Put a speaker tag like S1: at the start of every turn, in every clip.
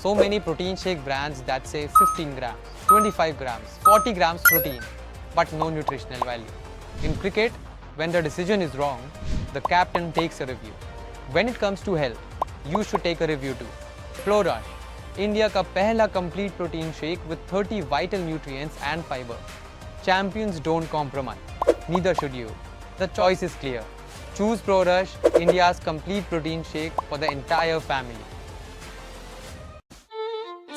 S1: So many protein shake brands that say 15 grams, 25 grams, 40 grams protein, but no nutritional value. In cricket, when the decision is wrong, the captain takes a review. When it comes to health, you should take a review too. Flow Rush, India का पहला complete protein shake with 30 vital nutrients and fiber. Champions don't compromise. Neither should you. The choice is clear. Choose Pro Rush, India's complete protein shake for the entire family.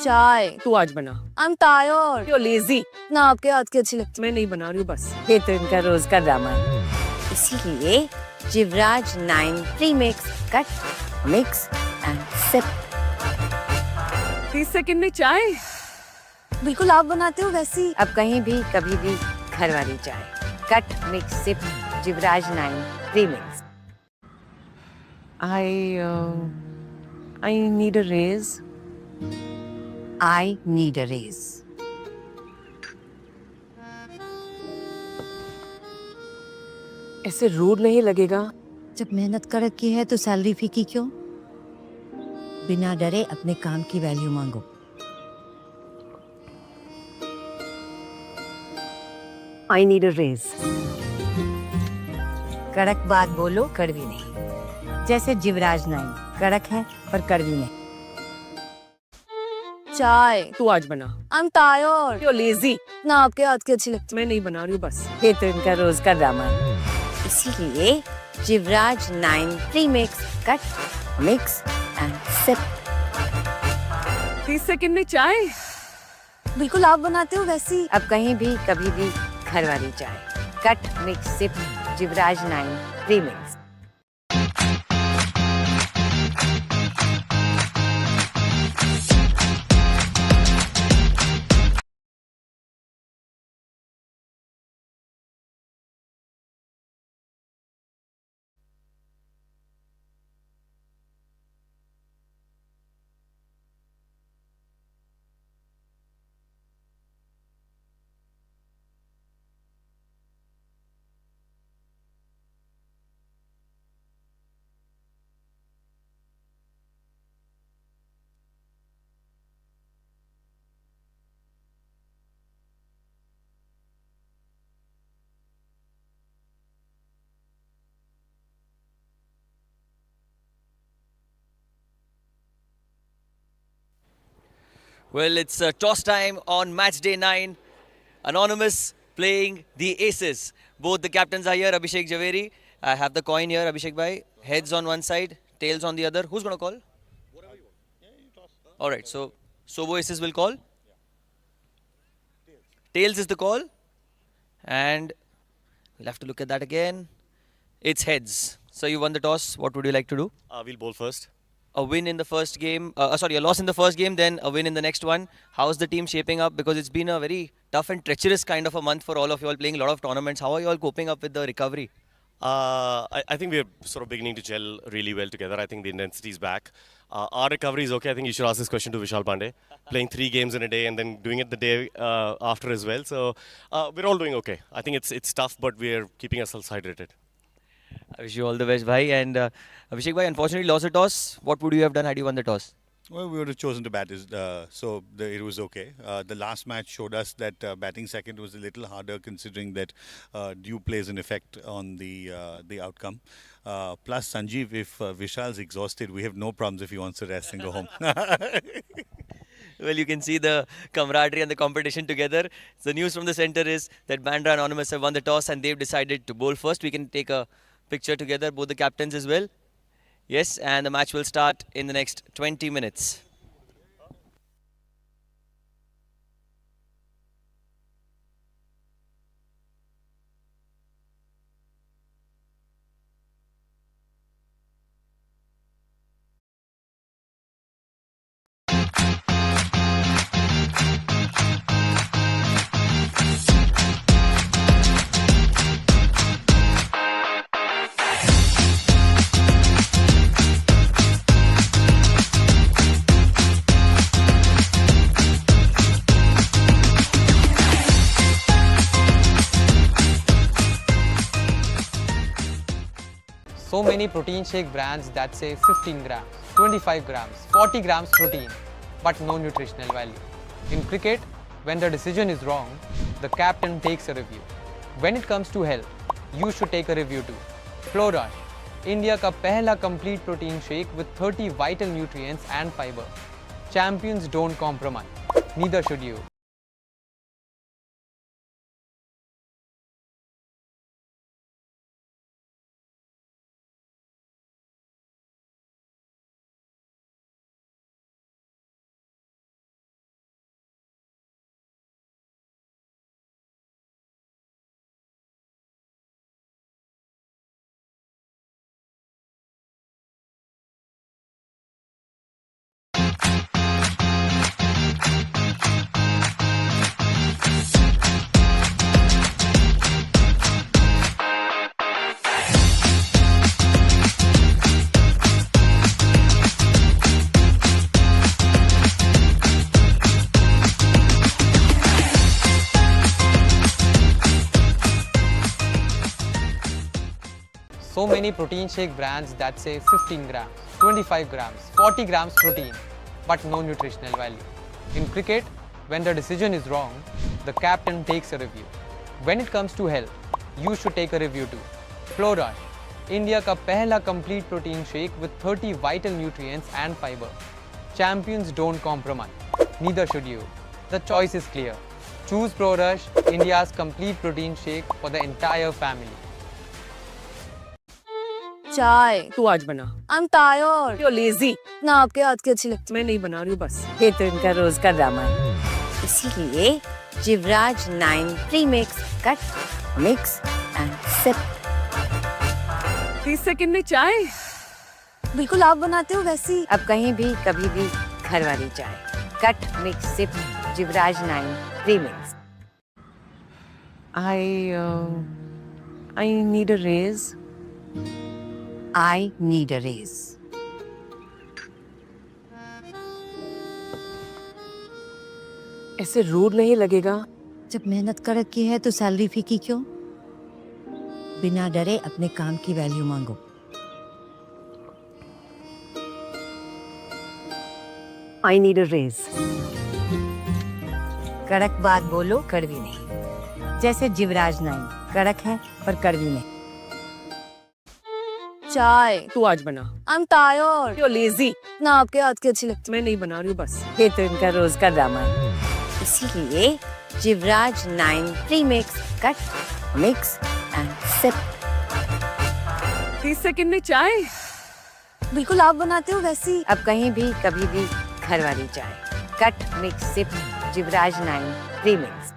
S2: चाय
S3: तू आज बना।
S2: I'm tired.
S3: You're lazy.
S2: ना आपके हाथ की अच्छी लगती
S3: मैं नहीं बना रही हूँ बस।
S4: ये तो इनका रोज का ड्रामा है। इसीलिए Jivraj 9 premix cut mix and sip.
S3: 30 second में चाय।
S2: बिल्कुल आप बनाते हो वैसी।
S4: अब कहीं भी कभी भी घर वाली चाय। Cut mix sip Jivraj 9 premix.
S3: I need a raise.
S4: I need a raise.
S3: ऐसे रूड नहीं लगेगा।
S4: जब मेहनत कर की है तो सैलरी फीकी क्यों? बिना डरे अपने काम की वैल्यू मांगो।
S3: I need a raise.
S4: कड़क बात बोलो, कड़वी नहीं। जैसे जिवराज 9 कड़क है पर कड़वी नहीं।
S2: चाय
S3: तू आज बना।
S2: I'm tired.
S3: You're lazy.
S2: ना आपके हाथ की अच्छी लगती
S3: मैं नहीं बना रही हूँ बस।
S4: ये तो इनका रोज का ड्रामा है। इसीलिए Jivraj 9 premix cut mix and sip.
S3: 30 second में चाय।
S2: बिल्कुल आप बनाते हो वैसी।
S4: अब कहीं भी कभी भी घर वाली चाय। Cut mix sip Jivraj 9 premix.
S5: Well, it's toss time on match day 9. Anonymous playing the aces. Both the captains are here. Abhishek Javeri. I have the coin here, Abhishek bhai. Heads on one side, tails on the other. Who's going to call? Whatever you want. Yeah, you toss. Alright, so Sobo aces will call. Tails is the call. And we'll have to look at that again. It's heads. So you won the toss. What would you like to do?
S6: We'll bowl first.
S5: A win in the first game, a loss in the first game, then a win in the next one. How's the team shaping up? Because it's been a very tough and treacherous kind of a month for all of you all, playing a lot of tournaments. How are you all coping up with the recovery?
S6: I think we're sort of beginning to gel really well together. I think the intensity is back. Our recovery is okay. I think you should ask this question to Vishal Pandey. Playing 3 games in a day and then doing it the day after as well. So we're all doing okay. I think it's tough, but we're keeping ourselves hydrated.
S5: I wish you all the best, bhai. And Abhishek bhai, unfortunately lost the toss. What would you have done had you won the toss?
S7: Well, we would have chosen to bat, it was okay. The last match showed us that batting second was a little harder, considering that dew plays an effect on the outcome. Plus, Sanjeev, if Vishal's exhausted, we have no problems if he wants to rest and go home.
S5: Well, you can see the camaraderie and the competition together. The news from the centre is that Bandra Anonymous have won the toss and they've decided to bowl first. We can take a picture together, both the captains as well. Yes, and the match will start in the next 20 minutes.
S1: So many protein shake brands that say 15 grams, 25 grams, 40 grams protein, but no nutritional value. In cricket, when the decision is wrong, the captain takes a review. When it comes to health, you should take a review too. Flow Rush, India का पहला complete protein shake with 30 vital nutrients and fiber. Champions don't compromise. Neither should you. So many protein shake brands that say 15 grams, 25 grams, 40 grams protein, but no nutritional value. In cricket, when the decision is wrong, the captain takes a review. When it comes to health, you should take a review too. Flow Rush, India का पहला complete protein shake with 30 vital nutrients and fiber. Champions don't compromise. Neither should you. The choice is clear. Choose Pro Rush, India's complete protein shake for the entire family.
S2: चाय
S3: तू आज बना.
S2: I'm tired.
S3: You're lazy.
S2: ना आपके हाथ की अच्छी लगती
S3: मैं नहीं बना रही हूँ बस.
S4: ये तो इनका रोज का ड्रामा है. इसीलिए Jivraj 9 premix cut mix and sip.
S3: 30 second में चाय.
S2: बिल्कुल आप बनाते हो वैसी.
S4: अब कहीं भी कभी भी घर वाली चाय. Cut mix sip Jivraj 9 premix.
S3: I need a raise.
S4: I need a raise.
S3: ऐसे रूड नहीं लगेगा.
S4: जब मेहनत कर रखी है तो सैलरी फीकी क्यों? बिना डरे अपने काम की वैल्यू मांगो.
S3: I need a raise.
S4: कड़क बात बोलो, कड़वी नहीं. जैसे जिवराज 9 कड़क है पर कड़वी नहीं.
S2: चाय
S3: तू आज बना.
S2: I'm tired.
S3: You're lazy.
S2: ना आपके हाथ की अच्छी लगती.
S3: मैं नहीं बना रही हूँ बस.
S4: ये तो इनका रोज का ड्रामा है. इसीलिए Jivraj 9 premix cut mix and sip.
S3: 30 second में चाय.
S2: बिल्कुल आप बनाते हो वैसी.
S4: अब कहीं भी कभी भी घर वाली चाय. Cut mix sip Jivraj 9 premix.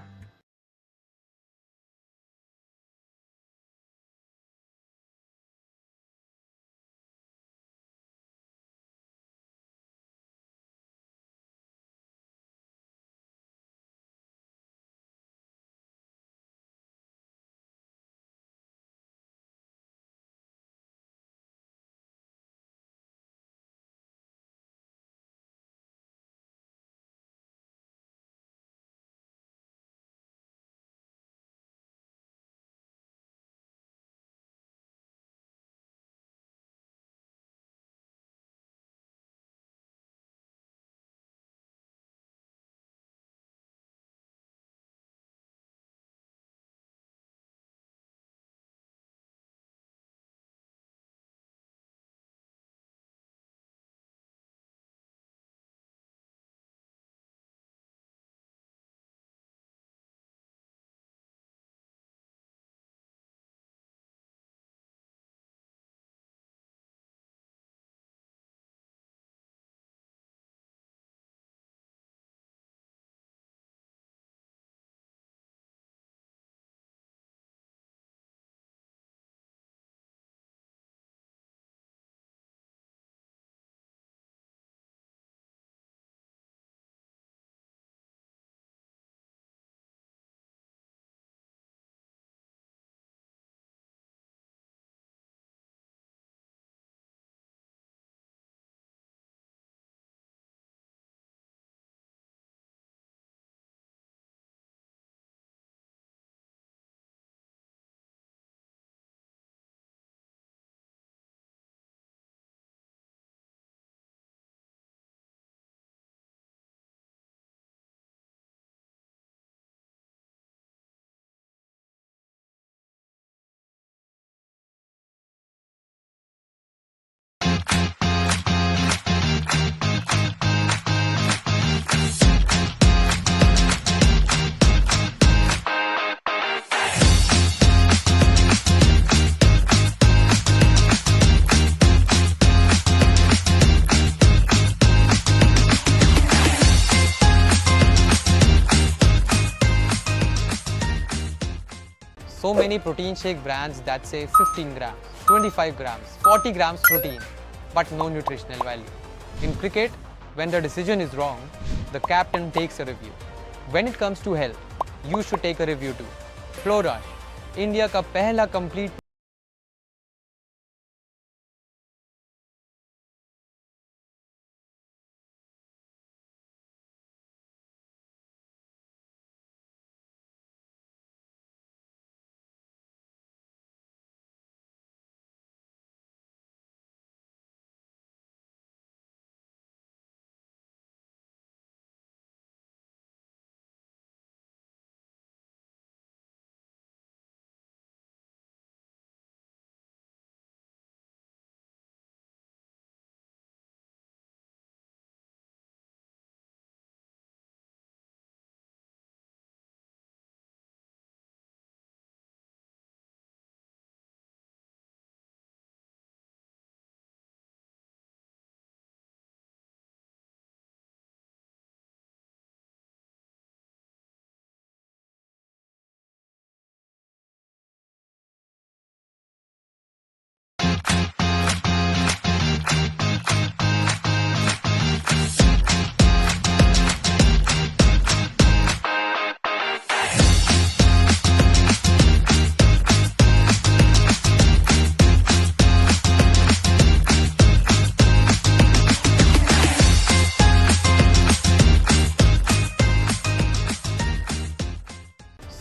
S1: many protein shake brands that say 15 grams, 25 grams, 40 grams protein, but no nutritional value. In cricket, when the decision is wrong, the captain takes a review. When it comes to health, you should take a review too. Flow Rush, India का पहला complete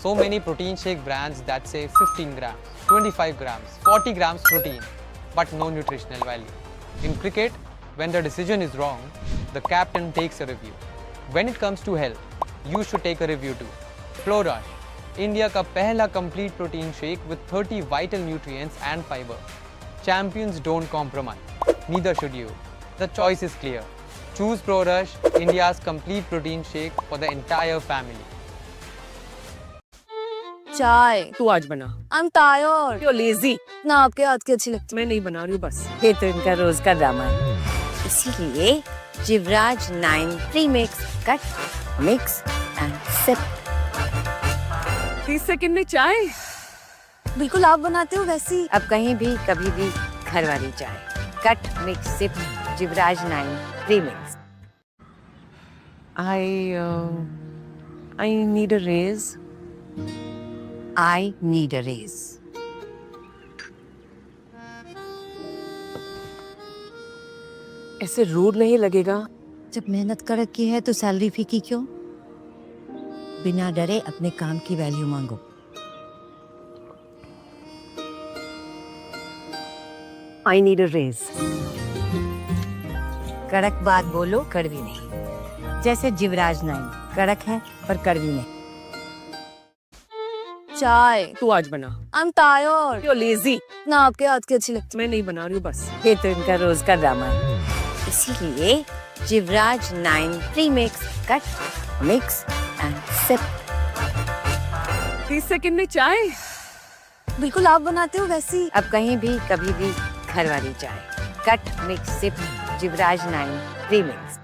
S1: so many protein shake brands that say 15 grams, 25 grams, 40 grams protein, but no nutritional value. In cricket, when the decision is wrong, the captain takes a review. When it comes to health, you should take a review too. Flow Rush, India का पहला complete protein shake with 30 vital nutrients and fiber. Champions don't compromise. Neither should you. The choice is clear. Choose Pro Rush, India's complete protein shake for the entire family.
S2: चाय।
S3: तू आज बना।
S2: I'm tired.
S3: You're lazy.
S2: ना आपके हाथ की अच्छी लगती।
S3: मैं नहीं बना रही हूँ बस।
S4: ये तो इनका रोज का ड्रामा है। इसीलिए Jivraj 9 premix cut mix and sip.
S3: 30 second में चाय।
S2: बिल्कुल आप बनाते हो वैसी।
S4: अब कहीं भी कभी भी घर वाली चाय। Cut mix sip Jivraj 9 premix.
S3: I need a raise.
S4: I need a raise.
S3: ऐसे रूड नहीं लगेगा।
S8: जब मेहनत कर रखी है तो सैलरी फीकी क्यों? बिना डरे अपने काम की वैल्यू मांगो।
S3: I need a raise.
S8: कड़क बात बोलो, कड़वी नहीं। जैसे जिवराज 9 कड़क है पर कड़वी नहीं।
S2: चाय।
S3: तू आज बना।
S2: I'm tired.
S3: You're lazy.
S2: ना आपके हाथ की अच्छी लगती।
S3: मैं नहीं बना रही हूँ बस।
S4: ये तो इनका रोज का ड्रामा है। इसीलिए Jivraj 9 premix cut mix and sip.
S3: 30 second में चाय।
S2: बिल्कुल आप बनाते हो वैसी।
S4: अब कहीं भी कभी भी घर वाली चाय। Cut mix sip Jivraj 9 premix.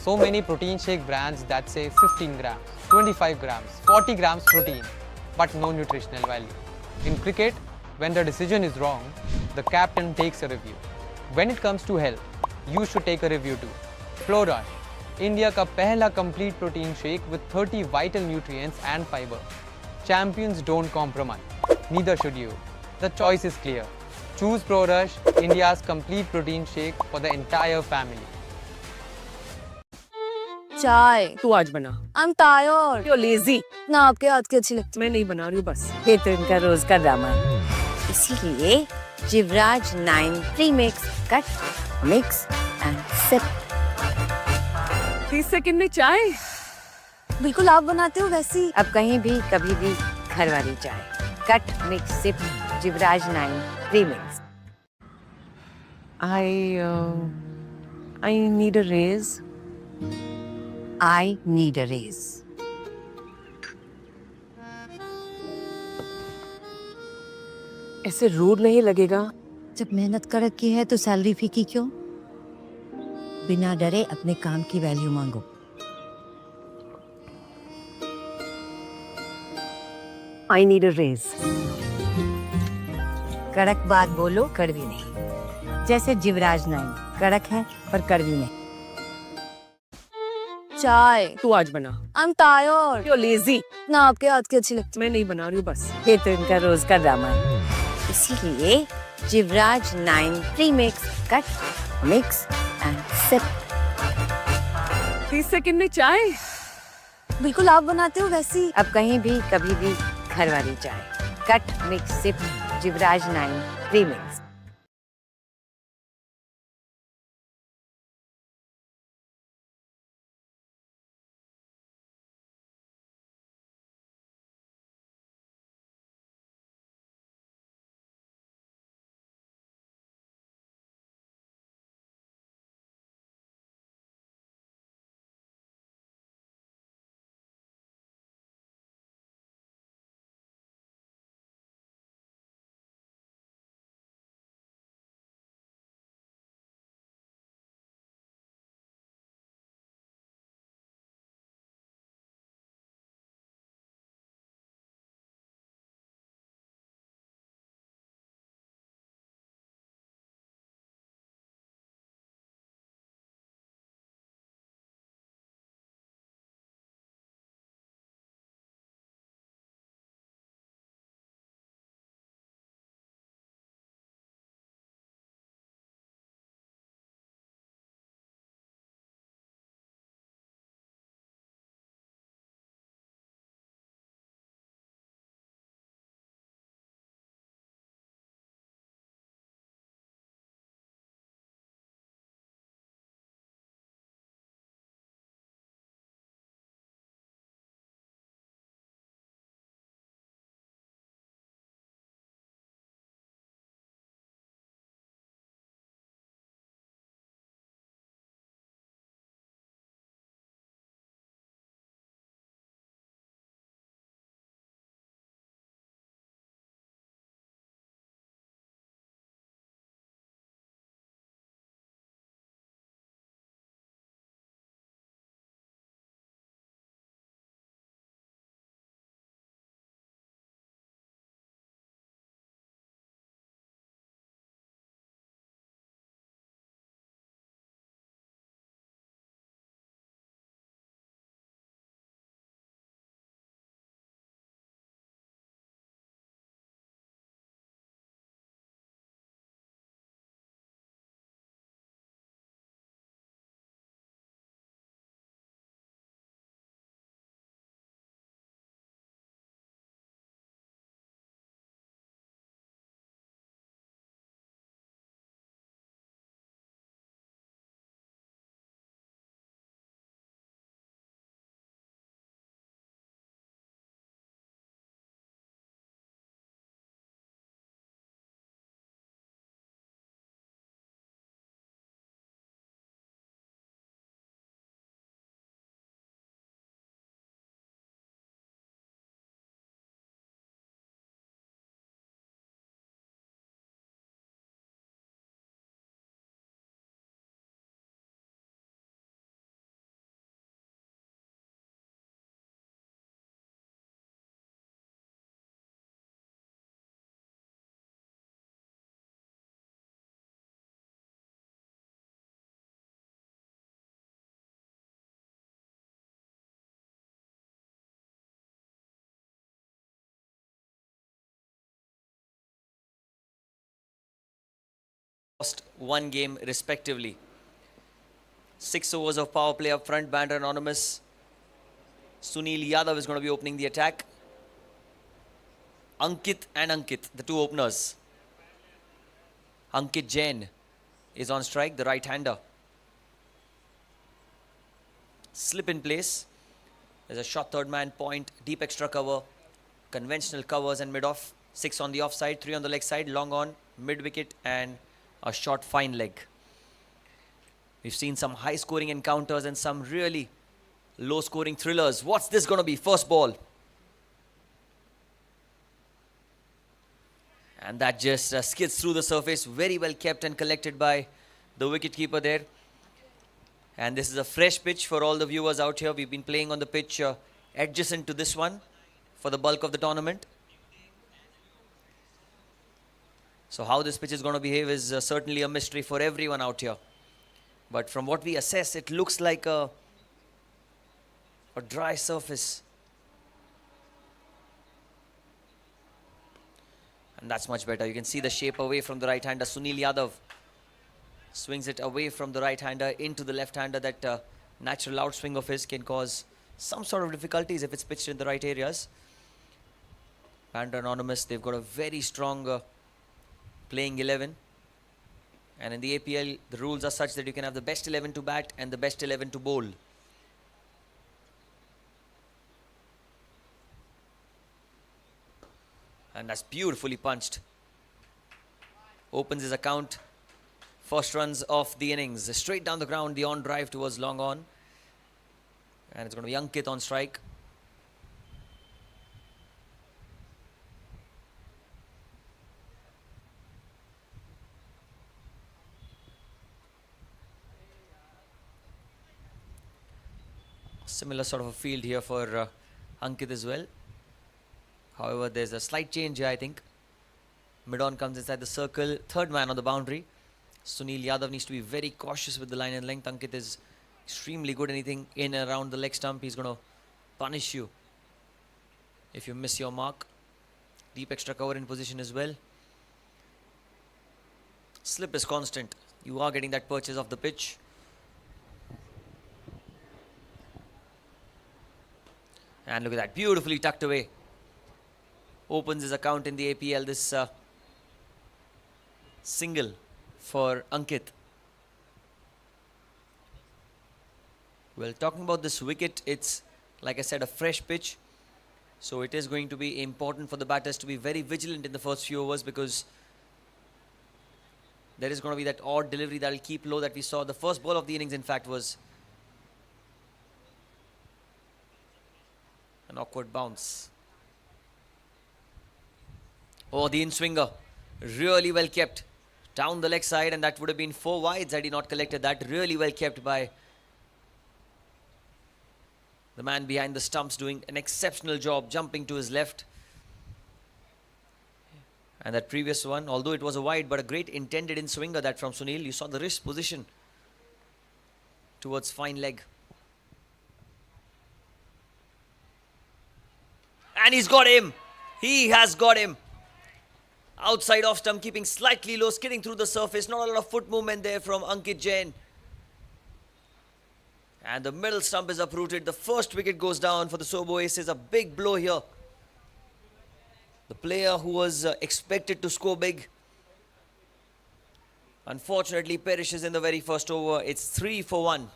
S1: so many protein shake brands that say 15 grams, 25 grams, 40 grams protein, but no nutritional value. In cricket, when the decision is wrong, the captain takes a review. When it comes to health, you should take a review too. Flow Rush, India का पहला complete protein shake with 30 vital nutrients and fiber. Champions don't compromise. Neither should you. The choice is clear. Choose Pro Rush, India's complete protein shake for the entire family.
S2: चाय
S3: तू आज बना.
S2: I'm tired.
S3: You're lazy.
S2: ना आपके हाथ की अच्छी लगती
S3: मैं नहीं बना रही हूँ बस.
S4: ये तो इनका रोज का ड्रामा है. इसीलिए Jivraj 9 premix cut mix and sip.
S3: 30 second में चाय.
S2: बिल्कुल आप बनाते हो वैसी.
S4: अब कहीं भी कभी भी घर वाली चाय. Cut mix sip Jivraj 9 premix.
S3: I need a raise.
S8: I need a raise.
S3: ऐसे रूड नहीं लगेगा.
S8: जब मेहनत कर की है तो सैलरी फीकी क्यों? बिना डरे अपने काम की वैल्यू मांगो.
S3: I need a raise.
S8: कड़क बात बोलो, कड़वी नहीं. जैसे जिवराज 9 कड़क है पर कड़वी नहीं.
S2: चाय
S3: तू आज बना.
S2: I'm tired.
S3: You're lazy.
S2: ना आपके हाथ की अच्छी लगती.
S3: मैं नहीं बना रही हूँ बस.
S4: ये तो इनका रोज का ड्रामा है. इसीलिए Jivraj 9 premix cut mix and sip.
S3: 30 second में चाय.
S2: बिल्कुल आप बनाते हो वैसी.
S4: अब कहीं भी कभी भी घर वाली चाय. Cut mix sip Jivraj 9 premix.
S5: lost one game respectively. 6 overs of power play up front. Bandra Anonymous. Sunil Yadav is going to be opening the attack. Ankit and Ankit, the two openers. Ankit Jain is on strike, the right-hander. Slip in place. There's a short third man point, deep extra cover, conventional covers and mid-off. 6 on the offside, 3 on the leg side, long on, mid-wicket and a short fine leg. We've seen some high-scoring encounters and some really low-scoring thrillers. What's this going to be? First ball. And that just skids through the surface. Very well kept and collected by the wicketkeeper there. And this is a fresh pitch for all the viewers out here. We've been playing on the pitch adjacent to this one for the bulk of the tournament. So how this pitch is going to behave is certainly a mystery for everyone out here. But from what we assess, it looks like a dry surface. And that's much better. You can see the shape away from the right-hander. Sunil Yadav swings it away from the right-hander into the left-hander. That natural outswing of his can cause some sort of difficulties if it's pitched in the right areas. Bandra Anonymous, they've got a very strong playing 11. And in the APL, the rules are such that you can have the best 11 to bat and the best 11 to bowl. And that's beautifully punched. Opens his account. First runs of the innings. Straight down the ground, the on drive towards long on. And it's going to be Ankit on strike. Similar sort of a field here for Ankit as well. However, there's a slight change here, I think. Mid-on comes inside the circle. Third man on the boundary. Sunil Yadav needs to be very cautious with the line and length. Ankit is extremely good. Anything in and around the leg stump, he's going to punish you if you miss your mark. Deep extra cover in position as well. Slip is constant. You are getting that purchase off the pitch. And look at that, beautifully tucked away. Opens his account in the APL, this single for Ankit. Well, talking about this wicket, it's, like I said, a fresh pitch. So it is going to be important for the batters to be very vigilant in the first few overs, because there is going to be that odd delivery that will keep low that we saw. The first ball of the innings, in fact, was an awkward bounce. Oh, the in-swinger, really well kept down the leg side, and that would have been 4 wides had he not collected that. Really well kept by the man behind the stumps, doing an exceptional job, jumping to his left. And that previous one, although it was a wide, but a great intended in-swinger that from Sunil. You saw the wrist position towards fine leg. And he's got him. He has got him. Outside off stump, keeping slightly low, skidding through the surface. Not a lot of foot movement there from Ankit Jain. And the middle stump is uprooted. The first wicket goes down for the Sobo Aces. A big blow here. The player who was expected to score big, unfortunately perishes in the very first over. It's 3 for 1.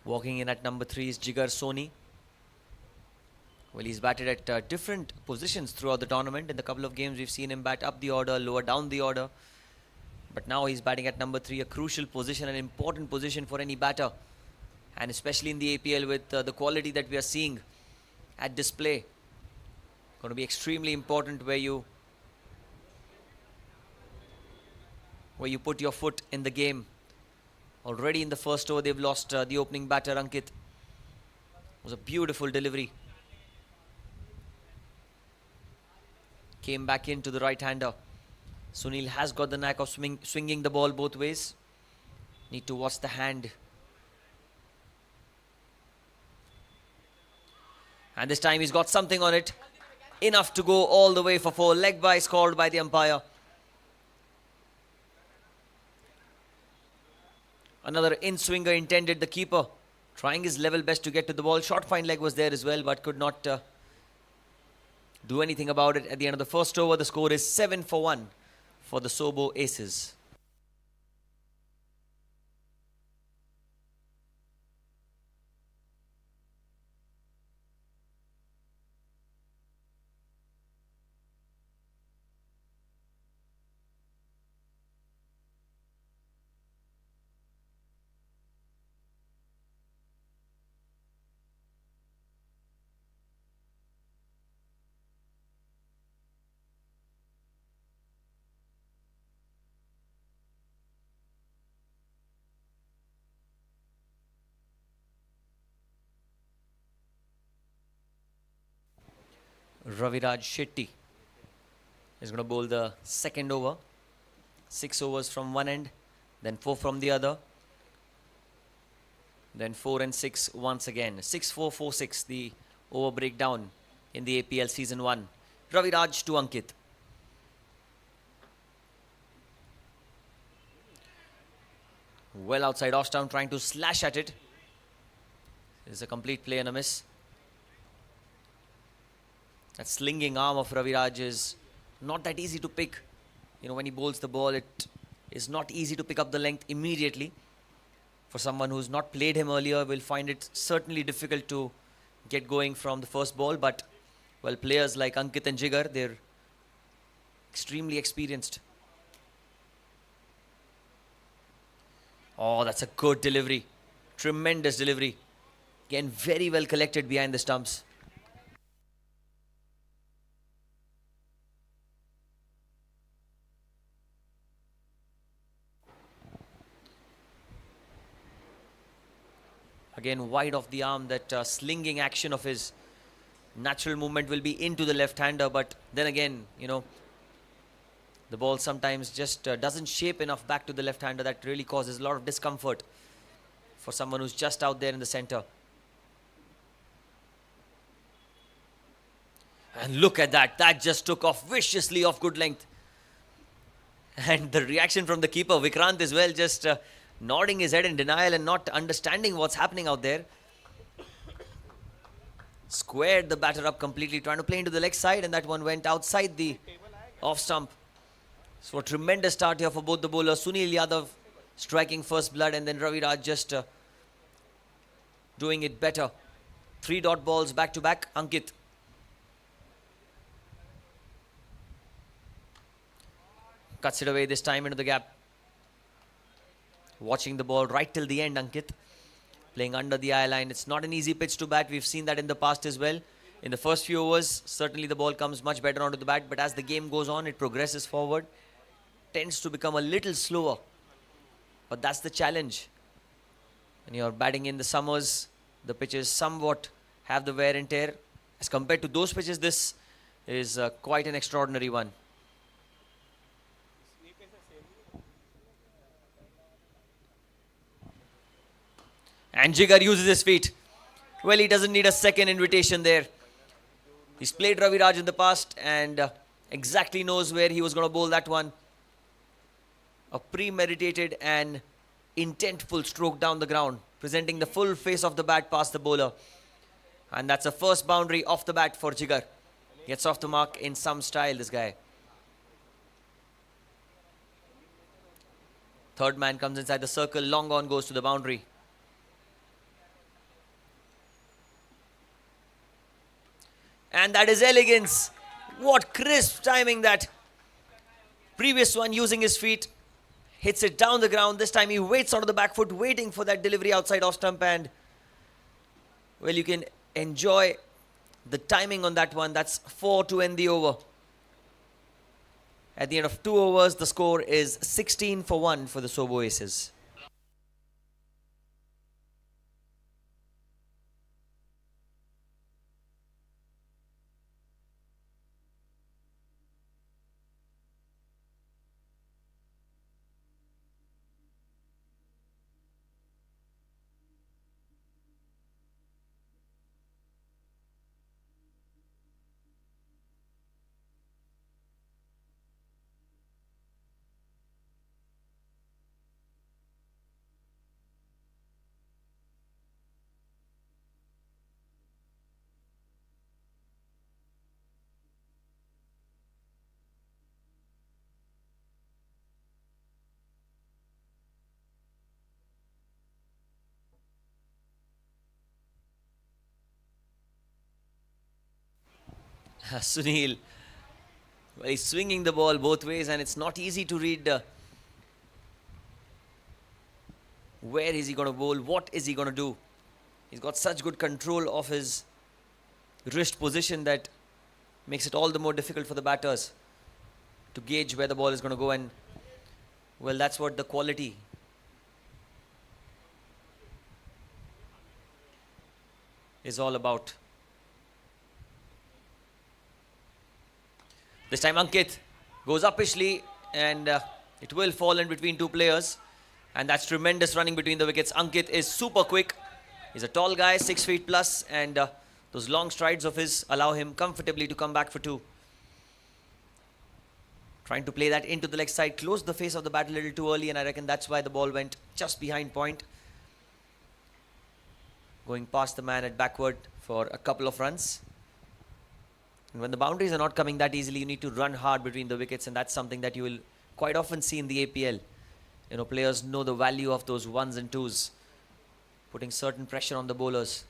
S5: Walking in at number 3 is Jigar Soni. Well, he's batted at different positions throughout the tournament. In the couple of games, we've seen him bat up the order, lower down the order. But now he's batting at number 3, a crucial position, an important position for any batter. And especially in the APL with the quality that we are seeing at display Going to be extremely important where you put your foot in the game. Already in the first over, they've lost the opening batter, Ankit. It was a beautiful delivery. Came back into the right-hander. Sunil has got the knack of swinging the ball both ways. Need to watch the hand. And this time he's got something on it. Enough to go all the way for 4. Leg byes called by the umpire. Another in-swinger intended. The keeper trying his level best to get to the ball. Short fine leg was there as well, but could not do anything about it. At the end of the first over, the score is 7 for 1 for the Sobo Aces. Raviraj Shetty is going to bowl the second over. 6 overs from one end, then 4 from the other. Then 4 and 6 once again. 6-4, 4-6, the over breakdown in the APL Season 1. Raviraj to Ankit. Well outside Offstump, trying to slash at it. It's a complete play and a miss. That slinging arm of Raviraj is not that easy to pick. You know, when he bowls the ball, it is not easy to pick up the length immediately. For someone who's not played him earlier, will find it certainly difficult to get going from the first ball. But, well, players like Ankit and Jigar, they're extremely experienced. Oh, that's a good delivery. Tremendous delivery. Again, very well collected behind the stumps. Again, wide of the arm, that slinging action of his. Natural movement will be into the left-hander, but then again, you know, the ball sometimes just doesn't shape enough back to the left-hander. That really causes a lot of discomfort for someone who's just out there in the center. And look at that. That just took off viciously off good length. And the reaction from the keeper, Vikrant, as well, just nodding his head in denial and not understanding what's happening out there. Squared the batter up completely, trying to play into the leg side, and that one went outside the off stump. So a tremendous start here for both the bowlers. Sunil Yadav striking first blood, and then Raviraj just doing it better. 3 dot balls back to back. Ankit. Cuts it away this time into the gap. Watching the ball right till the end, Ankit. Playing under the eye line. It's not an easy pitch to bat. We've seen that in the past as well. In the first few overs, certainly the ball comes much better onto the bat. But as the game goes on, it progresses forward. Tends to become a little slower. But that's the challenge. When you're batting in the summers, the pitches somewhat have the wear and tear. As compared to those pitches, this is quite an extraordinary one. And Jigar uses his feet. Well, he doesn't need a second invitation there. He's played Raviraj in the past and exactly knows where he was going to bowl that one. A premeditated and intentful stroke down the ground, presenting the full face of the bat past the bowler. And that's a first boundary off the bat for Jigar. Gets off the mark in some style, this guy. Third man comes inside the circle. Long on goes to the boundary. And that is elegance. What crisp timing that. Previous one using his feet. Hits it down the ground. This time he waits onto the back foot, waiting for that delivery outside off stump. And, well, you can enjoy the timing on that one. That's 4 to end the over. At the end of 2 overs, the score is 16 for 1 for the Sobo Aces. Sunil, well, he's swinging the ball both ways, and it's not easy to read where is he going to bowl, what is he going to do. He's got such good control of his wrist position that makes it all the more difficult for the batters to gauge where the ball is going to go, and well, that's what the quality is all about. This time Ankit goes uppishly, and it will fall in between two players, and that's tremendous running between the wickets. Ankit is super quick. He's a tall guy, 6 feet plus, and those long strides of his allow him comfortably to come back for 2. Trying to play that into the leg side, closed the face of the bat a little too early, and I reckon that's why the ball went just behind point. Going past the man at backward for a couple of runs. And when the boundaries are not coming that easily, you need to run hard between the wickets, and that's something that you will quite often see in the APL. You know, players know the value of those 1s and 2s, putting certain pressure on the bowlers.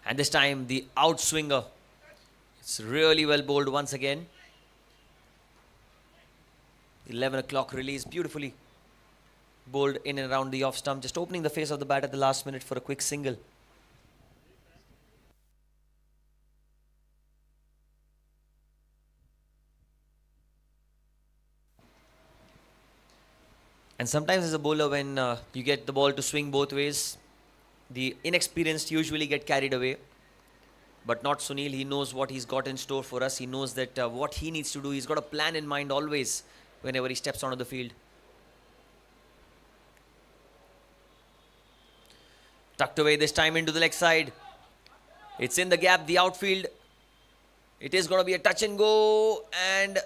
S5: And this time, the outswinger. It's really well bowled once again. 11 o'clock release, beautifully bowled in and around the off stump, just opening the face of the bat at the last minute for a quick single. And sometimes as a bowler, when you get the ball to swing both ways, the inexperienced usually get carried away. But not Sunil. He knows what he's got in store for us. He knows that what he needs to do. He's got a plan in mind always whenever he steps onto the field. Tucked away this time into the leg side. It's in the gap, the outfield. It is going to be a touch and go. And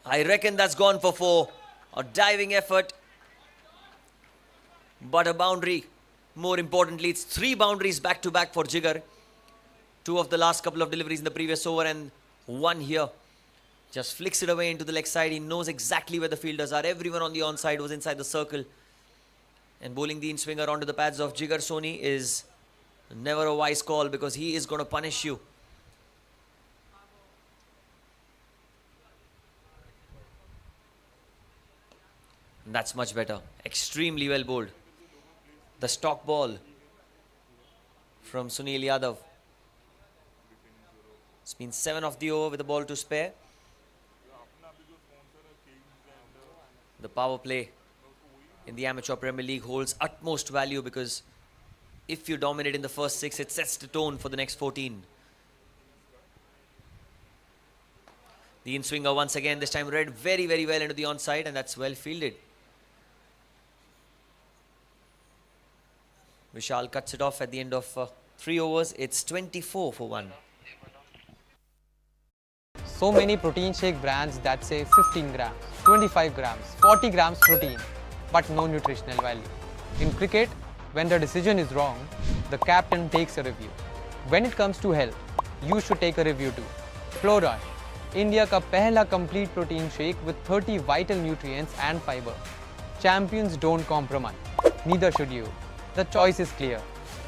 S5: I reckon that's gone for 4. A diving effort, but a boundary. More importantly, it's 3 boundaries back to back for Jigar. 2 of the last couple of deliveries in the previous over, and 1 here. Just flicks it away into the leg side. He knows exactly where the fielders are. Everyone on the onside was inside the circle. And bowling the in-swinger onto the pads of Jigar Soni is never a wise call, because he is going to punish you. That's much better. Extremely well bowled. The stock ball from Sunil Yadav. It's been 7 of the over with the ball to spare. The power play in the Amateur Premier League holds utmost value, because if you dominate in the first 6, it sets the tone for the next 14. The in-swinger once again, this time read very, very well into the onside, and that's well fielded. Vishal cuts it off at the end of 3 overs. It's 24 for 1.
S1: So many protein shake brands that say 15 grams, 25 grams, 40 grams protein, but no nutritional value. In cricket, when the decision is wrong, the captain takes a review. When it comes to health, you should take a review too. Flow Rush, India ka pehla complete protein shake with 30 vital nutrients and fiber. Champions don't compromise. Neither should you. The choice is clear.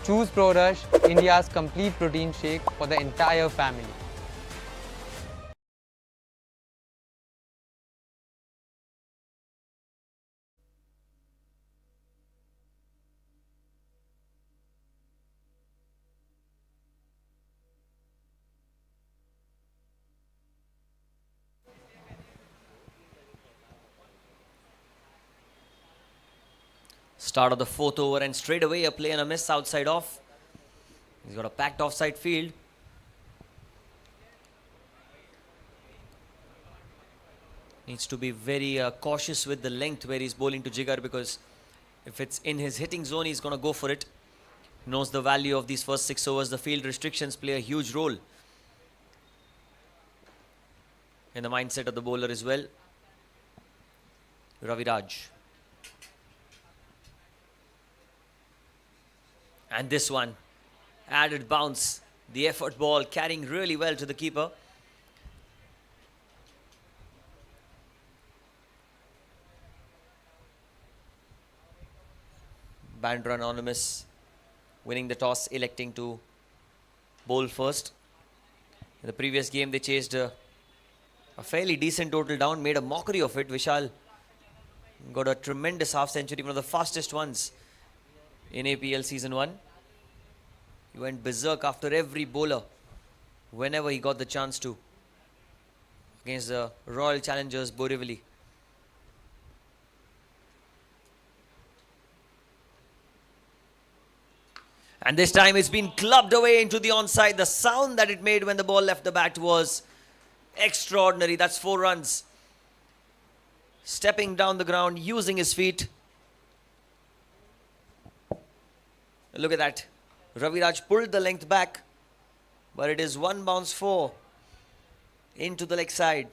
S1: Choose Pro Rush, India's complete protein shake for the entire family.
S5: Start of the fourth over and straight away a play and a miss outside off. He's got a packed offside field. Needs to be very cautious with the length where he's bowling to Jigar, because if it's in his hitting zone, he's going to go for it. Knows the value of these first 6 overs. The field restrictions play a huge role in the mindset of the bowler as well. Raviraj. And this one, added bounce. The effort ball carrying really well to the keeper. Bandra Anonymous winning the toss, electing to bowl first. In the previous game, they chased a fairly decent total down, made a mockery of it. Vishal got a tremendous half century, one of the fastest ones in APL Season 1. He went berserk after every bowler whenever he got the chance to, against the Royal Challengers Borivali. And this time it's been clubbed away into the onside. The sound that it made when the ball left the bat was extraordinary. That's 4 runs. Stepping down the ground, using his feet. Look at that. Raviraj pulled the length back, but it is 1 bounce 4 into the leg side.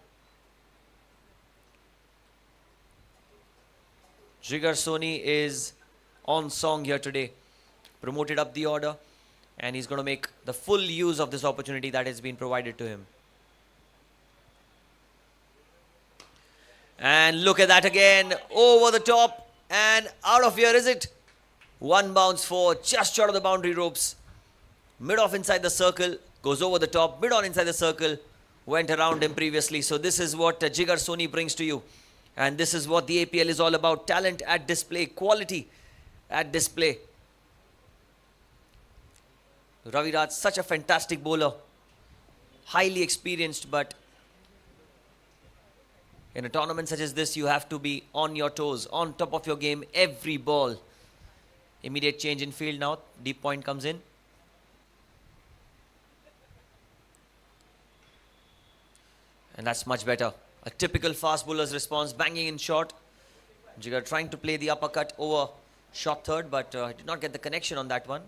S5: Jigar Soni is on song here today. Promoted up the order, and he's going to make the full use of this opportunity that has been provided to him. And look at that again, over the top and out of here, is it? 1 bounce 4, just short of the boundary ropes. Mid off inside the circle, goes over the top, mid on inside the circle, went around him previously. So this is what Jigar Soni brings to you. And this is what the APL is all about. Talent at display, quality at display. Raviraj, such a fantastic bowler. Highly experienced, but in a tournament such as this, you have to be on your toes, on top of your game, every ball. Immediate change in field now. Deep point comes in. And that's much better. A typical fast bowler's response, banging in short. Jigar trying to play the uppercut over short third, but did not get the connection on that one.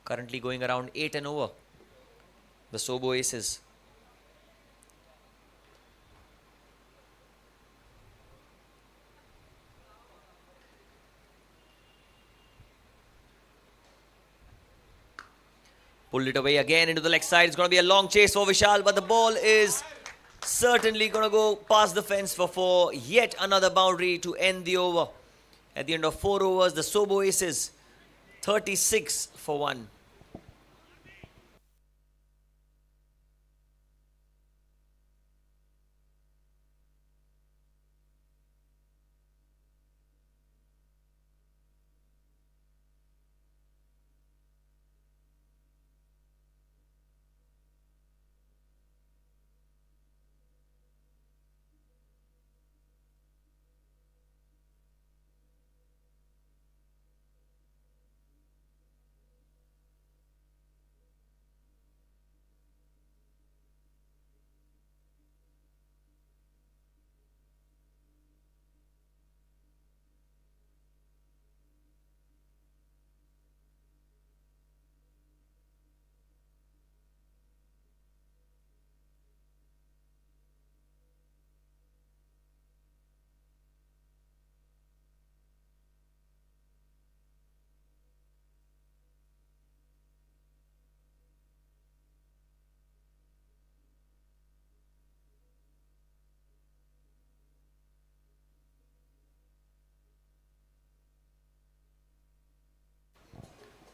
S5: Currently going around 8 and over. The Sobo Aces. Pulled it away again into the leg side. It's going to be a long chase for Vishal, but the ball is certainly going to go past the fence for 4. Yet another boundary to end the over. At the end of 4 overs, the Sobo Aces 36 for 1.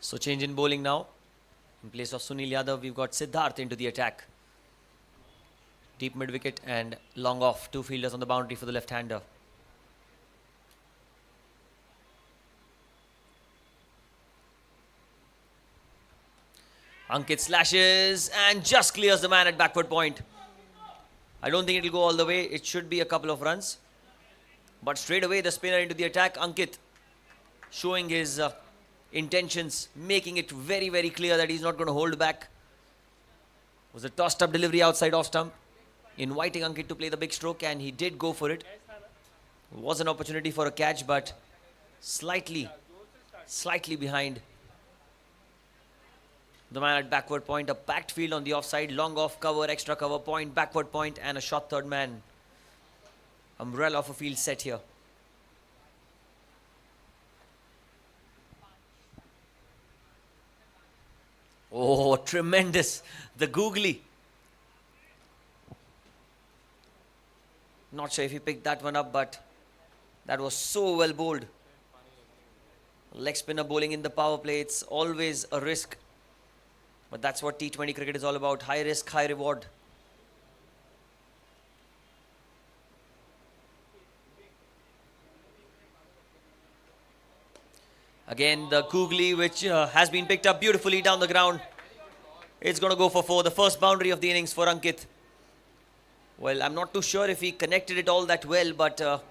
S5: So change in bowling now. In place of Sunil Yadav, we've got Siddharth into the attack. Deep mid wicket and long off. 2 fielders on the boundary for the left-hander. Ankit slashes and just clears the man at backward point. I don't think it will go all the way. It should be a couple of runs. But straight away the spinner into the attack. Ankit showing his intentions, making it very, very clear that he's not going to hold back. It was a tossed up delivery outside off stump, inviting Ankit to play the big stroke, and he did go for it. It was an opportunity for a catch, but slightly behind the man at backward point. A packed field on the offside, long off cover, extra cover point, backward point, and a shot third man. Umbrella of a field set here. Oh, tremendous. The googly. Not sure if he picked that one up, but that was so well bowled. Leg spinner bowling in the power play, it's always a risk. But that's what T20 cricket is all about. High risk, high reward. Again, the googly, which has been picked up beautifully down the ground. It's going to go for 4. The first boundary of the innings for Ankit. Well, I'm not too sure if he connected it all that well, but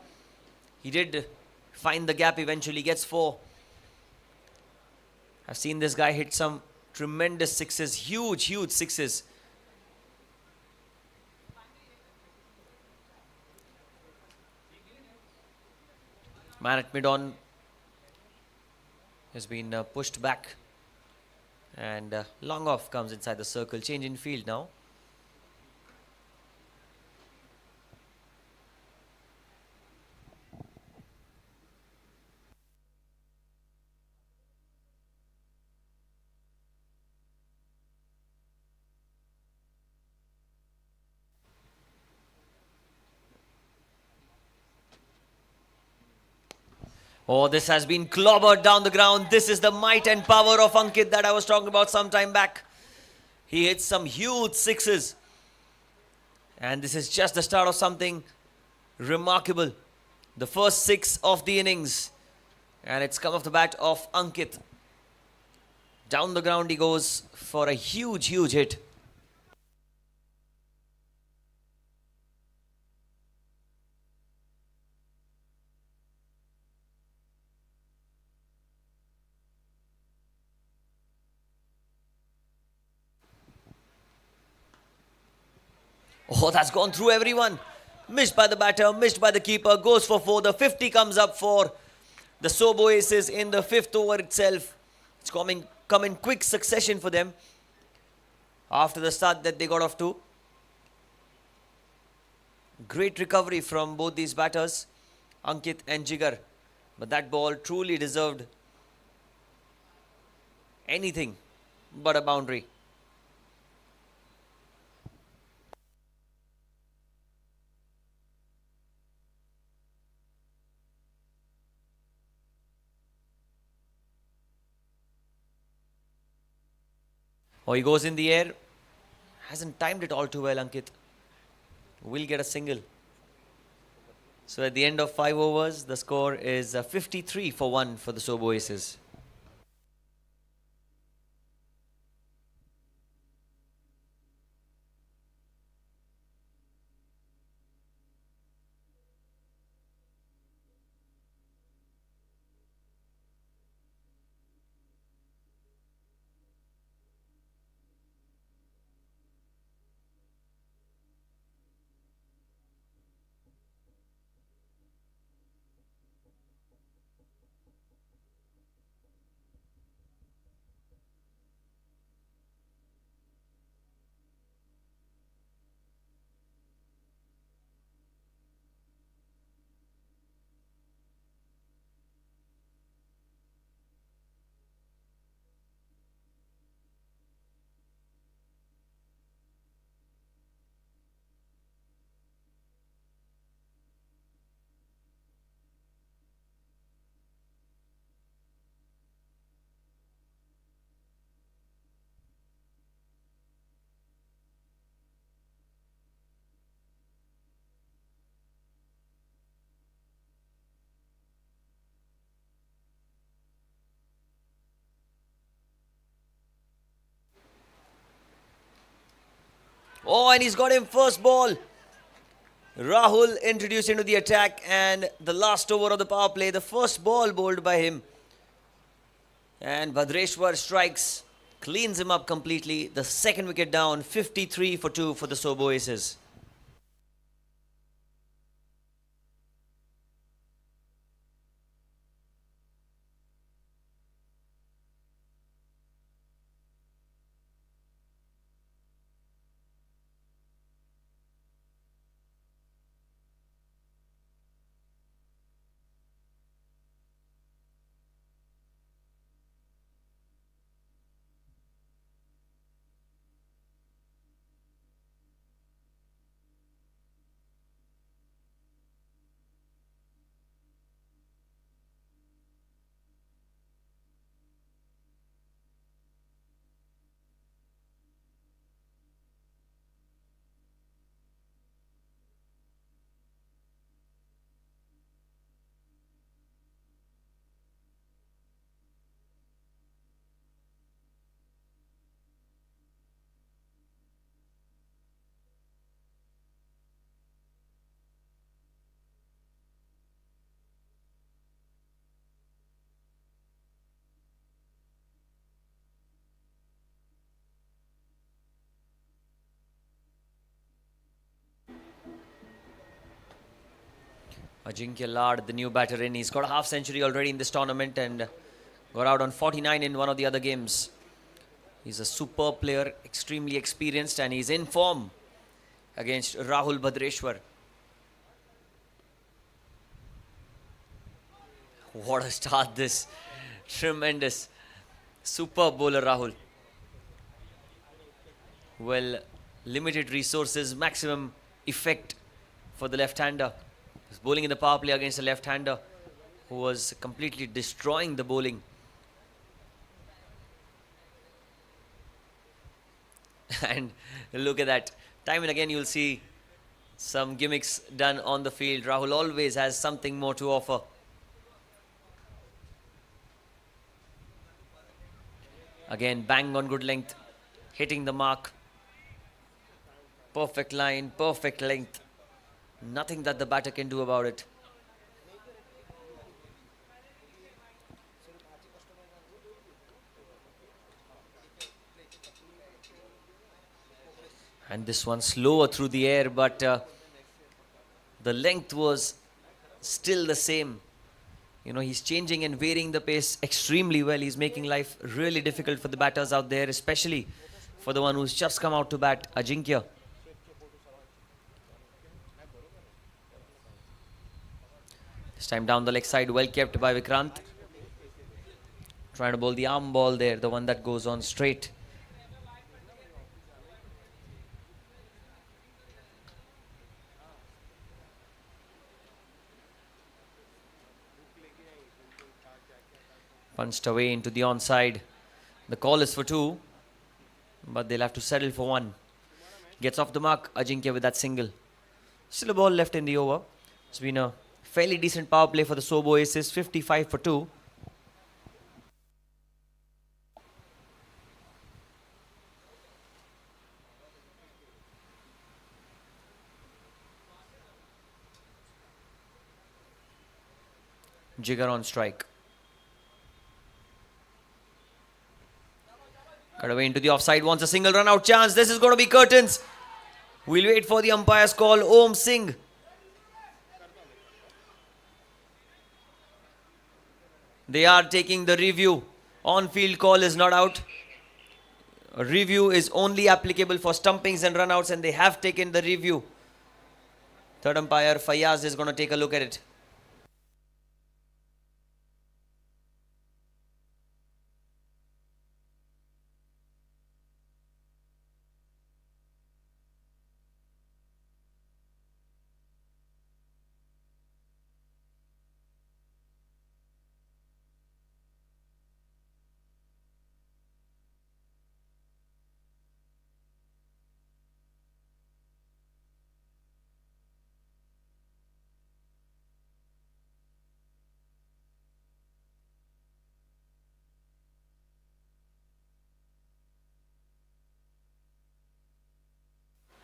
S5: he did find the gap eventually. Gets 4. I've seen this guy hit some tremendous sixes. Huge, huge sixes. Man at mid-on has been pushed back, and long off comes inside the circle. Change in field now. Oh, this has been clobbered down the ground. This is the might and power of Ankit that I was talking about some time back. He hits some huge sixes. And this is just the start of something remarkable. The first 6 of the innings. And it's come off the bat of Ankit. Down the ground he goes for a huge, huge hit. Oh, that's gone through everyone. Missed by the batter, missed by the keeper, goes for 4. The 50 comes up for the Sobo Aces in the 5th over itself. It's come in quick succession for them after the start that they got off to. Great recovery from both these batters, Ankit and Jigar. But that ball truly deserved anything but a boundary. Oh, he goes in the air. Hasn't timed it all too well, Ankit. Will get a single. So at the end of 5 overs, the score is 53 for 1 for the Sobo Aces. Oh, and he's got him first ball. Rahul introduced into the attack, and the last over of the power play, the first ball bowled by him. And Bhadreshwar strikes, cleans him up completely. The second wicket down, 53 for 2 for the Sobo Aces. Ajinkya Lad, the new batter in. He's got a half century already in this tournament and got out on 49 in one of the other games. He's a superb player, extremely experienced, and he's in form against Rahul Bhadreshwar. What a start this. Tremendous. Superb bowler Rahul. Well, limited resources, maximum effect for the left-hander. He's bowling in the power play against a left-hander who was completely destroying the bowling. And look at that. Time and again you'll see some gimmicks done on the field. Rahul always has something more to offer. Again, bang on good length, hitting the mark. Perfect line, perfect length. Nothing that the batter can do about it. And this one slower through the air, but the length was still the same. You know, he's changing and varying the pace extremely well. He's making life really difficult for the batters out there, especially for the one who's just come out to bat, Ajinkya. This time down the leg side, well kept by Vikrant. Trying to bowl the arm ball there, the one that goes on straight. Punched away into the onside. The call is for 2, but they'll have to settle for 1. Gets off the mark, Ajinkya with that single. Still a ball left in the over. It's been a fairly decent power play for the Sobo Aces, 55 for 2. Jigger on strike. Cut away into the offside, wants a single run out chance. This is going to be curtains. We'll wait for the umpire's call. Om Singh. They are taking the review. On-field call is not out. A review is only applicable for stumpings and runouts, and they have taken the review. Third umpire Fayaz is going to take a look at it.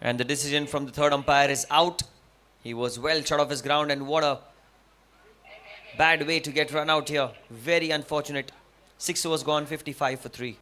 S5: And the decision from the third umpire is out. He was well short of his ground, and what a bad way to get run out here. Very unfortunate. 6 overs gone, 55 for 3.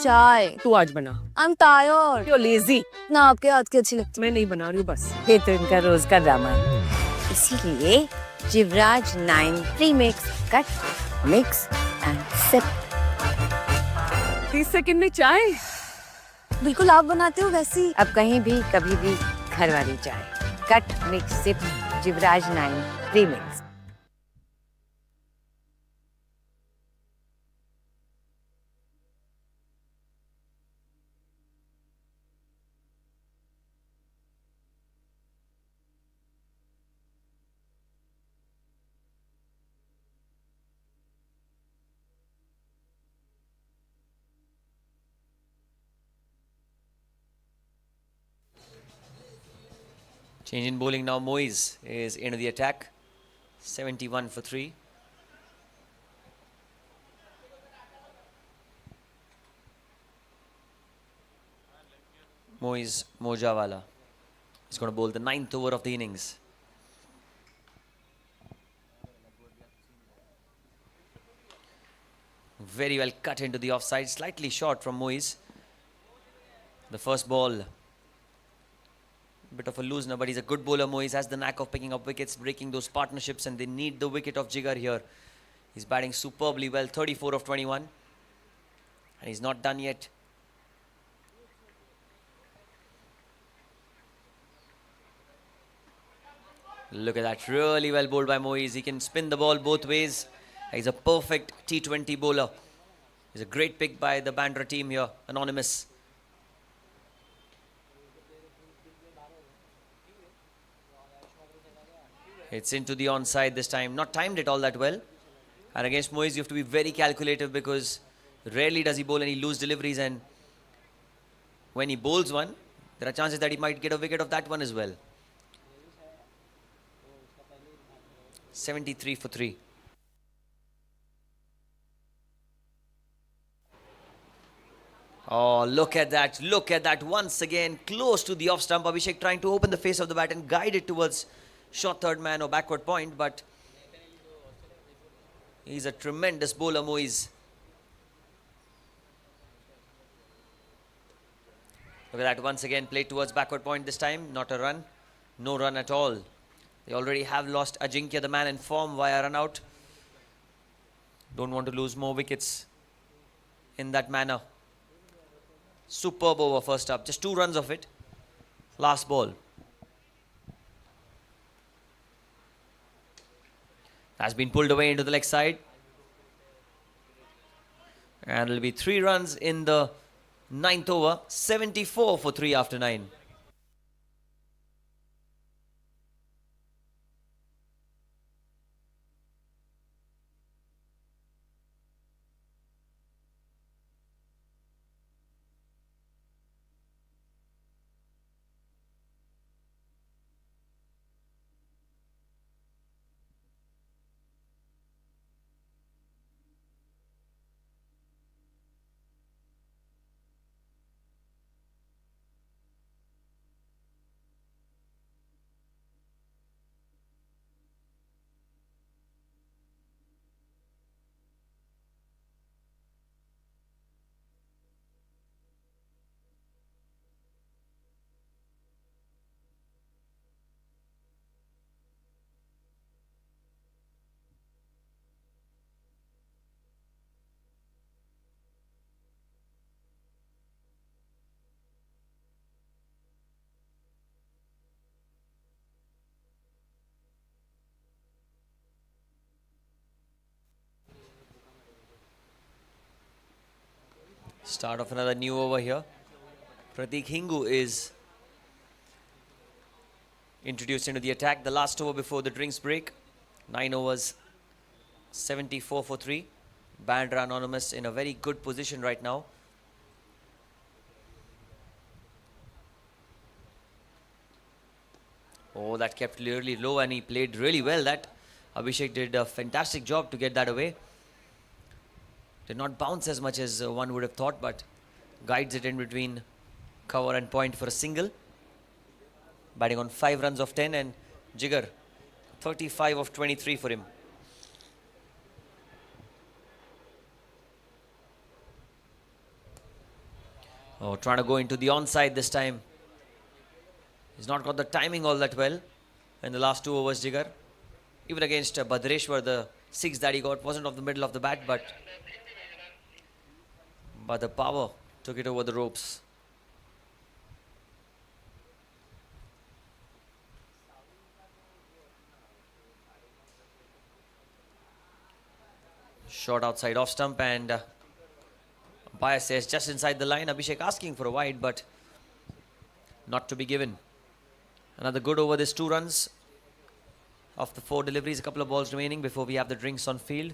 S2: चाय।
S3: तू आज बना.
S2: I'm tired.
S3: You're lazy.
S2: ना आपके हाथ की अच्छी लगती
S3: मैं नहीं बना रही हूँ बस.
S4: ये तो इनका रोज का ड्रामा है. इसीलिए Jivraj 9 premix cut mix and sip.
S3: 30 second में चाय.
S2: है. बिल्कुल आप बनाते हो वैसी.
S4: अब कहीं भी कभी भी घर वाली चाय. Cut mix sip Jivraj 9 premix.
S5: Change in bowling now. Moise is into the attack. 71 for 3. Moise Mojawala is going to bowl the 9th over of the innings. Very well cut into the offside. Slightly short from Moise. The first ball. Bit of a loosener, but he's a good bowler. Moise has the knack of picking up wickets, breaking those partnerships, and they need the wicket of Jigar here. He's batting superbly well, 34 of 21. And he's not done yet. Look at that, really well bowled by Moise. He can spin the ball both ways. He's a perfect T20 bowler. He's a great pick by the Bandra team here, Anonymous. It's into the onside this time. Not timed it all that well. And against Moise, you have to be very calculative because rarely does he bowl any loose deliveries. And when he bowls one, there are chances that he might get a wicket of that one as well. 73 for 3. Oh, look at that. Look at that once again. Close to the off stump. Abhishek trying to open the face of the bat and guide it towards short third man or backward point, but he's a tremendous bowler, Moise. Look at that once again, played towards backward point this time. Not a run, no run at all. They already have lost Ajinkya, the man in form, via run out. Don't want to lose more wickets in that manner. Superb over first up, just 2 runs of it. Last ball. Has been pulled away into the leg side. And it'll be 3 runs in the 9th over. 74 for 3 after 9. Start of another new over here. Prateek Hingu is introduced into the attack. The last over before the drinks break. 9 overs, 74 for 3. Bandra Anonymous in a very good position right now. Oh, that kept clearly low and he played really well. That Abhishek did a fantastic job to get that away. Did not bounce as much as one would have thought, but guides it in between cover and point for a single. Batting on 5 runs of 10 and Jigar 35 of 23 for him. Oh, trying to go into the onside this time. He's not got the timing all that well in the last 2 overs, Jigar. Even against Badreshwar, the 6 that he got wasn't off the middle of the bat, but the power took it over the ropes. Shot outside off stump, and umpire says just inside the line. Abhishek asking for a wide, but not to be given. Another good over this, 2 runs of the 4 deliveries, a couple of balls remaining before we have the drinks on field.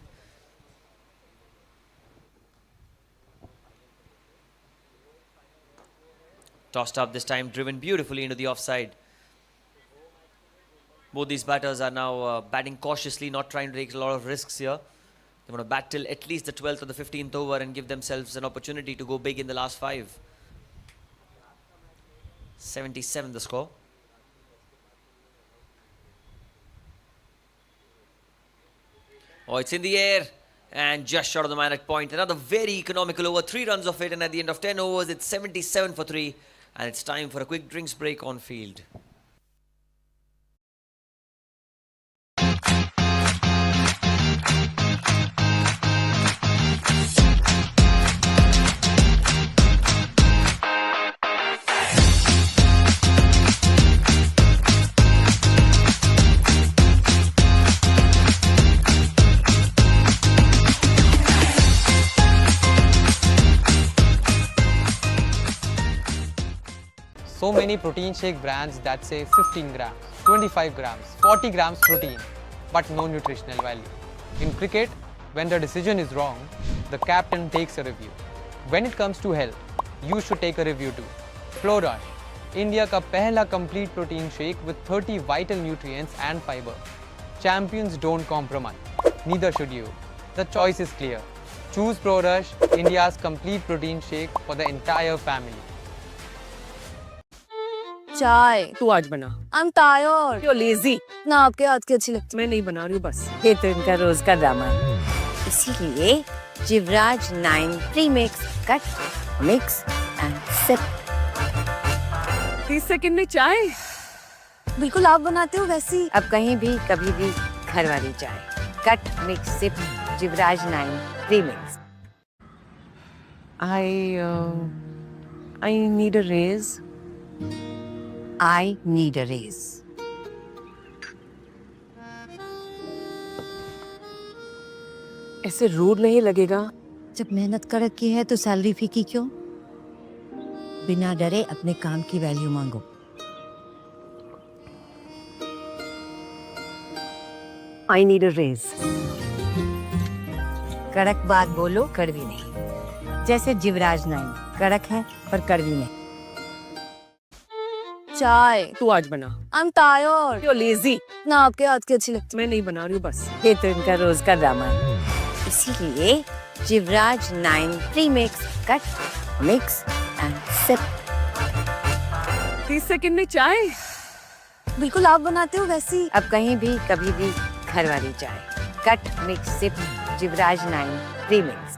S5: Tossed up this time, driven beautifully into the offside. Both these batters are now batting cautiously, not trying to take a lot of risks here. They want to bat till at least the 12th or the 15th over and give themselves an opportunity to go big in the last 5. 77 the score. Oh, it's in the air and just short of the man at point. Another very economical over, 3 runs of it, and at the end of 10 overs, it's 77 for 3, and it's time for a quick drinks break on field.
S1: So many protein shake brands that say 15 grams, 25 grams, 40 grams protein, but no nutritional value. In cricket, when the decision is wrong, the captain takes a review. When it comes to health, you should take a review too. Flow Rush, India का पहला complete protein shake with 30 vital nutrients and fiber. Champions don't compromise. Neither should you. The choice is clear. Choose Pro Rush, India's complete protein shake for the entire family.
S2: चाय
S3: तू आज बना.
S2: I'm tired.
S3: You're lazy.
S2: ना आपके हाथ की अच्छी लगती.
S3: मैं नहीं बना रही हूँ बस.
S4: ये तो इनका रोज का ड्रामा है. इसीलिए Jivraj 9 premix cut mix and sip.
S3: 30 second में चाय.
S2: बिल्कुल आप बनाते हो वैसी.
S4: अब कहीं भी कभी भी घर वाली चाय. Cut mix sip Jivraj 9 premix.
S3: I need a raise.
S8: I need a raise.
S3: ऐसे रूड नहीं लगेगा.
S8: जब मेहनत कर रखी है तो सैलरी फीकी क्यों? बिना डरे अपने काम की वैल्यू मांगो.
S3: I need a raise.
S8: कड़क बात बोलो, कड़वी नहीं. जैसे जिवराज 9 कड़क है पर कड़वी नहीं.
S2: चाय
S3: तू आज बना.
S2: I'm tired.
S3: You're lazy.
S2: ना आपके हाथ की अच्छी लगती.
S3: मैं नहीं बना रही हूँ बस.
S4: ये तो इनका रोज का ड्रामा है. इसीलिए Jivraj 9 premix cut mix and sip.
S3: 30 second में चाय.
S2: बिल्कुल आप बनाते हो वैसी.
S4: अब कहीं भी कभी भी घर वाली चाय. Cut mix sip Jivraj 9 premix.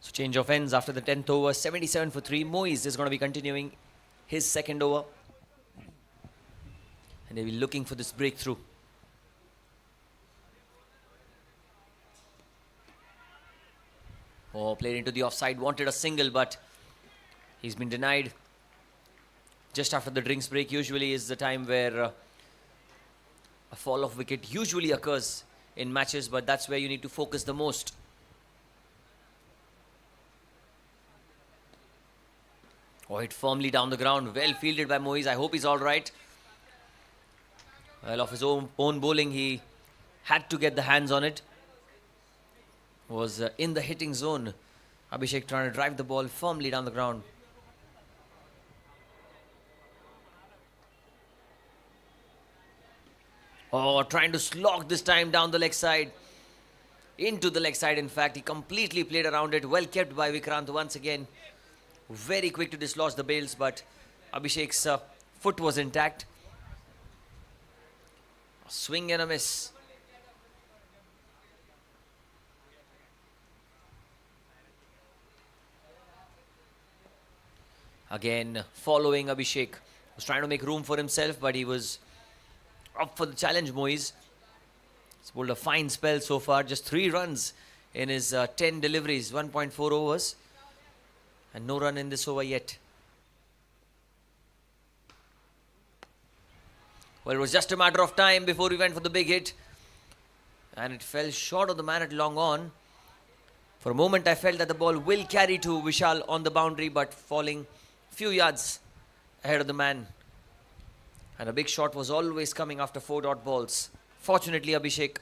S5: So change of ends after the 10th over, 77 for 3. Moise is going to be continuing his second over. And they'll be looking for this breakthrough. Oh, played into the offside, wanted a single, but he's been denied. Just after the drinks break usually is the time where a fall of wicket usually occurs in matches, but that's where you need to focus the most. Oh, hit firmly down the ground. Well fielded by Moiz. I hope he's all right. Well, off his own bowling, he had to get the hands on it. Was in the hitting zone. Abhishek trying to drive the ball firmly down the ground. Oh, trying to slog this time down the leg side. Into the leg side, in fact. He completely played around it. Well kept by Vikrant once again. Very quick to dislodge the bails, but Abhishek's foot was intact. A swing and a miss. Again, following Abhishek. Was trying to make room for himself, but he was up for the challenge, Moiz. He's pulled a fine spell so far. Just 3 runs in his 10 deliveries, 1.4 overs. And no run in this over yet. Well, it was just a matter of time before we went for the big hit. And it fell short of the man at long on. For a moment, I felt that the ball will carry to Vishal on the boundary, but falling few yards ahead of the man. And a big shot was always coming after 4 dot balls. Fortunately, Abhishek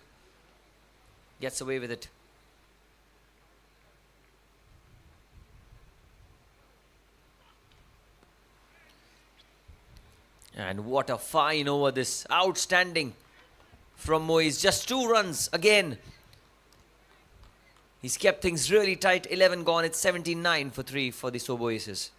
S5: gets away with it. And what a fine over this. Outstanding from Moiz. Just 2 runs again. He's kept things really tight. 11 gone. It's 79 for 3 for the Sobo Aces.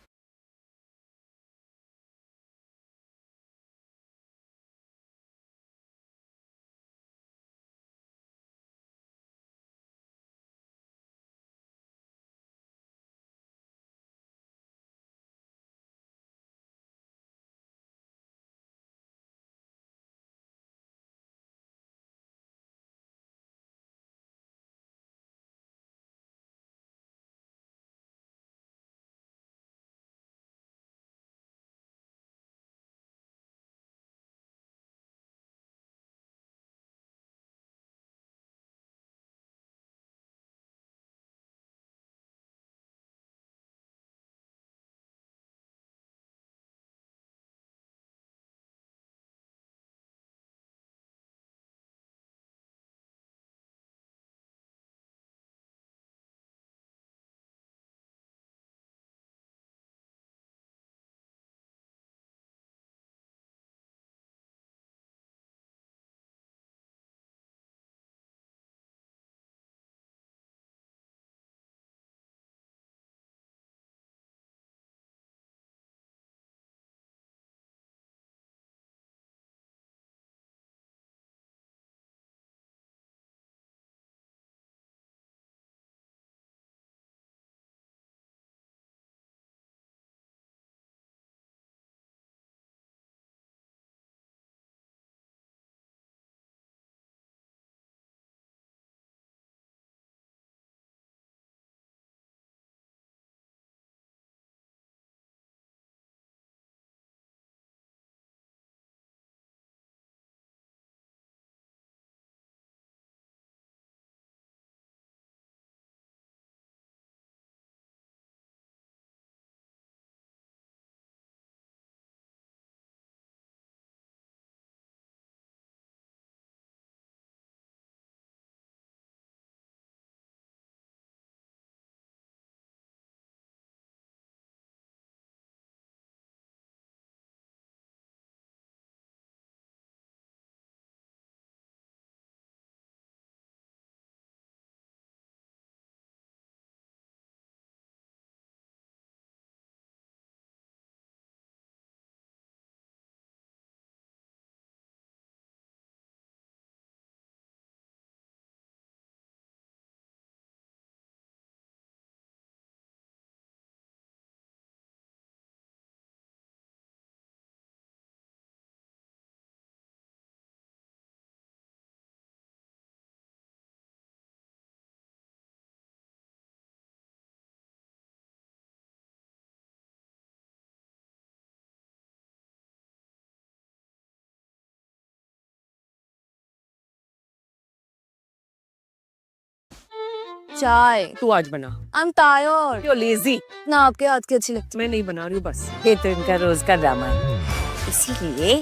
S2: चाय।
S3: तू आज बना।
S2: I am tired.
S3: You're lazy.
S2: ना आपके हाथ की अच्छी लगती।
S3: मैं नहीं बना रही हूँ बस।
S4: ये तो इनका रोज का ड्रामा है। इसीलिए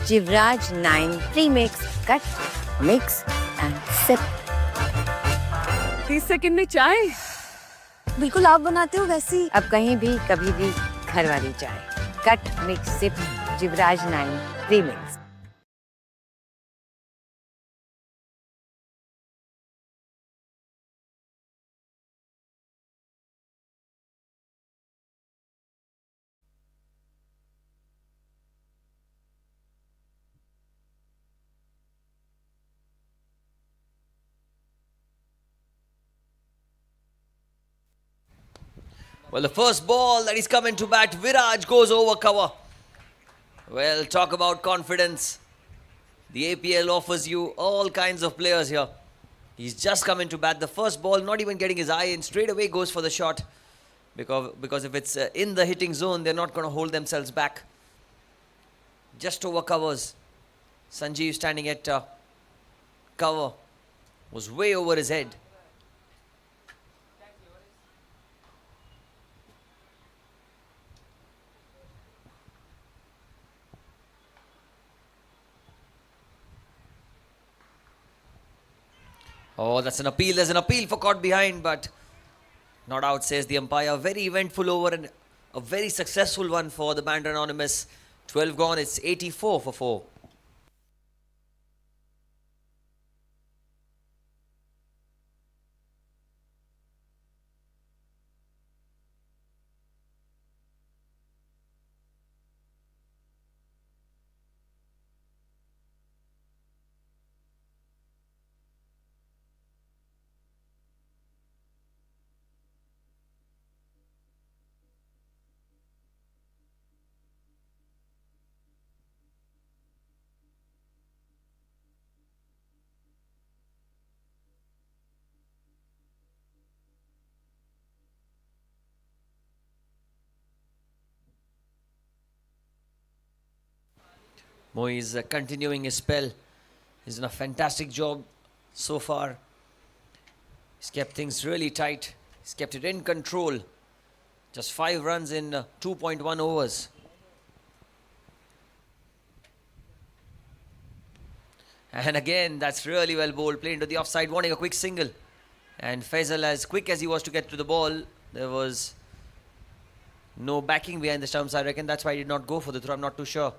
S4: Jivraj 9 premix cut mix and sip.
S3: 30 second में चाय।
S2: बिल्कुल आप बनाते हो वैसी।
S4: अब कहीं भी कभी भी घर वाली चाय। Cut mix sip Jivraj 9 premix.
S5: Well, the first ball that is coming to bat, Viraj goes over cover. Well, talk about confidence. The APL offers you all kinds of players here. He's just coming to bat. The first ball, not even getting his eye in, straight away goes for the shot. Because if it's in the hitting zone, they're not going to hold themselves back. Just over covers. Sanjeev standing at cover. Was way over his head. Oh, that's an appeal. There's an appeal for caught behind, but not out, says the umpire. Very eventful over and a very successful one for the Bandra Anonymous. 12 gone, it's 84 for 4. Moe is continuing his spell. He's done a fantastic job so far. He's kept things really tight. He's kept it in control. Just 5 runs in 2.1 overs. And again, that's really well bowled. Played into the offside, wanting a quick single. And Faisal, as quick as he was to get to the ball, there was no backing behind the stumps. I reckon that's why he did not go for the throw. I'm not too sure.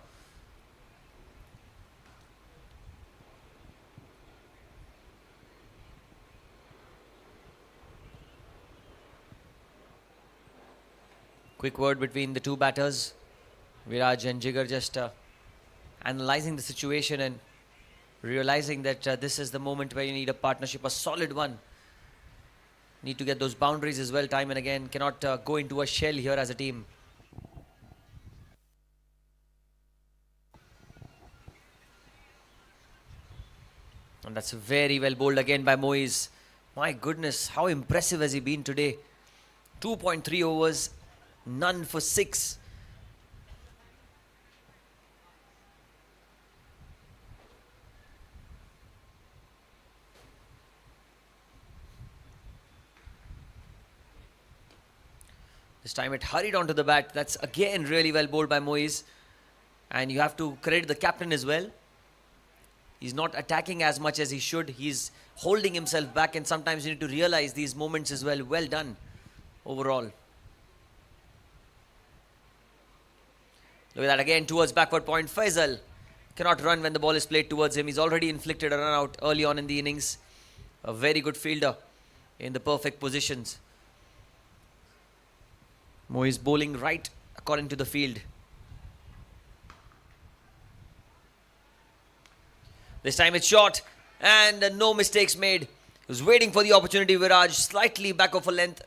S5: Quick word between the two batters. Viraj and Jigar just analysing the situation and realising that this is the moment where you need a partnership, a solid one. Need to get those boundaries as well time and again. Cannot go into a shell here as a team. And that's very well bowled again by Moise. My goodness, how impressive has he been today. 2.3 overs, none for 6. This time it hurried onto the bat. That's again really well bowled by Moise. And you have to credit the captain as well. He's not attacking as much as he should. He's holding himself back, and sometimes you need to realize these moments as well. Well done overall. Look at that again towards backward point. Faisal cannot run when the ball is played towards him. He's already inflicted a run out early on in the innings. A very good fielder in the perfect positions. Mo is bowling right according to the field. This time it's short and no mistakes made. He was waiting for the opportunity. Viraj slightly back of a length,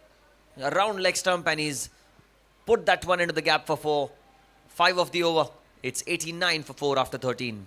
S5: around leg stump, and he's put that one into the gap for 4. 5 of the over. It's 89 for 4 after 13.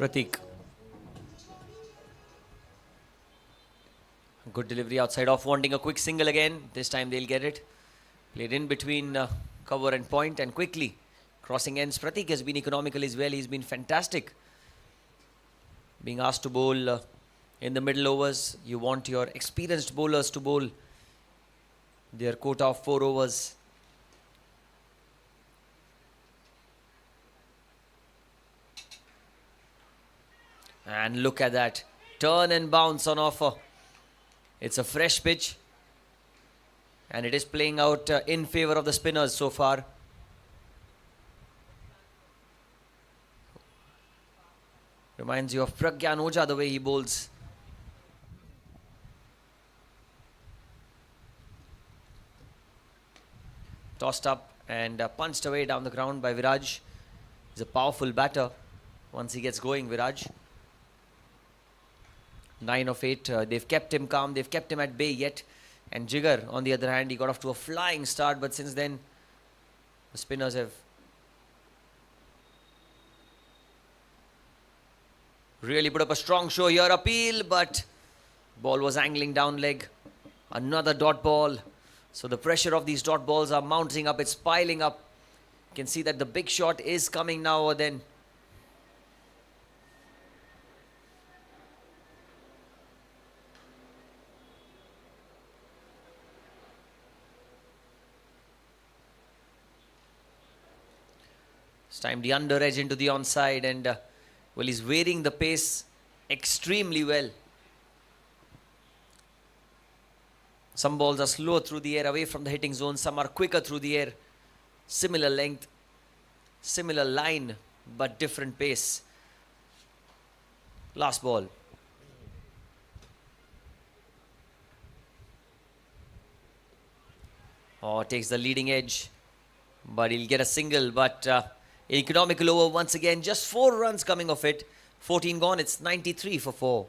S5: Pratik. Good delivery outside off, wanting a quick single again. This time they'll get it. Played in between cover and point and quickly crossing ends. Pratik has been economical as well. He's been fantastic. Being asked to bowl in the middle overs, you want your experienced bowlers to bowl their quota of 4 overs. And look at that. Turn and bounce on offer. It's a fresh pitch. And it is playing out in favour of the spinners so far. Reminds you of Pragyan Oja, the way he bowls. Tossed up and punched away down the ground by Viraj. He's a powerful batter once he gets going, Viraj. 9 of 8. They've kept him calm. They've kept him at bay yet. And Jigar, on the other hand, he got off to a flying start. But since then, the spinners have really put up a strong show here. Appeal, but ball was angling down leg. Another dot ball. So the pressure of these dot balls are mounting up. It's piling up. You can see that the big shot is coming now or then. It's time the under edge into the onside, and well, he's varying the pace extremely well. Some balls are slow through the air away from the hitting zone. Some are quicker through the air. Similar length, similar line, but different pace. Last ball. Oh, takes the leading edge, but he'll get a single. But economical over once again. Just 4 runs coming off it. 14 gone. It's 93 for 4.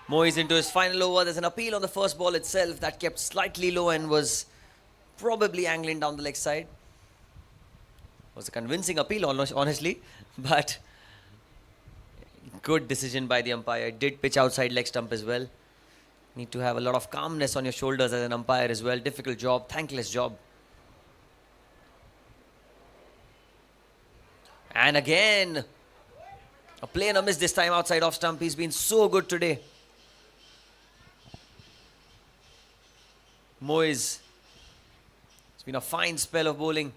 S5: Moyes into his final over. There's an appeal on the first ball itself that kept slightly low and was probably angling down the leg side. Was a convincing appeal, honestly, but good decision by the umpire. Did pitch outside leg stump as well. Need to have a lot of calmness on your shoulders as an umpire as well. Difficult job, thankless job. And again, a play and a miss this time outside off stump. He's been so good today. Moyes. It's been a fine spell of bowling.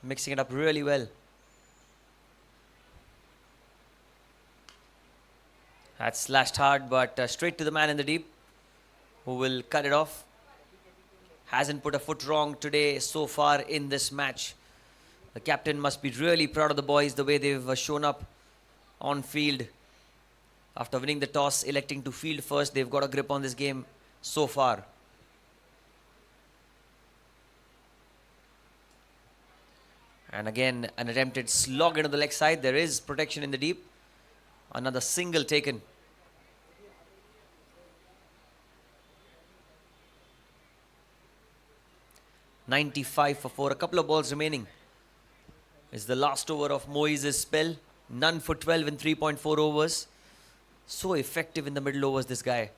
S5: Mixing it up really well. That's slashed hard, but straight to the man in the deep, who will cut it off. Hasn't put a foot wrong today so far in this match. The captain must be really proud of the boys, the way they've shown up on field. After winning the toss, electing to field first, they've got a grip on this game so far. And again, an attempted slog into the leg side. There is protection in the deep. Another single taken. 95 for 4. A couple of balls remaining. It's the last over of Moises' spell. None for 12 in 3.4 overs. So effective in the middle overs, this guy.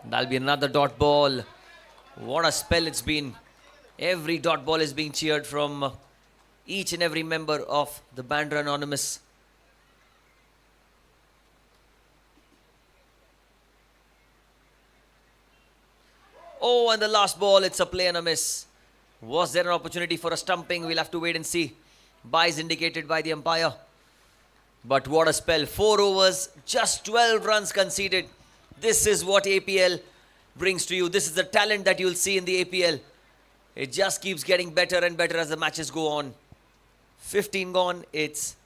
S5: That'll be another dot ball. What a spell it's been. Every dot ball is being cheered from each and every member of the Bandra Anonymous. Oh, and the last ball, it's a play and a miss. Was there an opportunity for a stumping? We'll have to wait and see. Byes indicated by the umpire. But what a spell. 4 overs, just 12 runs conceded. This is what APL brings to you. This is the talent that you'll see in the APL. It just keeps getting better and better as the matches go on. 15 gone, it's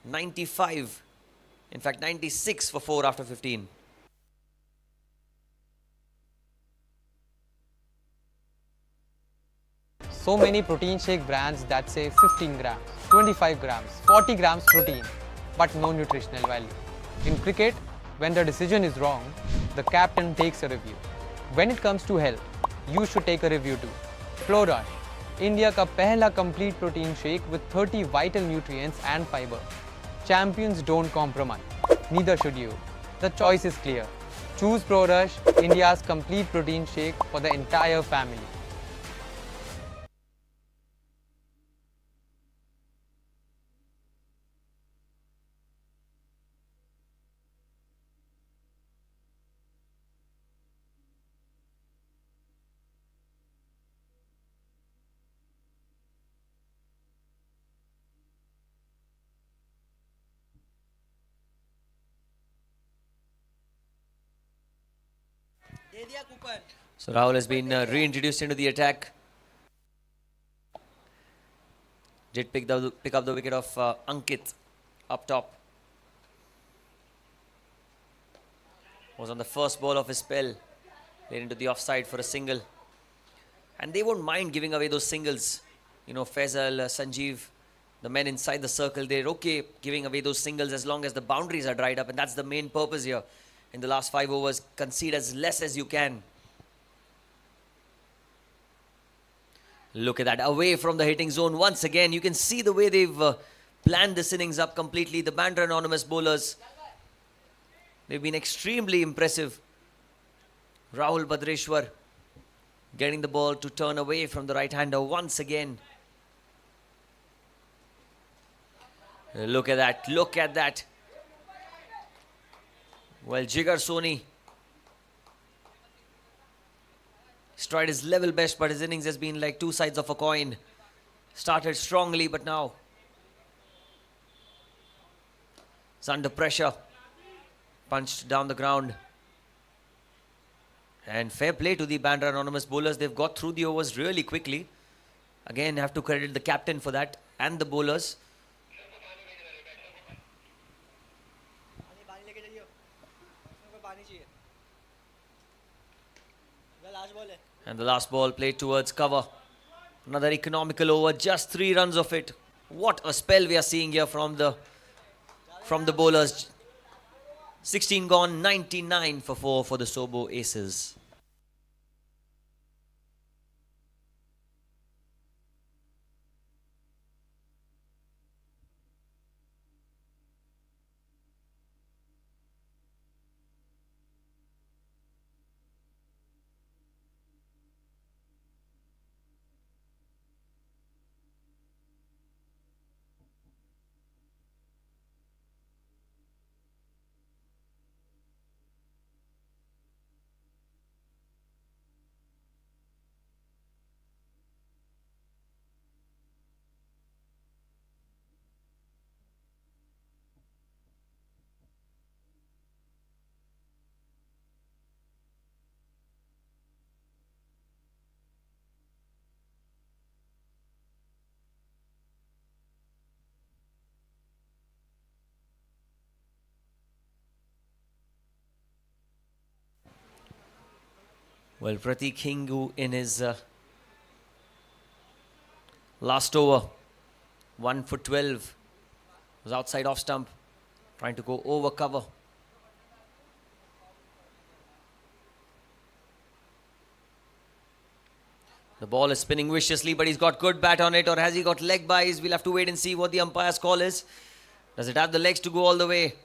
S5: 95. In fact, 96 for 4 after 15.
S1: So many protein shake brands that say 15 grams, 25 grams, 40 grams protein, but no nutritional value. In cricket, when the decision is wrong, the captain takes a review. When it comes to health, you should take a review too. Flow Rush, India का पहला complete protein shake with 30 vital nutrients and fiber. Champions don't compromise. Neither should you. The choice is clear. Choose Pro Rush, India's complete protein shake for the entire family.
S5: So Rahul has been reintroduced into the attack. Did pick up the wicket of Ankit up top. Was on the first ball of his spell. Played into the offside for a single. And they won't mind giving away those singles. You know, Faisal, Sanjeev, the men inside the circle, they're okay giving away those singles as long as the boundaries are dried up. And that's the main purpose here. In the last 5 overs, concede as less as you can. Look at that, away from the hitting zone once again. You can see the way they've planned this innings up completely. The Bandra Anonymous bowlers, they've been extremely impressive. Rahul Badreshwar getting the ball to turn away from the right-hander once again. Look at that, look at that. Well, Jigar Soni tried his level best, but his innings has been like two sides of a coin. Started strongly, but now it's under pressure. Punched down the ground. And fair play to the Bandra Anonymous bowlers. They've got through the overs really quickly. Again, have to credit the captain for that and the bowlers. And the last ball played towards cover. Another economical over, just 3 runs of it. What a spell we are seeing here from the bowlers. 16 gone, 99 for 4 for the Sobo Aces. Well, Prateek Hingu in his last over, 1 for 12, was outside off stump, trying to go over cover. The ball is spinning viciously, but he's got good bat on it, or has he got leg buys? We'll have to wait and see what the umpire's call is. Does it have the legs to go all the way?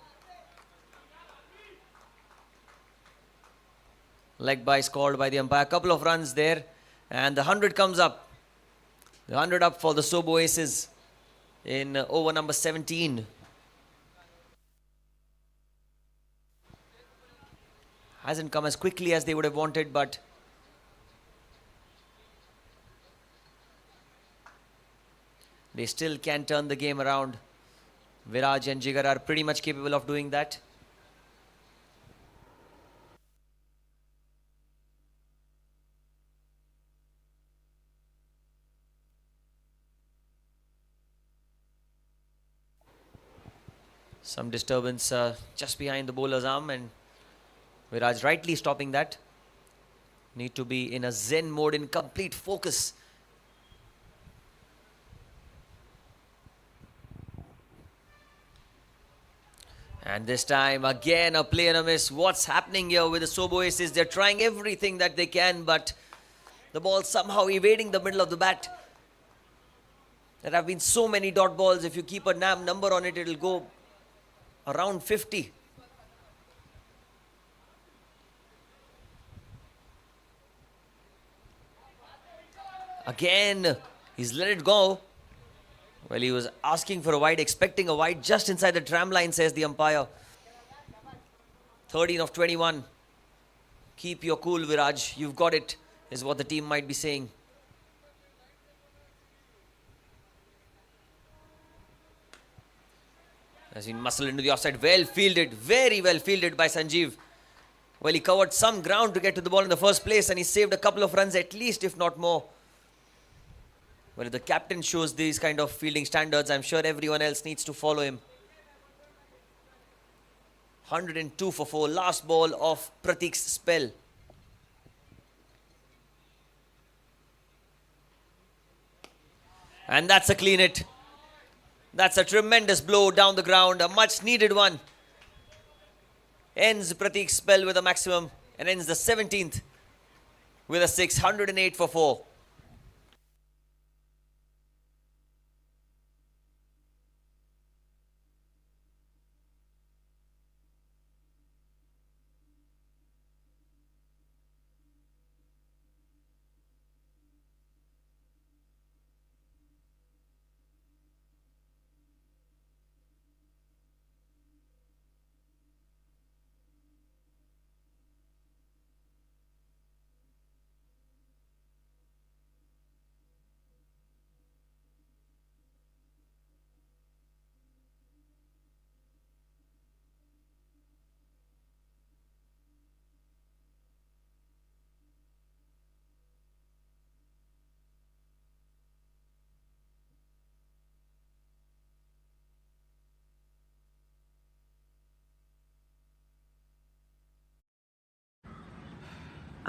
S5: Leg by scored by the umpire. Couple of runs there, and the 100 comes up. The 100 up for the Sobo Aces in over number 17. Hasn't come as quickly as they would have wanted, but they still can turn the game around. Viraj and Jigar are pretty much capable of doing that. Some disturbance just behind the bowler's arm, and Viraj rightly stopping that. Need to be in a zen mode, in complete focus. And this time again a play and a miss. What's happening here with the Sobo Aces? They're trying everything that they can, but the ball somehow evading the middle of the bat. There have been so many dot balls. If you keep a number on it, it'll go around 50. Again, he's let it go. Well, he was asking for a wide, expecting a wide just inside the tram line, says the umpire. 13 of 21. Keep your cool, Viraj. You've got it, is what the team might be saying. Has been muscled into the offside. Well fielded, very well fielded by Sanjeev. Well, he covered some ground to get to the ball in the first place, and he saved a couple of runs at least, if not more. Well, if the captain shows these kind of fielding standards, I'm sure everyone else needs to follow him. 102 for 4. Last ball of Pratik's spell. And that's a clean hit. That's a tremendous blow down the ground. A much needed one. Ends Pratik's spell with a maximum and ends the 17th with a 6. 108 for 4.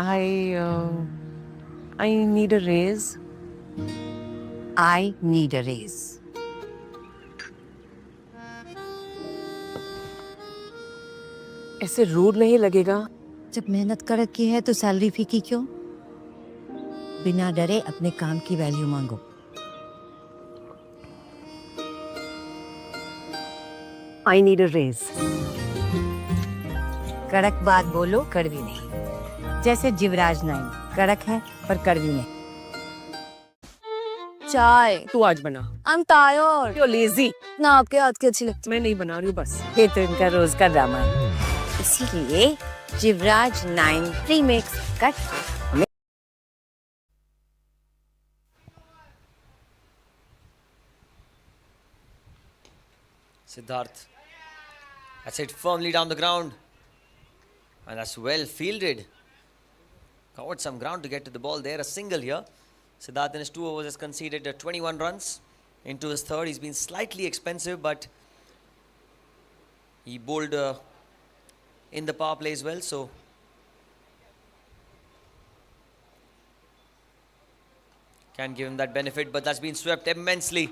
S3: I need a raise.
S8: I need a raise.
S3: ऐसे rude नहीं लगेगा?
S8: जब मेहनत कर की है तो salary फीकी क्यों? बिना डरे अपने काम की वैल्यू मांगो.
S3: I need a raise.
S8: कड़क बात बोलो, कड़वी नहीं. जैसे जिवराज 9 कड़क है पर कड़वी नहीं.
S2: चाय.
S3: तू आज बना.
S2: I'm tired.
S3: You're lazy.
S2: ना आपके हाथ की अच्छी लगती.
S3: मैं नहीं बना रही हूँ बस.
S4: ये तो इनका रोज का ड्रामा है. इसीलिए Jivraj 9 premix cut.
S5: Siddharth. That's hit firmly down the ground. And that's well fielded. Covered some ground to get to the ball there. A single here. Siddharth in his 2 overs has conceded 21 runs. Into his third, he's been slightly expensive, but he bowled in the power play as well. So can give him that benefit, but that's been swept immensely.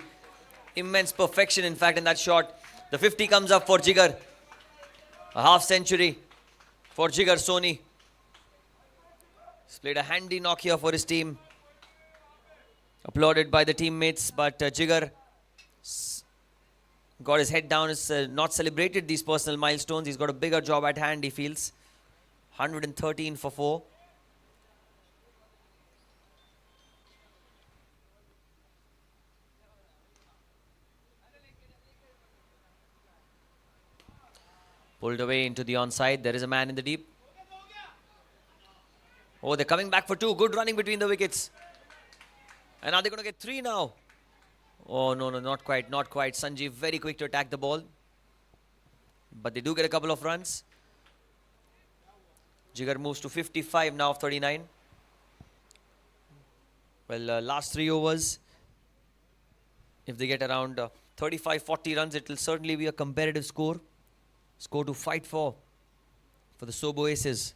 S5: Immense perfection, in fact, in that shot. The 50 comes up for Jigar. A half century for Jigar Soni. He's played a handy knock here for his team. Applauded by the teammates, but Jigar got his head down, has not celebrated these personal milestones. He's got a bigger job at hand, he feels. 113 for 4. Pulled away into the onside. There is a man in the deep. Oh, they're coming back for 2. Good running between the wickets. And are they going to get 3 now? Oh, no, not quite, not quite. Sanjeev very quick to attack the ball. But they do get a couple of runs. Jigar moves to 55 now of 39. Well, last 3 overs, if they get around 35-40 runs, it will certainly be a competitive score. Score to fight for the Sobo Aces.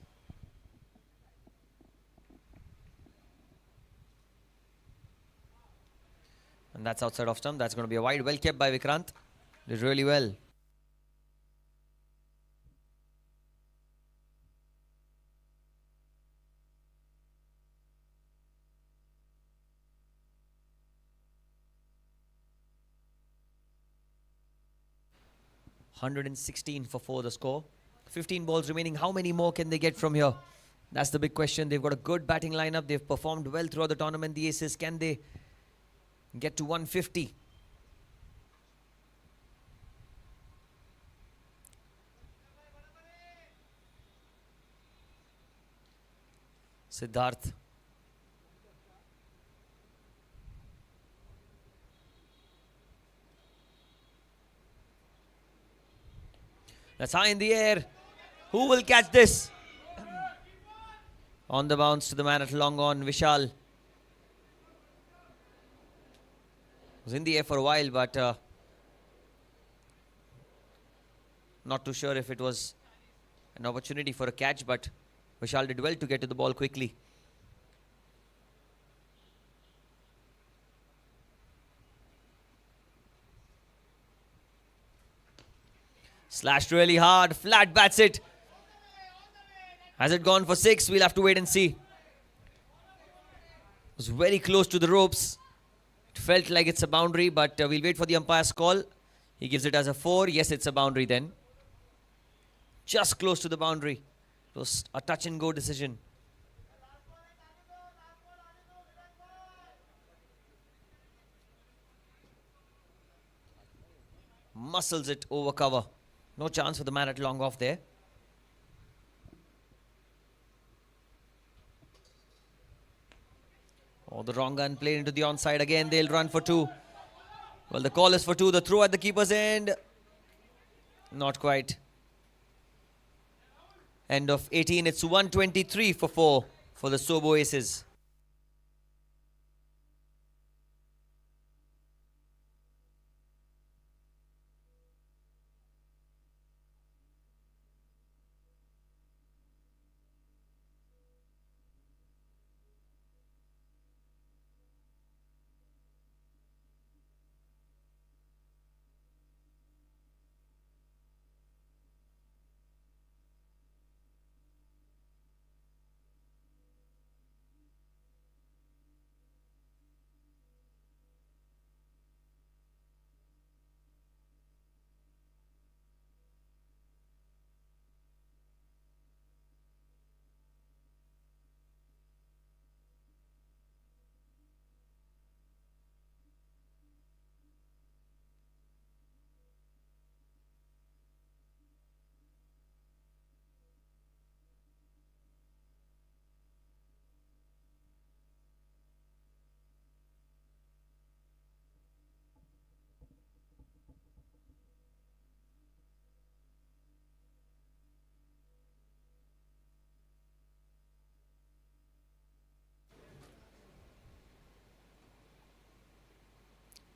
S5: And that's outside off stump. That's going to be a wide. Well kept by Vikrant. Did really well. $116 for 4 the score. 15 balls remaining. How many more can they get from here? That's the big question. They've got a good batting lineup. They've performed well throughout the tournament. The Aces, can they get to 150? Siddharth. That's high in the air. Who will catch this? On the bounce to the man at long on, Vishal. Was in the air for a while, but not too sure if it was an opportunity for a catch, but Vishal did well to get to the ball quickly. Slashed really hard, flat bats it. Has it gone for 6? We'll have to wait and see. It was very close to the ropes. It felt like it's a boundary, but we'll wait for the umpire's call. He gives it as a 4. Yes, it's a boundary then. Just close to the boundary. It was a touch and go decision. Muscles it over cover. No chance for the man at long off there. Oh, the wrong gun played into the onside again. They'll run for 2. Well, the call is for 2. The throw at the keeper's end. Not quite. End of 18. It's 123 for 4 for the Sobo Aces.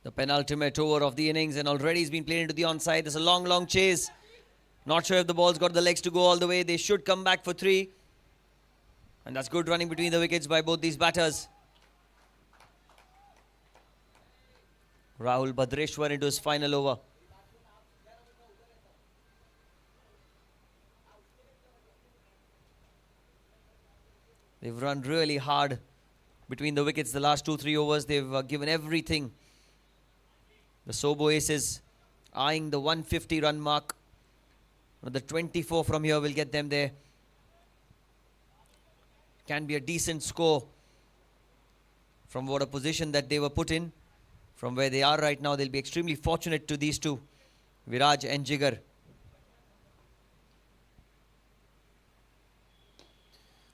S5: The penultimate over of the innings, and already he's been played into the onside. There's a long chase. Not sure if the ball's got the legs to go all the way. They should come back for 3. And that's good running between the wickets by both these batters. Rahul Bhadreshwar into his final over. They've run really hard between the wickets the last 2-3 overs. They've given everything. The Sobo Aces eyeing the 150 run mark. The 24 from here will get them there. Can be a decent score from what a position that they were put in. From where they are right now, they'll be extremely fortunate to these two, Viraj and Jigar.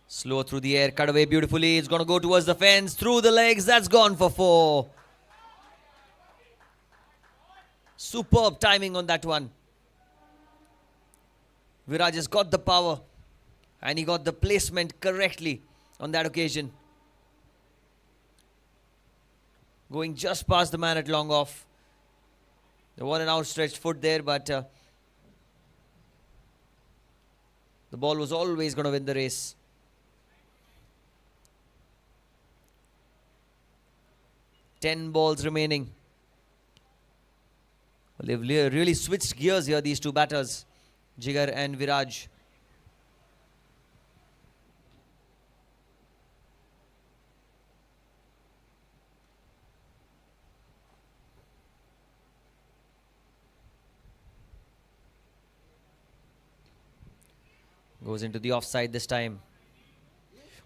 S5: Slow through the air, cut away beautifully. It's going to go towards the fence, through the legs. That's gone for 4. Superb timing on that one. Viraj has got the power and he got the placement correctly on that occasion. Going just past the man at long off. There was an outstretched foot there, but the ball was always going to win the race. Ten balls remaining. Well, they've really switched gears here, these two batters, Jigar and Viraj. Goes into the offside this time.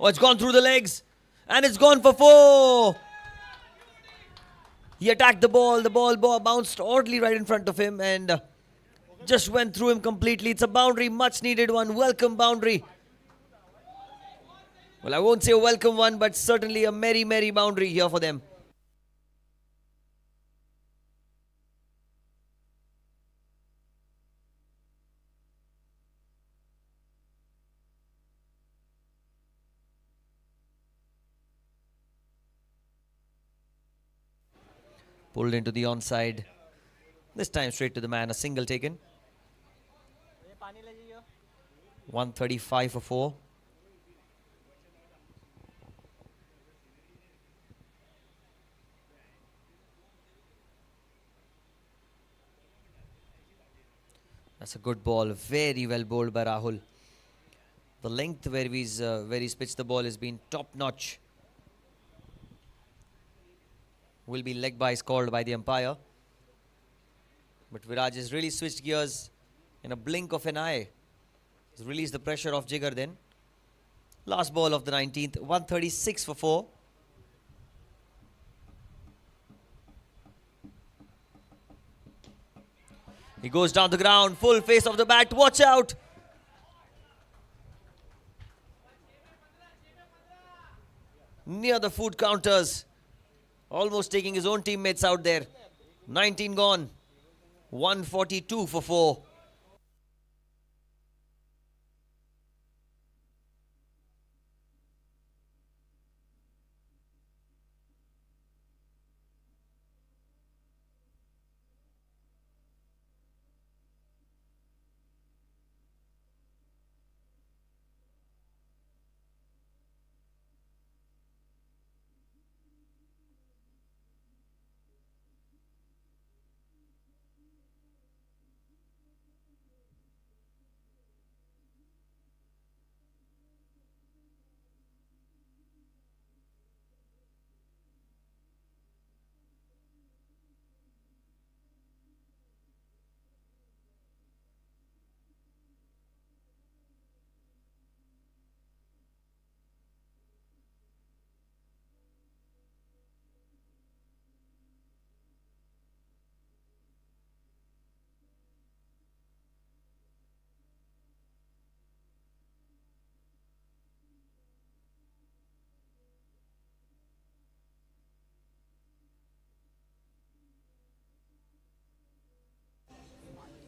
S5: Oh, it's gone through the legs. And it's gone for 4. He attacked the ball. The ball bounced oddly right in front of him and just went through him completely. It's a boundary, much needed one. Welcome boundary. Well, I won't say a welcome one, but certainly a merry, merry boundary here for them. Pulled into the onside. This time straight to the man, a single taken. 135 for 4. That's a good ball, very well bowled by Rahul. The length where he's pitched the ball has been top notch. Will be leg byes called by the umpire. But Viraj has really switched gears in a blink of an eye. He's released the pressure off Jigar then. Last ball of the 19th, 136 for 4. He goes down the ground, full face of the bat, watch out! Near the foot counters. Almost taking his own teammates out there. 19 gone. 142 for 4.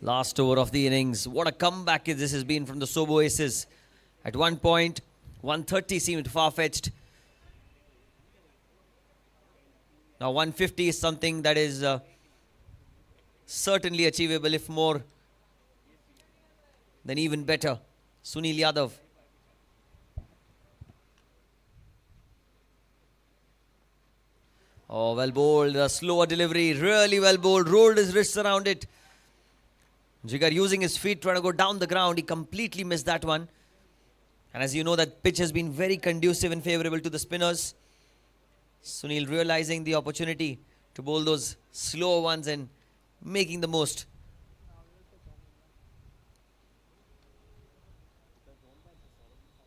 S5: Last over of the innings. What a comeback this has been from the Sobo Aces. At one point, 130 seemed far-fetched. Now 150 is something that is certainly achievable, if more, then even better. Sunil Yadav. Oh, well bowled. A slower delivery. Really well bowled. Rolled his wrists around it. Jigar using his feet, trying to go down the ground. He completely missed that one. And as you know, that pitch has been very conducive and favourable to the spinners. Sunil realizing the opportunity to bowl those slower ones and making the most.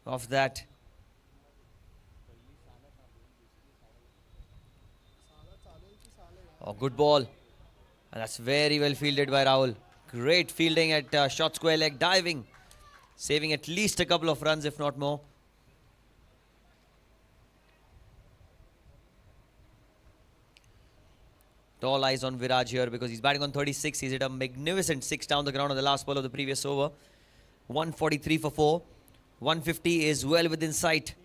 S5: Of that. Oh, good ball. And that's very well fielded by Rahul. Great fielding at short square leg, diving. Saving at least a couple of runs, if not more. All eyes on Viraj here because he's batting on 36. He's hit a magnificent 6 down the ground on the last ball of the previous over. 143 for 4. 150 is well within sight.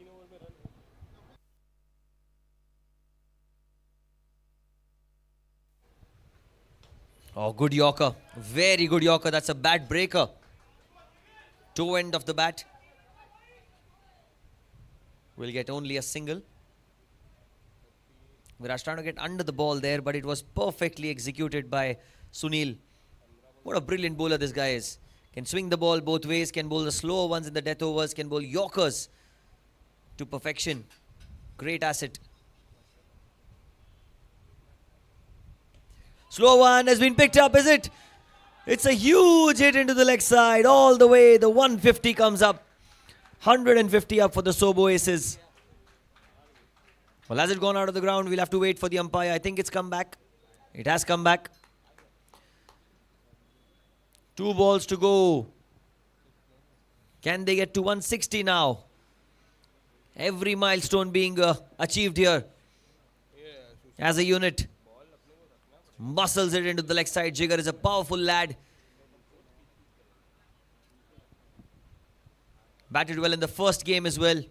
S5: Oh, good Yorker. Very good Yorker. That's a bat breaker. Toe end of the bat. Will get only a single. Viraj trying to get under the ball there, but it was perfectly executed by Sunil. What a brilliant bowler this guy is. Can swing the ball both ways, can bowl the slower ones in the death overs, can bowl Yorkers to perfection. Great asset. Slow one has been picked up, is it? It's a huge hit into the leg side. All the way, the 150 comes up. 150 up for the Sobo Aces. Well, has it gone out of the ground? We'll have to wait for the umpire. I think it's come back. It has come back. 2 balls to go. Can they get to 160 now? Every milestone being achieved here. As a unit. Muscles it into the leg side. Jigar is a powerful lad. Batted well in the first game as well.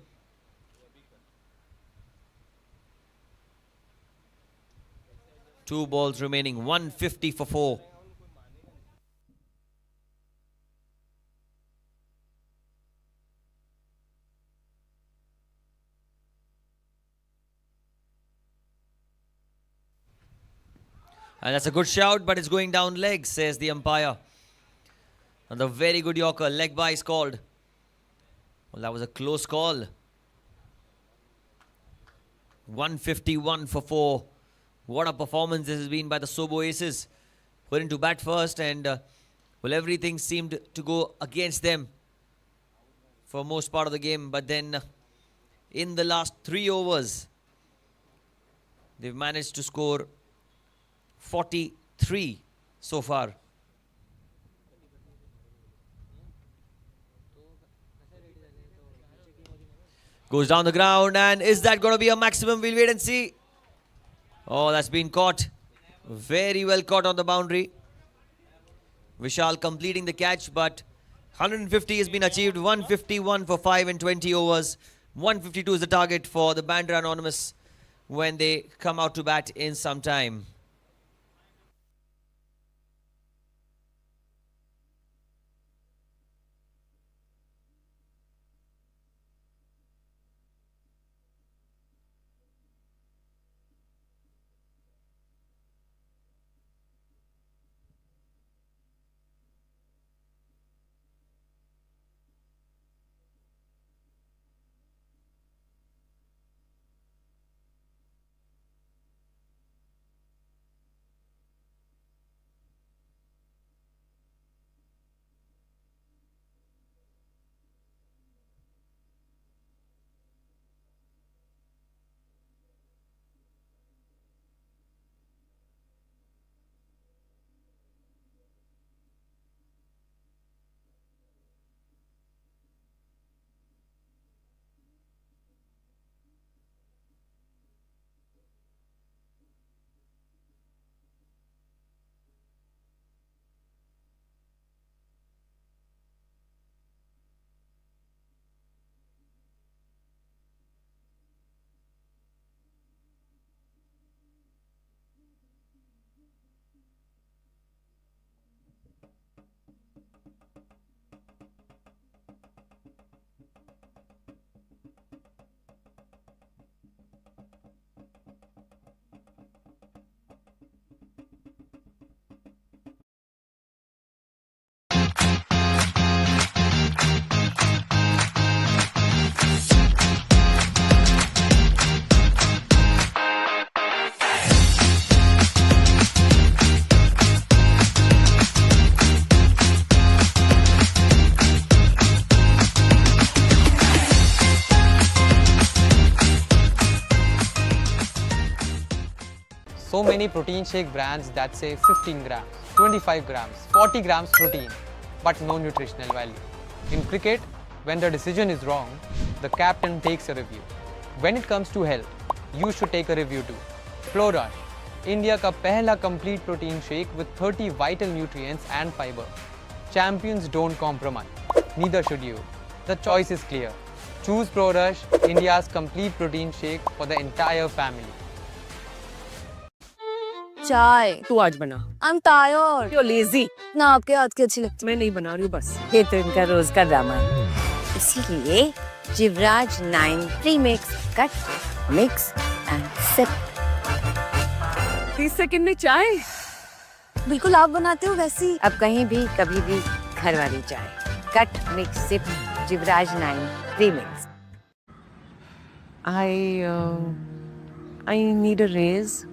S5: Two balls remaining. 150 for 4. And that's a good shout, but it's going down leg, says the umpire. And a very good Yorker. Leg by is called. Well, that was a close call. 151 for 4. What a performance this has been by the Sobo Aces. Put into bat first and, well, everything seemed to go against them for most part of the game. But then in the last 3 overs, they've managed to score 43 so far. Goes down the ground, and is that going to be a maximum? We'll wait and see. Oh, that's been caught. Very well caught on the boundary. Vishal completing the catch, but 150 has been achieved. 151 for 5 in 20 overs. 152 is the target for the Bandra Anonymous when they come out to bat in some time.
S1: many protein shake brands that say 15 grams, 25 grams, 40 grams protein, but no nutritional value. In cricket, when the decision is wrong, the captain takes a review. When it comes to health, you should take a review too. Flow Rush, India का पहला complete protein shake with 30 vital nutrients and fiber. Champions don't compromise. Neither should you. The choice is clear. Choose Pro Rush, India's complete protein shake for the entire family.
S2: चाय
S3: तू आज बना.
S2: I'm tired.
S3: You're lazy.
S2: ना आपके हाथ की अच्छी लगती
S3: मैं नहीं बना रही हूँ बस.
S4: ये तो इनका रोज का ड्रामा है. इसीलिए Jivraj 9 premix cut mix and sip.
S3: 30 second में चाय.
S2: बिल्कुल आप बनाते हो वैसी.
S4: अब कहीं भी कभी भी घर वाली चाय. Cut mix sip Jivraj 9 premix.
S3: I need a raise.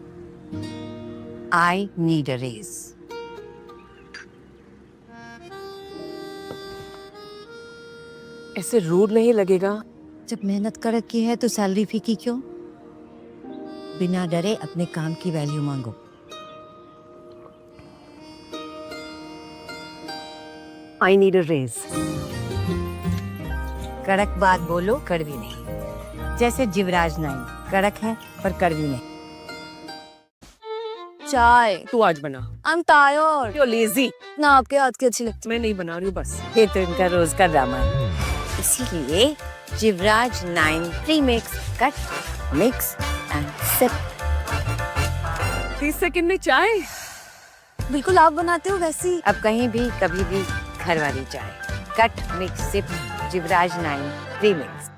S8: I need a raise.
S3: ऐसे रूड नहीं लगेगा.
S8: जब मेहनत कर रखी है तो सैलरी फीकी क्यों? बिना डरे अपने काम की वैल्यू मांगो.
S3: I need a raise.
S8: कड़क बात बोलो, कड़वी नहीं. जैसे जिवराज 9 कड़क है पर कड़वी नहीं.
S2: चाय
S3: तू आज बना.
S2: I'm tired.
S3: You're lazy.
S2: ना आपके हाथ की अच्छी लगती
S3: मैं नहीं बना रही हूँ बस.
S4: ये तो इनका रोज का ड्रामा है. इसीलिए Jivraj 9 premix cut mix and sip.
S3: 30 second में चाय.
S2: बिल्कुल आप बनाते हो वैसी.
S4: अब कहीं भी कभी भी घर वाली चाय. Cut mix sip Jivraj 9 premix.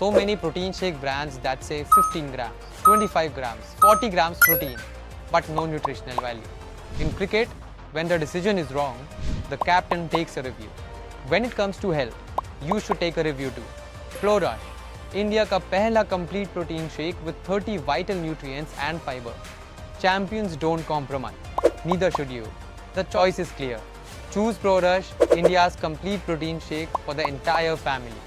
S1: So many protein shake brands that say 15 grams, 25 grams, 40 grams protein, but no nutritional value. In cricket, when the decision is wrong, the captain takes a review. When it comes to health, you should take a review too. Flow Rush, India का पहला complete protein shake with 30 vital nutrients and fiber. Champions don't compromise. Neither should you. The choice is clear. Choose Pro Rush, India's complete protein shake for the entire family.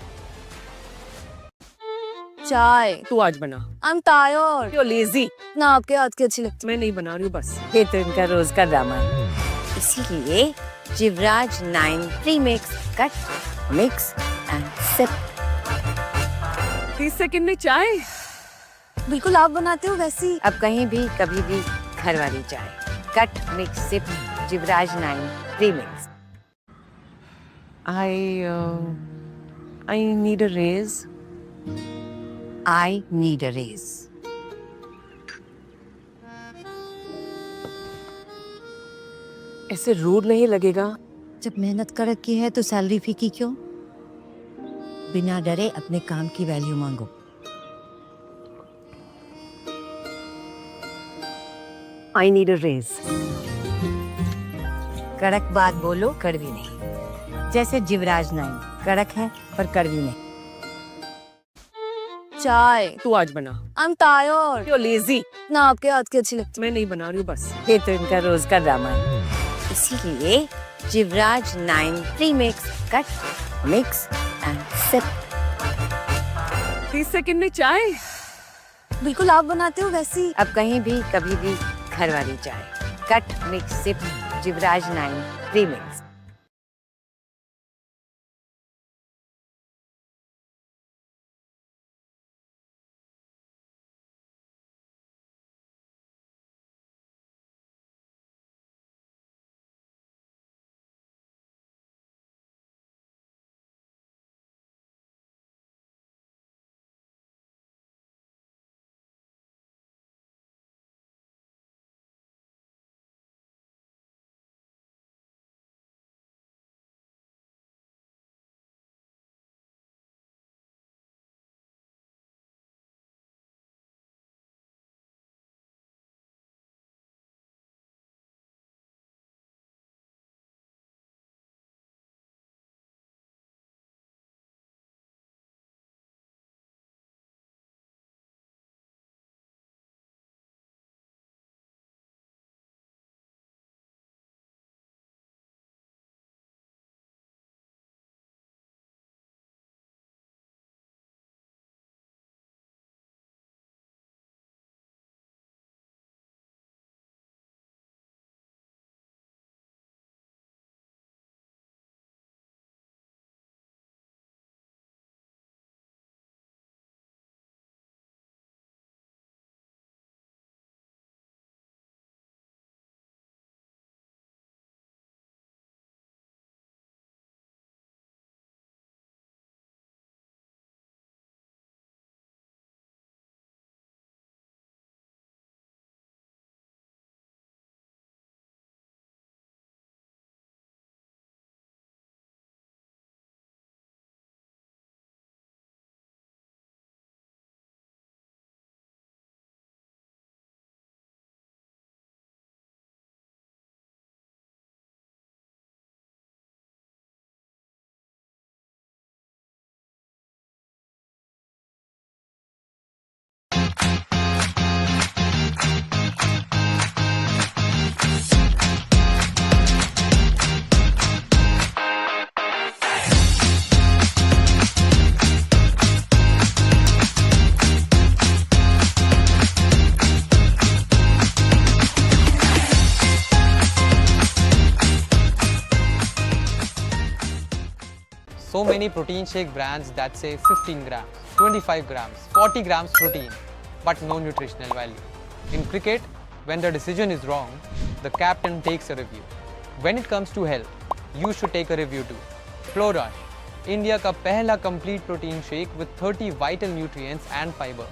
S2: चाय
S3: तू आज बना.
S2: I'm tired.
S3: You're lazy.
S2: ना आपके हाथ की अच्छी लगती.
S3: मैं नहीं बना रही हूँ बस.
S4: ये तो इनका रोज का ड्रामा है. इसीलिए Jivraj 9 premix cut mix and sip.
S3: 30 second में चाय.
S2: बिल्कुल आप बनाते हो वैसी.
S4: अब कहीं भी कभी भी घर वाली चाय. Cut mix sip Jivraj 9 premix.
S3: I need a raise.
S8: I need a raise.
S3: ऐसे रूड नहीं लगेगा.
S8: जब मेहनत कर रखी है तो सैलरी फीकी क्यों? बिना डरे अपने काम की वैल्यू मांगो.
S3: I need a raise.
S8: कड़क बात बोलो, कड़वी नहीं. जैसे जिवराज 9 कड़क है पर कड़वी नहीं.
S2: चाय
S3: तू आज बना.
S2: I'm tired.
S3: You're lazy.
S2: ना आपके हाथ की अच्छी लगती.
S3: मैं नहीं बना रही हूँ बस.
S4: ये तो इनका रोज का ड्रामा है. इसीलिए Jivraj 9 premix cut mix and sip.
S3: 30 second में चाय.
S2: बिल्कुल आप बनाते हो वैसी.
S4: अब कहीं भी कभी भी घर वाली चाय. Cut mix sip Jivraj 9 premix.
S1: So many protein shake brands that say 15 grams, 25 grams, 40 grams protein, but no nutritional value. In cricket, when the decision is wrong, the captain takes a review. When it comes to health, you should take a review too. Flow Rush, India का पहला complete protein shake with 30 vital nutrients and fiber.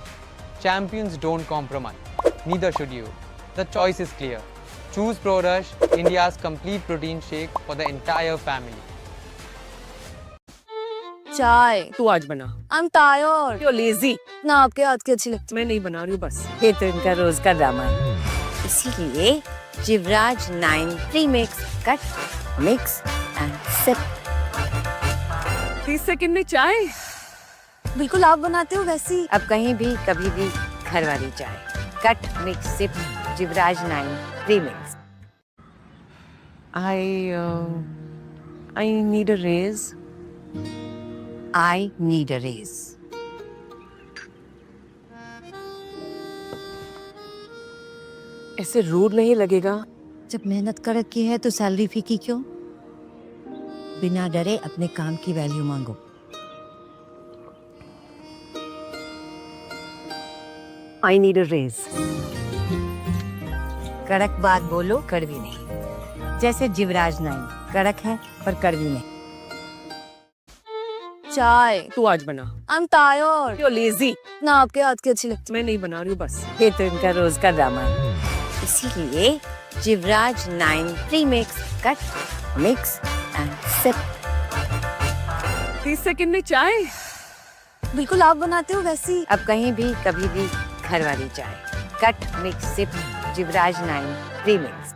S1: Champions don't compromise. Neither should you. The choice is clear. Choose Pro Rush, India's complete protein shake for the entire family.
S2: चाय
S3: तू आज बना.
S2: I'm tired.
S3: You're lazy.
S2: ना आपके हाथ की अच्छी लगती.
S3: मैं नहीं बना रही हूँ बस.
S4: ये तो इनका रोज का ड्रामा है. इसीलिए Jivraj 9 premix cut mix and sip.
S3: 30 second में चाय.
S2: बिल्कुल आप बनाते हो वैसी.
S4: अब कहीं भी कभी भी घर वाली चाय. Cut mix sip Jivraj 9 premix.
S3: I need a raise.
S8: I need a raise.
S3: ऐसे रूड नहीं लगेगा?
S8: जब मेहनत कर रखी है तो सैलरी फीकी क्यों? बिना डरे अपने काम की वैल्यू मांगो।
S3: I need a raise.
S8: कड़क बात बोलो, कड़वी नहीं। जैसे जिवराज नाइन, कड़क है पर कड़वी नहीं।
S2: चाय।
S3: तू आज बना।
S2: I'm tired.
S3: You're lazy.
S2: ना आपके हाथ की अच्छी लगती।
S3: मैं नहीं बना रही हूँ बस।
S4: ये तो इनका रोज का ड्रामा है। इसीलिए Jivraj 9 premix cut mix and sip.
S3: 30 second में चाय।
S2: बिल्कुल आप बनाते हो वैसी।
S4: अब कहीं भी कभी भी घर वाली चाय cut mix sip Jivraj 9 premix.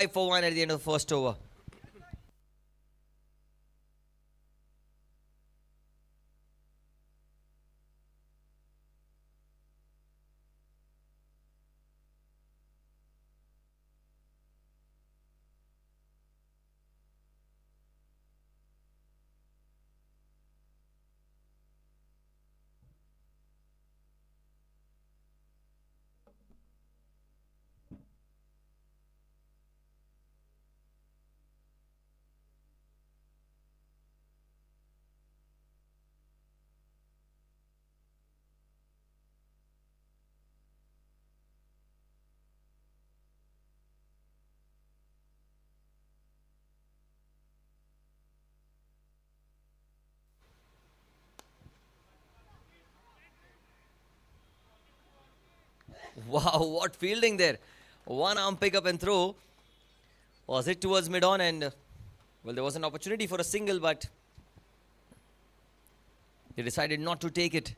S5: 5 for 1 at the end of the first over. Wow, what fielding there. One arm pick up and throw. Was hit towards mid-on and, well, there was an opportunity for a single, but they decided not to take it.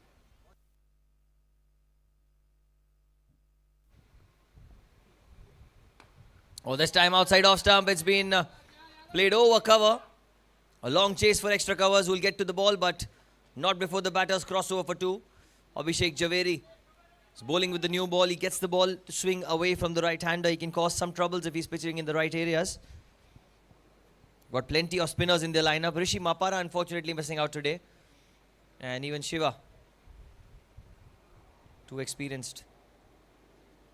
S5: Oh, this time outside off stump, it's been played over cover. A long chase for extra covers who will get to the ball, but not before the batters cross over for two. Abhishek Javeri is bowling with the new ball. He gets the ball to swing away from the right-hander. He can cause some troubles if he's pitching in the right areas. Got plenty of spinners in their lineup. Rishi Mapara unfortunately missing out today. And even Shiva. Two experienced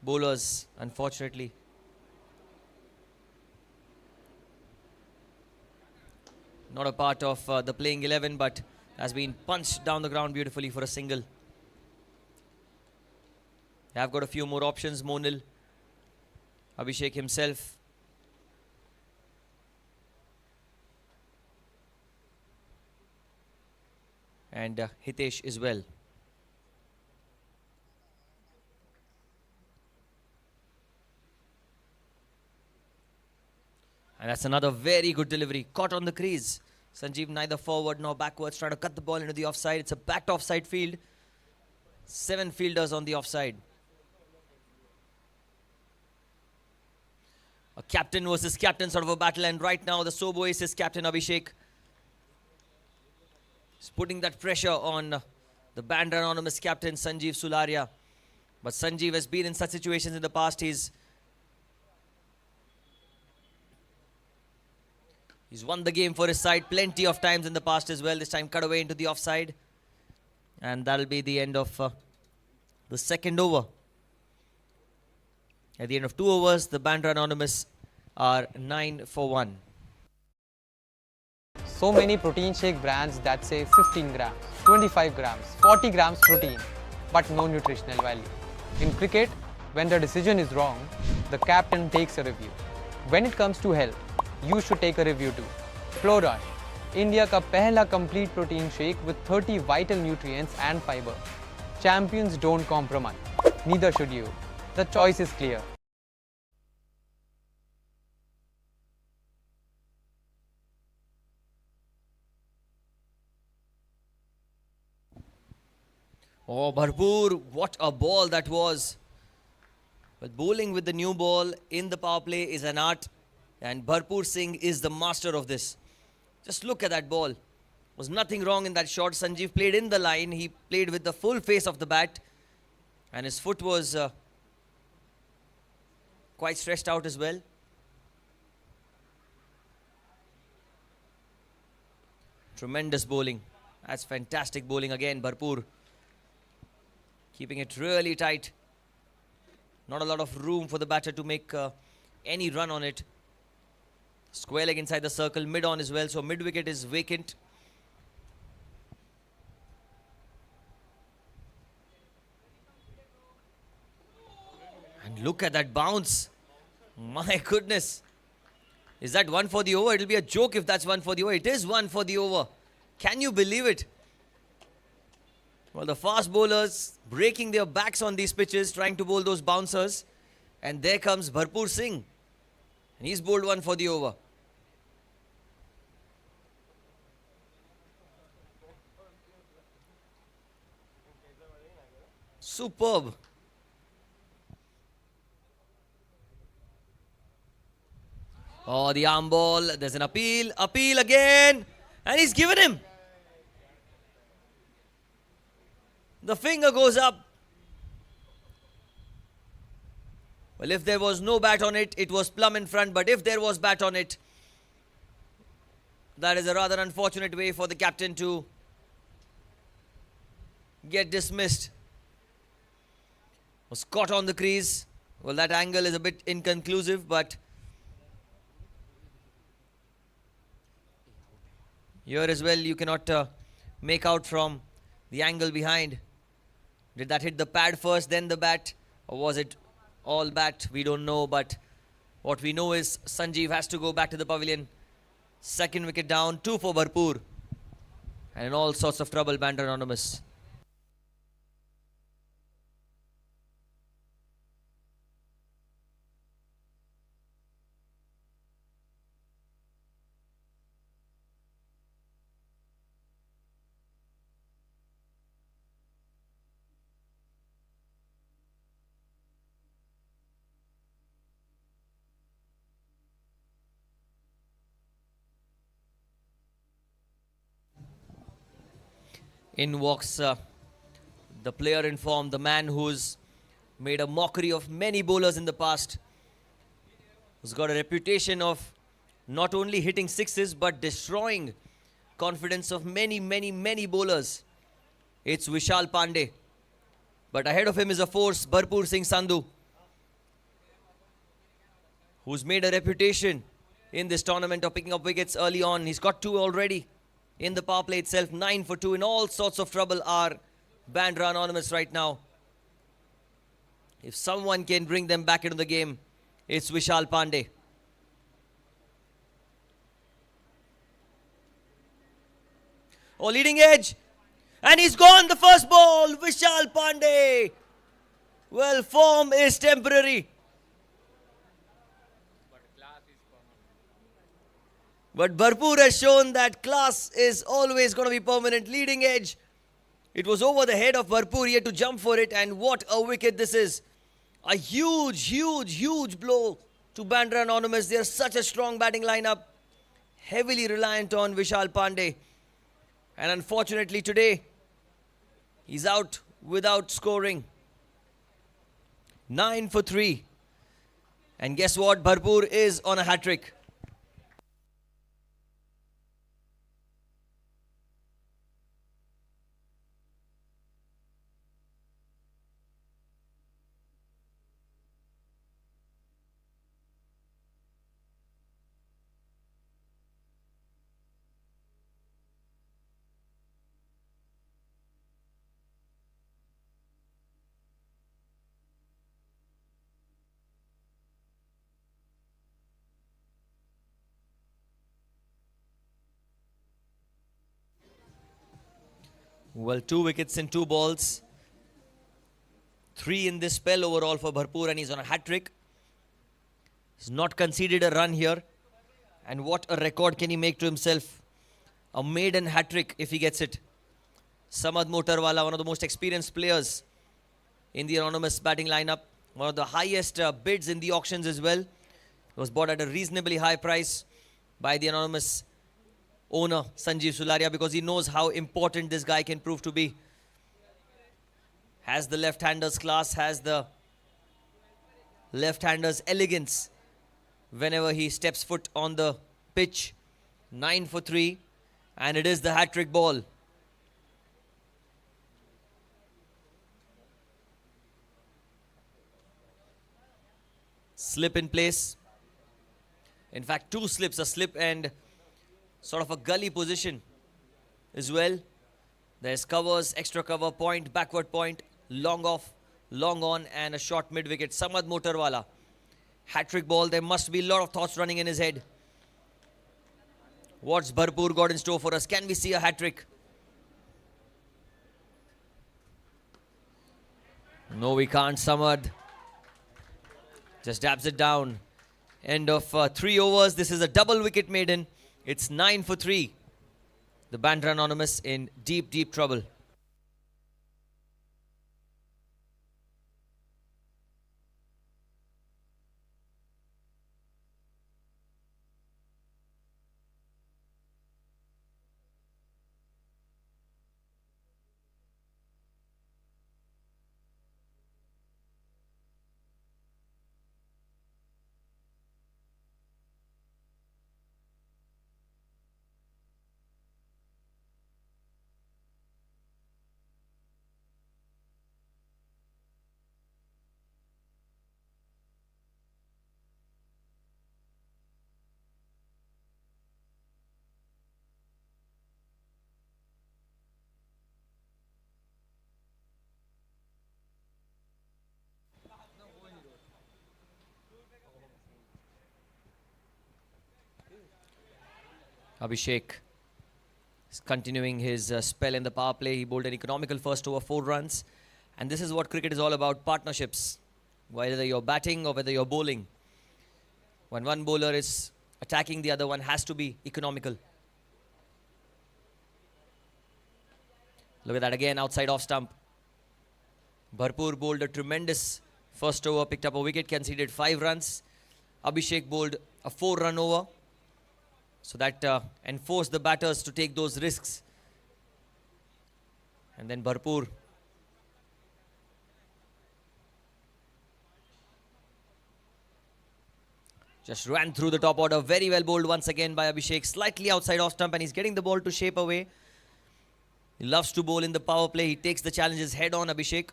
S5: bowlers, unfortunately. Not a part of the playing 11, but has been punched down the ground beautifully for a single. They have got a few more options. Monil, Abhishek himself. And Hitesh as well. And that's another very good delivery. Caught on the crease. Sanjeev neither forward nor backwards. Trying to cut the ball into the offside. It's a backed offside field. 7 fielders on the offside. A captain versus captain sort of a battle. And right now the Sobo Aces captain Abhishek is putting that pressure on the Bandra anonymous captain Sanjeev Sularia. But Sanjeev has been in such situations in the past. He's won the game for his side plenty of times in the past as well. This time cut away into the offside. And that'll be the end of the second over. At the end of 2 overs, the Bandra Anonymous are 9 for 1.
S1: So many protein shake brands that say 15 grams, 25 grams, 40 grams protein, but no nutritional value. In cricket, when the decision is wrong, the captain takes a review. When it comes to health, you should take a review too. Florush, India का पहला complete protein shake with 30 vital nutrients and fiber. Champions don't compromise. Neither should you. The choice is clear.
S5: Oh, Bharpur, what a ball that was. But bowling with the new ball in the power play is an art. And Bharpur Singh is the master of this. Just look at that ball. Was nothing wrong in that shot. Sanjeev played in the line. He played with the full face of the bat. And his foot was quite stretched out as well. Tremendous bowling. That's fantastic bowling again, Bharpur. Keeping it really tight. Not a lot of room for the batter to make any run on it. Square leg inside the circle, mid-on as well. So mid-wicket is vacant. And look at that bounce. My goodness. Is that one for the over? It'll be a joke if that's one for the over. It is one for the over. Can you believe it? Well, the fast bowlers breaking their backs on these pitches, trying to bowl those bouncers. And there comes Bharpur Singh. And he's bowled one for the over. Superb. Oh, the arm ball. There's an appeal. Appeal again. And he's given him. The finger goes up. Well, if there was no bat on it, it was plumb in front. But if there was bat on it, that is a rather unfortunate way for the captain to get dismissed. Was caught on the crease. Well, that angle is a bit inconclusive, but here as well you cannot make out from the angle behind. Did that hit the pad first, then the bat, or was it all bat? We don't know, but what we know is Sanjeev has to go back to the pavilion. Second wicket down, 2 for Bharpur. And in all sorts of trouble, Bandra Anonymous. In walks the player in form, the man who's made a mockery of many bowlers in the past, who's got a reputation of not only hitting sixes but destroying confidence of many bowlers. It's Vishal Pandey. But ahead of him is a force, Bharpur Singh Sandhu, who's made a reputation in this tournament of picking up wickets early on. He's got 2 already. In the power play itself, 9 for 2. In all sorts of trouble are Bandra Anonymous right now. If someone can bring them back into the game, it's Vishal Pandey. Oh, leading edge. And he's gone, the first ball. Vishal Pandey. Well, form is temporary. But Bharpur has shown that class is always going to be permanent. Leading edge. It was over the head of Bharpur. He had to jump for it. And what a wicket this is. A huge blow to Bandra Anonymous. They are such a strong batting lineup. Heavily reliant on Vishal Pandey. And unfortunately today, he's out without scoring. 9 for 3. And guess what? Bharpur is on a hat-trick. Well, 2 wickets in 2 balls. 3 in this spell overall for Bharpur, and he's on a hat-trick. He's not conceded a run here. And what a record can he make to himself. A maiden hat-trick if he gets it. Samad Motarwala, one of the most experienced players in the Anonymous batting lineup. One of the highest bids in the auctions as well. He was bought at a reasonably high price by the Anonymous owner Sanjeev Sularia, because he knows how important this guy can prove to be. Has the left-hander's class, has the left-hander's elegance whenever he steps foot on the pitch. 9 for 3, and it is the hat-trick ball. Slip in place. In fact, 2 slips, a slip and sort of a gully position as well. There's covers, extra cover, point, backward point, long off, long on, and a short mid-wicket. Samad Motarwala. Hat-trick ball. There must be a lot of thoughts running in his head. What's Bharpur got in store for us? Can we see a hat-trick? No, we can't. Samad just dabs it down. End of 3 overs. This is a double wicket maiden. It's 9 for 3. The Bandra Anonymous in deep trouble. Abhishek is continuing his spell in the power play. He bowled an economical first over, 4 runs. And this is what cricket is all about, partnerships. Whether you're batting or whether you're bowling. When one bowler is attacking, the other one has to be economical. Look at that again, outside off stump. Bharpur bowled a tremendous first over, picked up a wicket, conceded 5 runs. Abhishek bowled a 4-run over. So that enforced the batters to take those risks. And then Bharpur just ran through the top order. Very well bowled once again by Abhishek. Slightly outside off stump, and he's getting the ball to shape away. He loves to bowl in the power play. He takes the challenges head on, Abhishek.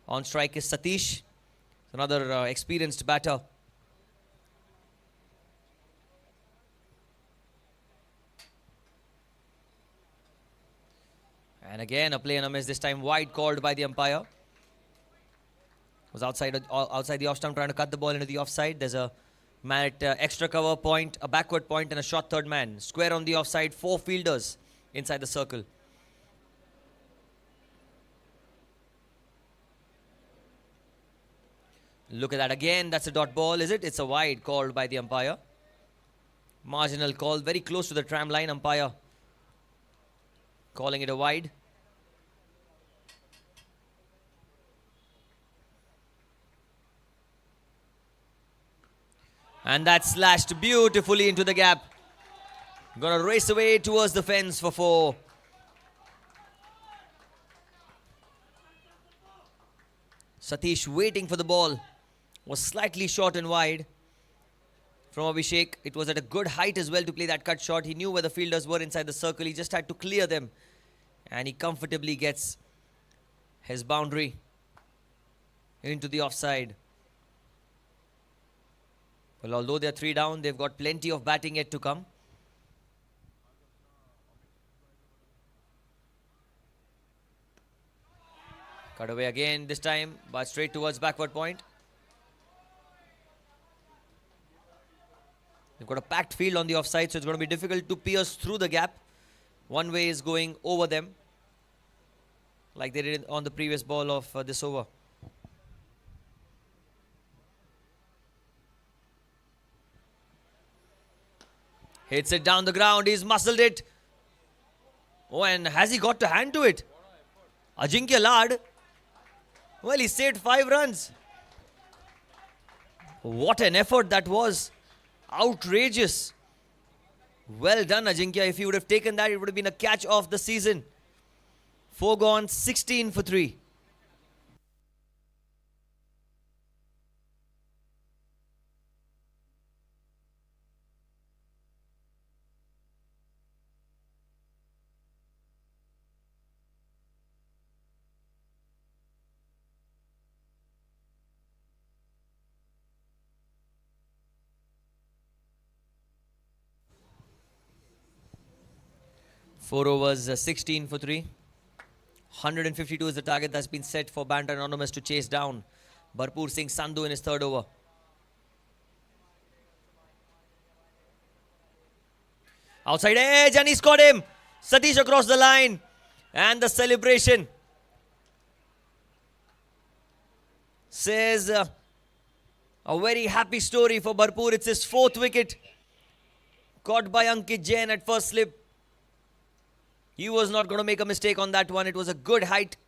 S5: On strike is Satish, another experienced batter. And again a play and a miss, this time wide called by the umpire. Was outside the off stump, trying to cut the ball into the offside. There's a man at extra cover point, a backward point, and a short third man. Square on the offside, 4 fielders inside the circle. Look at that again. That's a dot ball, is it? It's a wide called by the umpire. Marginal call, very close to the tram line. Umpire calling it a wide. And that slashed beautifully into the gap. Gonna race away towards the fence for 4. Satish waiting for the ball. Was slightly short and wide from Abhishek. It was at a good height as well to play that cut shot. He knew where the fielders were inside the circle. He just had to clear them. And he comfortably gets his boundary into the offside. Well, although they're 3 down, they've got plenty of batting yet to come. Cut away again this time, but straight towards backward point. They've got a packed field on the offside, so it's going to be difficult to pierce through the gap. One way is going over them, like they did on the previous ball of this over. Hits it down the ground. He's muscled it. Oh, and has he got a hand to it? Ajinkya Lad. Well, he saved 5 runs. What an effort that was. Outrageous. Well done, Ajinkya. If he would have taken that, it would have been a catch of the season. 4 gone, 16 for 3. Four overs, 16 for 3. 152 is the target that's been set for Bandra Anonymous to chase down Bharpur Singh Sandhu in his 3rd over. Outside edge, and he's got him. Satish across the line. And the celebration says a very happy story for Bharpur. It's his 4th wicket. Caught by Ankit Jain at first slip. He was not going to make a mistake on that one. It was a good height.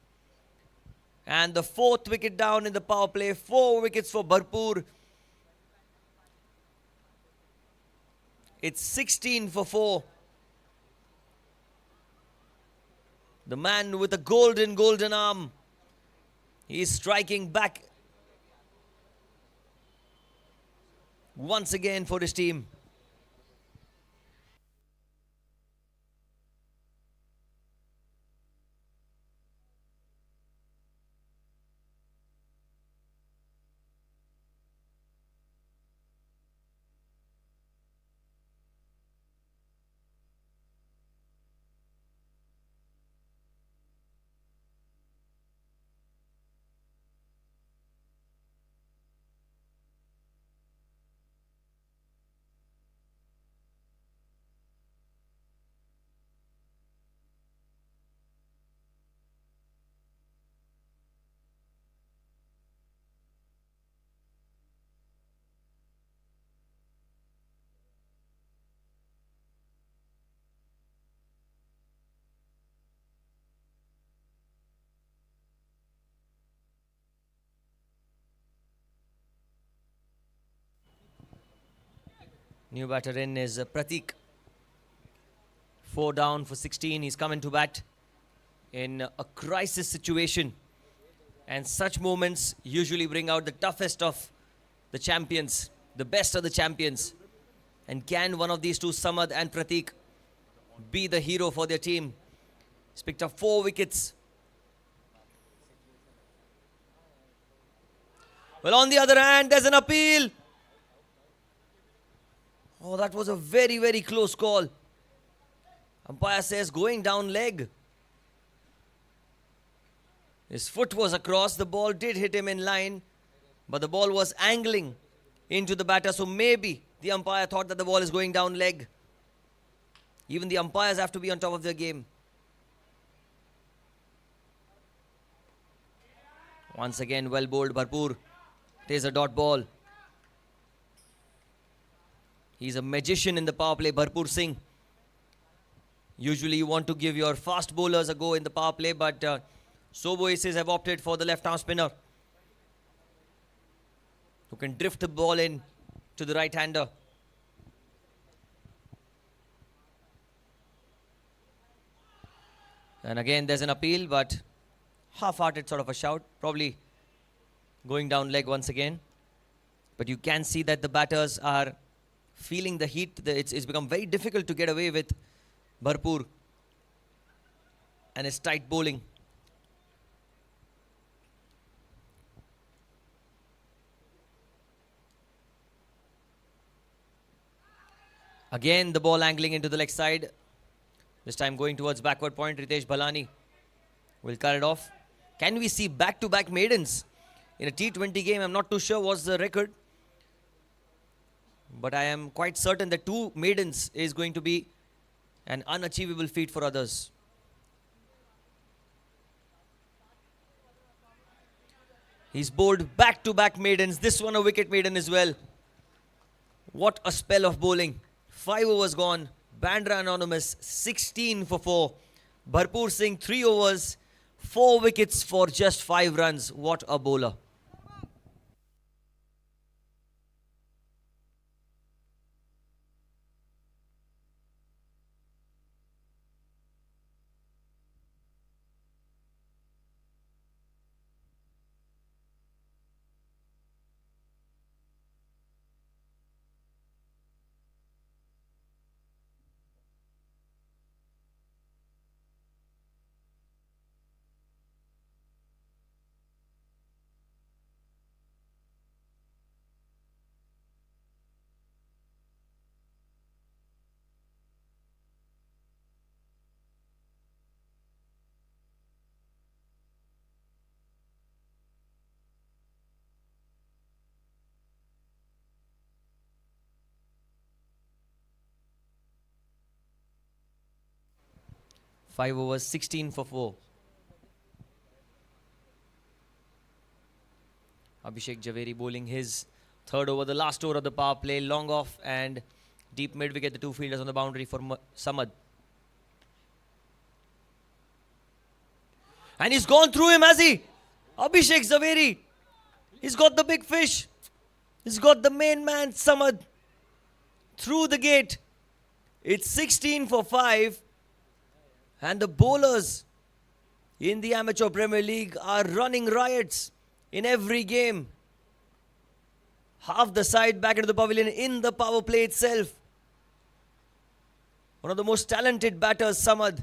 S5: And the 4th wicket down in the power play. 4 wickets for Bharpur. It's 16 for 4. The man with a golden arm. He's striking back once again for his team. New batter in is Pratik. 4 down for 16. He's come into bat in a crisis situation. And such moments usually bring out the toughest of the champions, the best of the champions. And can one of these two, Samad and Pratik, be the hero for their team? He's picked up 4 wickets. Well, on the other hand, there's an appeal. Oh, that was a very, very close call. Umpire says going down leg. His foot was across. The ball did hit him in line, but the ball was angling into the batter. So maybe the umpire thought that the ball is going down leg. Even the umpires have to be on top of their game. Once again, well bowled Bharpur. It is a dot ball. He's a magician in the power play, Bharpur Singh. Usually you want to give your fast bowlers a go in the power play, but Sobo aces have opted for the left-arm spinner, who can drift the ball in to the right-hander. And again, there's an appeal, but half-hearted sort of a shout. Probably going down leg once again. But you can see that the batters are feeling the heat. It's become very difficult to get away with Bharpur and his tight bowling. Again, the ball angling into the leg side. This time going towards backward point. Ritesh Bhalani will cut it off. Can we see back-to-back maidens in a T20 game? I'm not too sure what's the record, but I am quite certain that 2 maidens is going to be an unachievable feat for others. He's bowled back-to-back maidens. This one a wicket maiden as well. What a spell of bowling. 5 overs gone. Bandra anonymous 16 for 4. Bharpur Singh 3 overs, 4 wickets for just 5 runs. What a bowler. Five overs, 16 for 4. Abhishek Javeri bowling his 3rd over, the last over of the power play. Long off and deep mid wicket. The 2 fielders on the boundary for Samad. And he's gone through him, has he? Abhishek Javeri. He's got the big fish. He's got the main man, Samad, through the gate. It's 16 for 5. And the bowlers in the Amateur Premier League are running riots in every game. Half the side back into the pavilion in the power play itself. One of the most talented batters, Samad,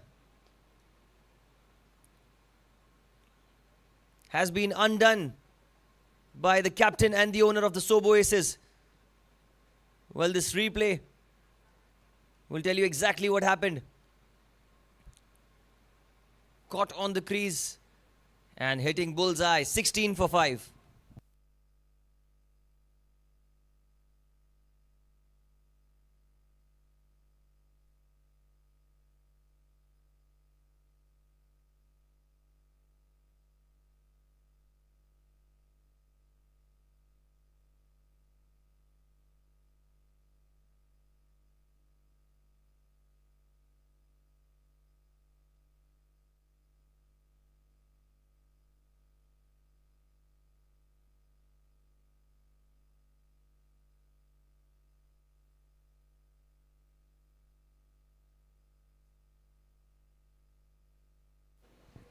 S5: has been undone by the captain and the owner of the Sobo Aces. Well, this replay will tell you exactly what happened. Caught on the crease and hitting bullseye. 16 for 5.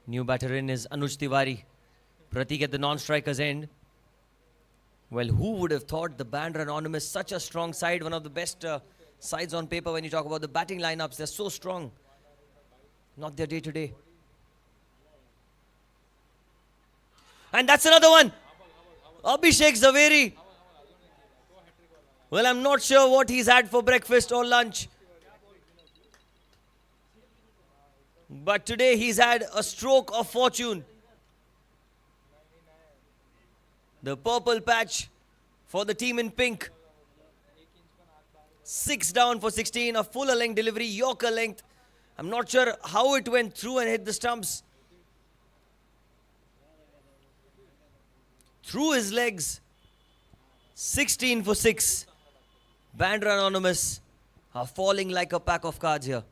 S5: New batter in is Anuj Tiwari. Pratik at the non-striker's end. Well, who would have thought the Bandra Anonymous, such a strong side, one of the best sides on paper when you talk about the batting lineups. They're so strong. Not their day to day. And that's another one. Abhishek Zaveri. Well, I'm not sure what he's had for breakfast or lunch. But today he's had a stroke of fortune. The purple patch for the team in pink. 6 down for 16, a fuller length delivery, Yorker length. I'm not sure how it went through and hit the stumps. Through his legs. 16 for 6. Bandra Anonymous are falling like a pack of cards here.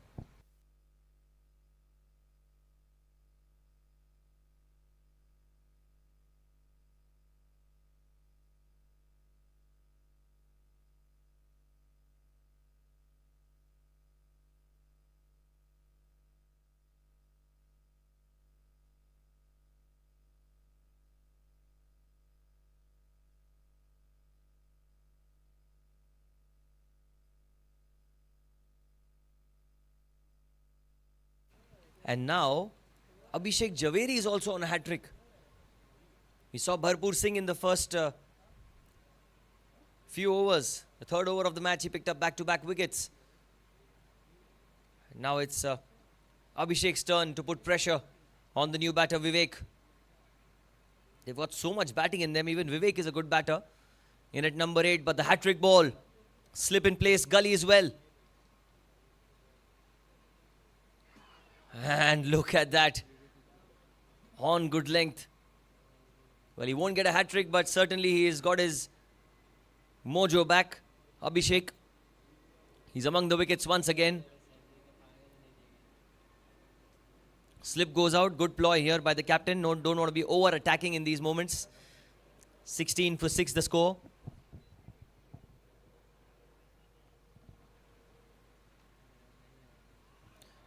S5: And now, Abhishek Javeri is also on a hat-trick. We saw Bharpur Singh in the first few overs. The third over of the match, he picked up back-to-back wickets. Now it's Abhishek's turn to put pressure on the new batter, Vivek. They've got so much batting in them. Even Vivek is a good batter. In at number 8, but the hat-trick ball. Slip in place, gully as well. And look at that. On good length. Well, he won't get a hat-trick, but certainly he's got his mojo back. Abhishek. He's among the wickets once again. Slip goes out. Good ploy here by the captain. No, don't want to be over-attacking in these moments. 16 for 6 the score.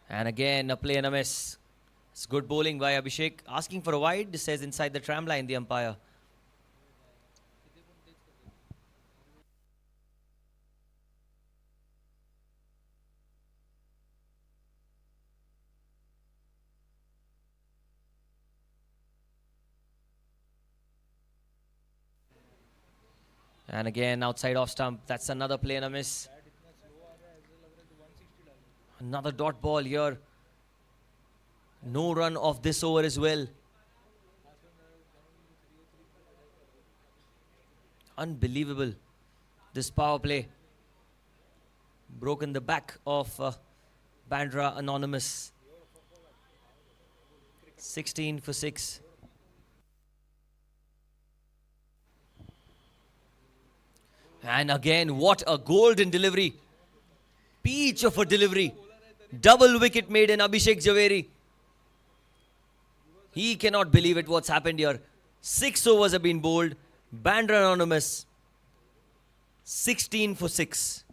S5: And again, a play and a miss. It's good bowling by Abhishek. Asking for a wide, says inside the tram line, the umpire. And again, outside off stump. That's another play and a miss. Another dot ball here. No run of this over as well. Unbelievable. This power play. Broken the back of Bandra Anonymous. 16 for 6. And again, what a golden delivery. Peach of a delivery. Double wicket made in Abhishek Javeri. He cannot believe it, what's happened here. 6 overs have been bowled. Bandra Anonymous. 16 for 6.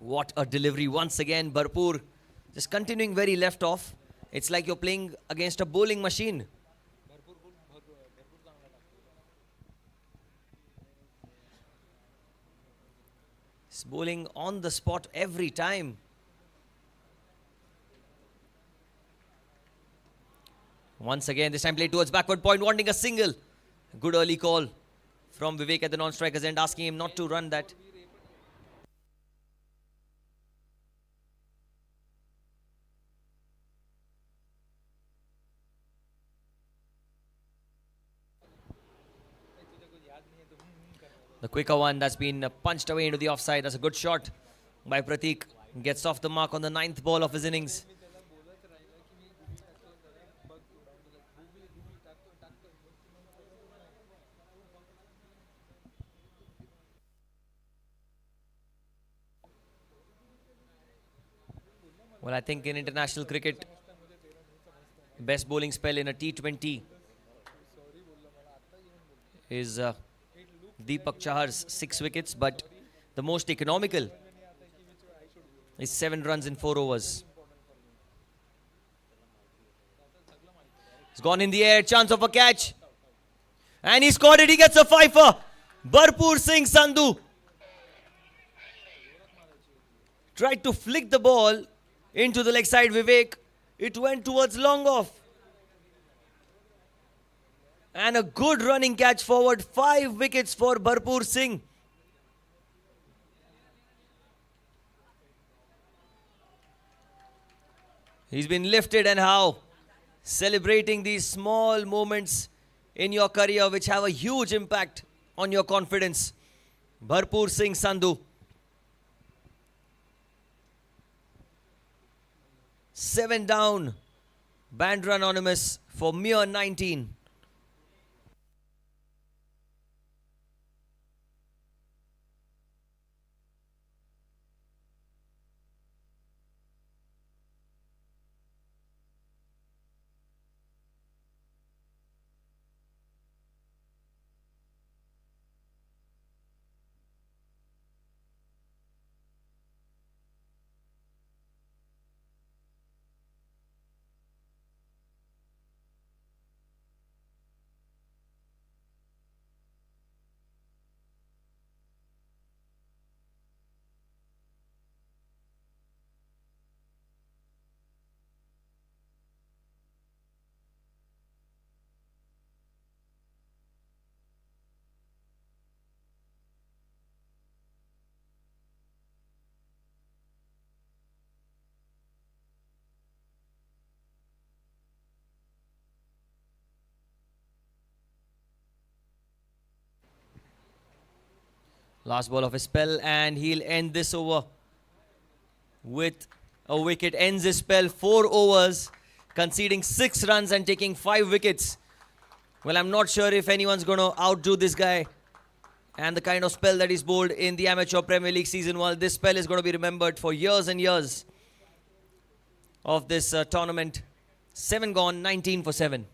S5: What a delivery once again. Bharpur just continuing very left off. It's like you're playing against a bowling machine. He's bowling on the spot every time. Once again, this time played towards backward point, wanting a single. Good early call from Vivek at the non-striker's end, asking him not to run that. The quicker one that's been punched away into the offside. That's a good shot by Prateek. Gets off the mark on the 9th ball of his innings. Well, I think in international cricket, best bowling spell in a T20 is Deepak Chahar's 6 wickets, but the most economical is 7 runs in 4 overs. It's gone in the air, chance of a catch. And he scored it, he gets a fifer. Bharpur Singh Sandhu tried to flick the ball into the leg side, Vivek. It went towards long off. And a good running catch forward. 5 wickets for Bharpur Singh. He's been lifted, and how? Celebrating these small moments in your career which have a huge impact on your confidence. Bharpur Singh Sandhu. 7 down. Bandra anonymous for mere 19. Last ball of his spell, and he'll end this over with a wicket. Ends his spell, 4 overs, conceding 6 runs and taking 5 wickets. Well, I'm not sure if anyone's going to outdo this guy and the kind of spell that he's bowled in the Amateur Premier League season. Well, this spell is going to be remembered for years and years of this tournament. 7 gone, 19 for 7.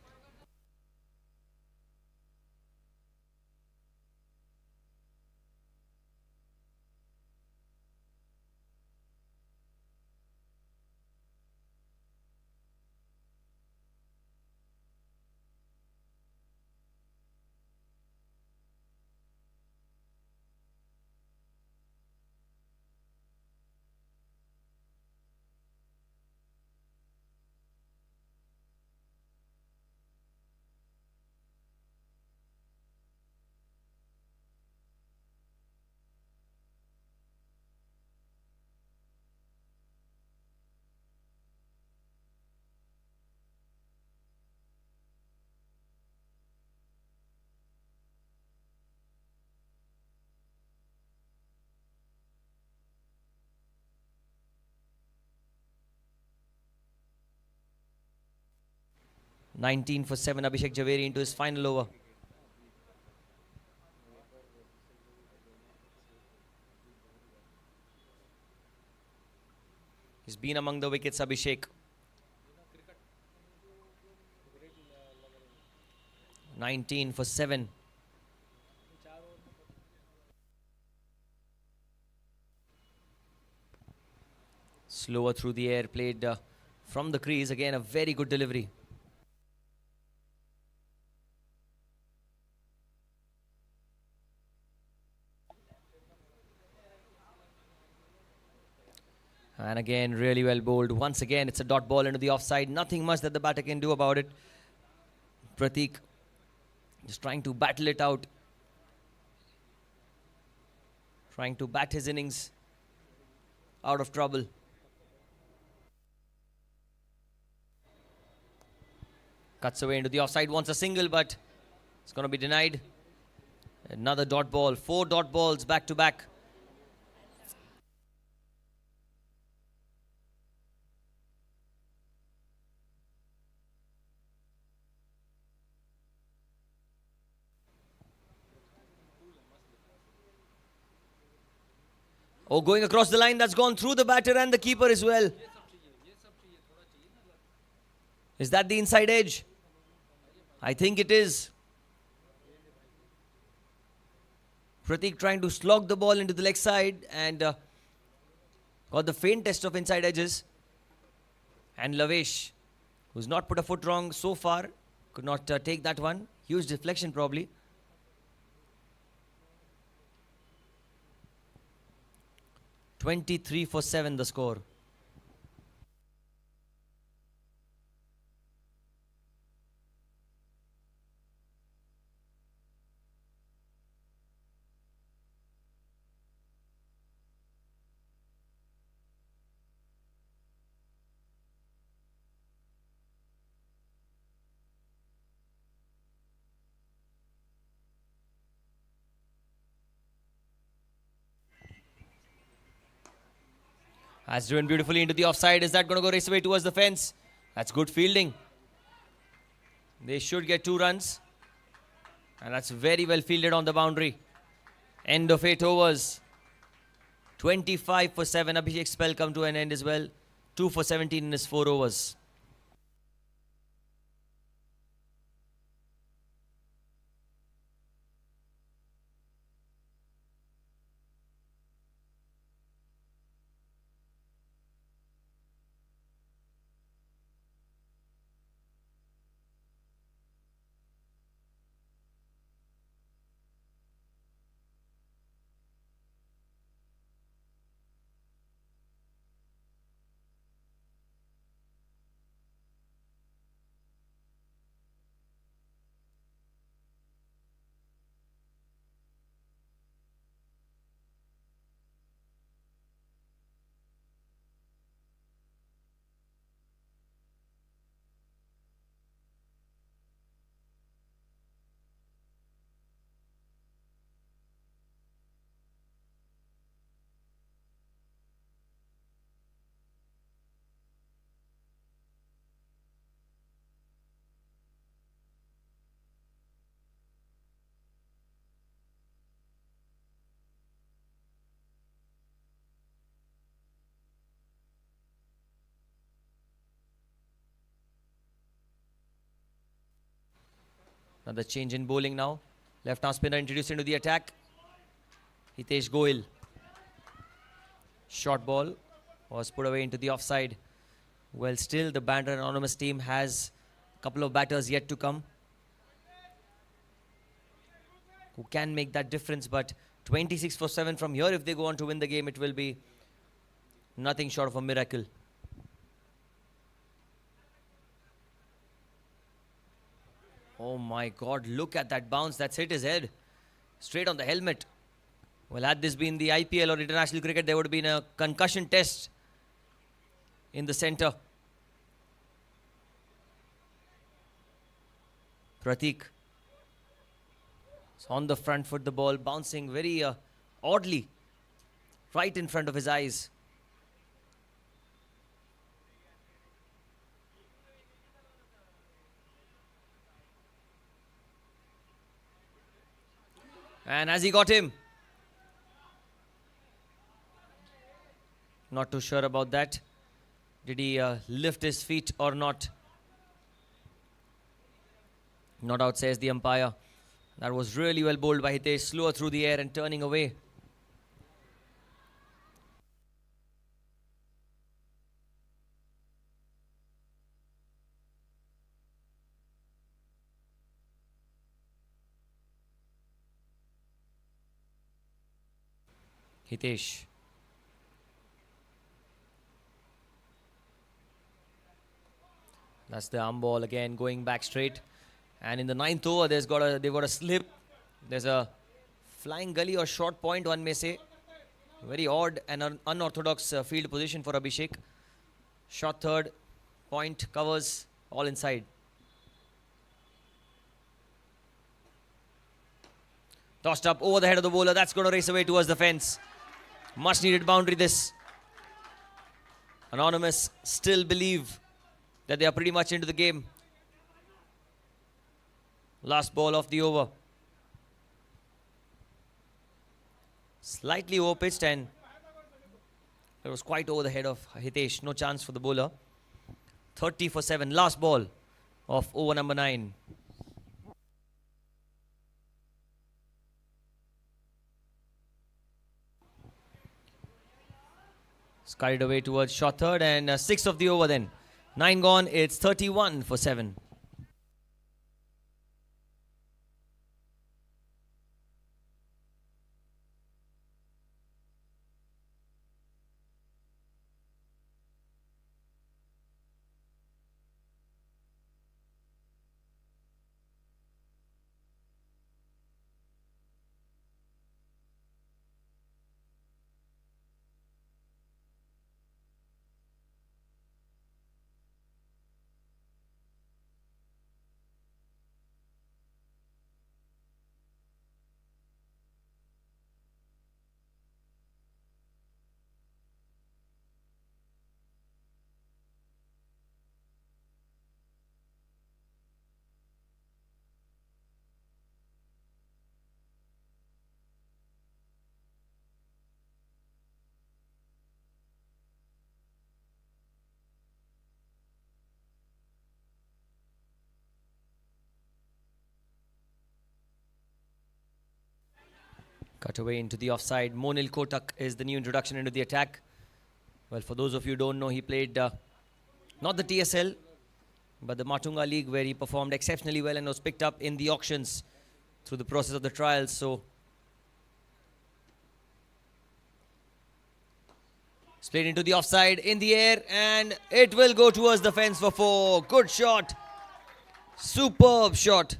S5: (19 for 7), Abhishek Javeri into his final over. He's been among the wickets, Abhishek. 19 for 7. Slower through the air, played from the crease. Again, a very good delivery. And again, really well bowled. Once again, it's a dot ball into the offside. Nothing much that the batter can do about it. Pratik just trying to battle it out. Trying to bat his innings out of trouble. Cuts away into the offside. Wants a single, but it's going to be denied. Another dot ball. 4 dot balls back to back. Oh, going across the line, that's gone through the batter and the keeper as well. Is that the inside edge? I think it is. Pratik trying to slog the ball into the leg side and got the faint test of inside edges. And Lavesh, who's not put a foot wrong so far, could not take that one. Huge deflection probably. "23 for 7" the score. Has driven beautifully into the offside. Is that going to go race away towards the fence? That's good fielding. They should get 2 runs. And that's very well fielded on the boundary. End of 8 overs. 25 for 7. Abhishek's spell come to an end as well. 2 for 17 in his 4 overs. Another change in bowling now. Left arm spinner introduced into the attack. Hitesh Goel. Short ball was put away into the offside. Well, still the Bandra Anonymous team has a couple of batters yet to come who can make that difference, but 26 for 7 from here, if they go on to win the game, it will be nothing short of a miracle. Oh my God, look at that bounce. That's hit his head. Straight on the helmet. Well, had this been the IPL or international cricket, there would have been a concussion test in the centre. Pratik. It's on the front foot, the ball bouncing very oddly. Right in front of his eyes. And as he got him, not too sure about that. Did he lift his feet or not? Not out, says the umpire. That was really well bowled by Hitesh, slower through the air and turning away. Hitesh. That's the arm ball again, going back straight. And in the 9th over, they've got a slip. There's a flying gully or short point, one may say. Very odd and unorthodox field position for Abhishek. Shot third, point covers, all inside. Tossed up over the head of the bowler. That's going to race away towards the fence. Much needed boundary this. Anonymous still believe that they are pretty much into the game. Last ball of the over. Slightly over-pitched and it was quite over the head of Hitesh. No chance for the bowler. 30 for 7. Last ball of over number 9. Scurried away towards shot third and 6th of the over then. 9 gone. It's 31 for 7. Cut away into the offside. Monil Kotak is the new introduction into the attack. Well, for those of you who don't know, he played not the TSL, but the Matunga League, where he performed exceptionally well and was picked up in the auctions through the process of the trials. So, it's played into the offside, in the air, and it will go towards the fence for 4. Good shot. Superb shot.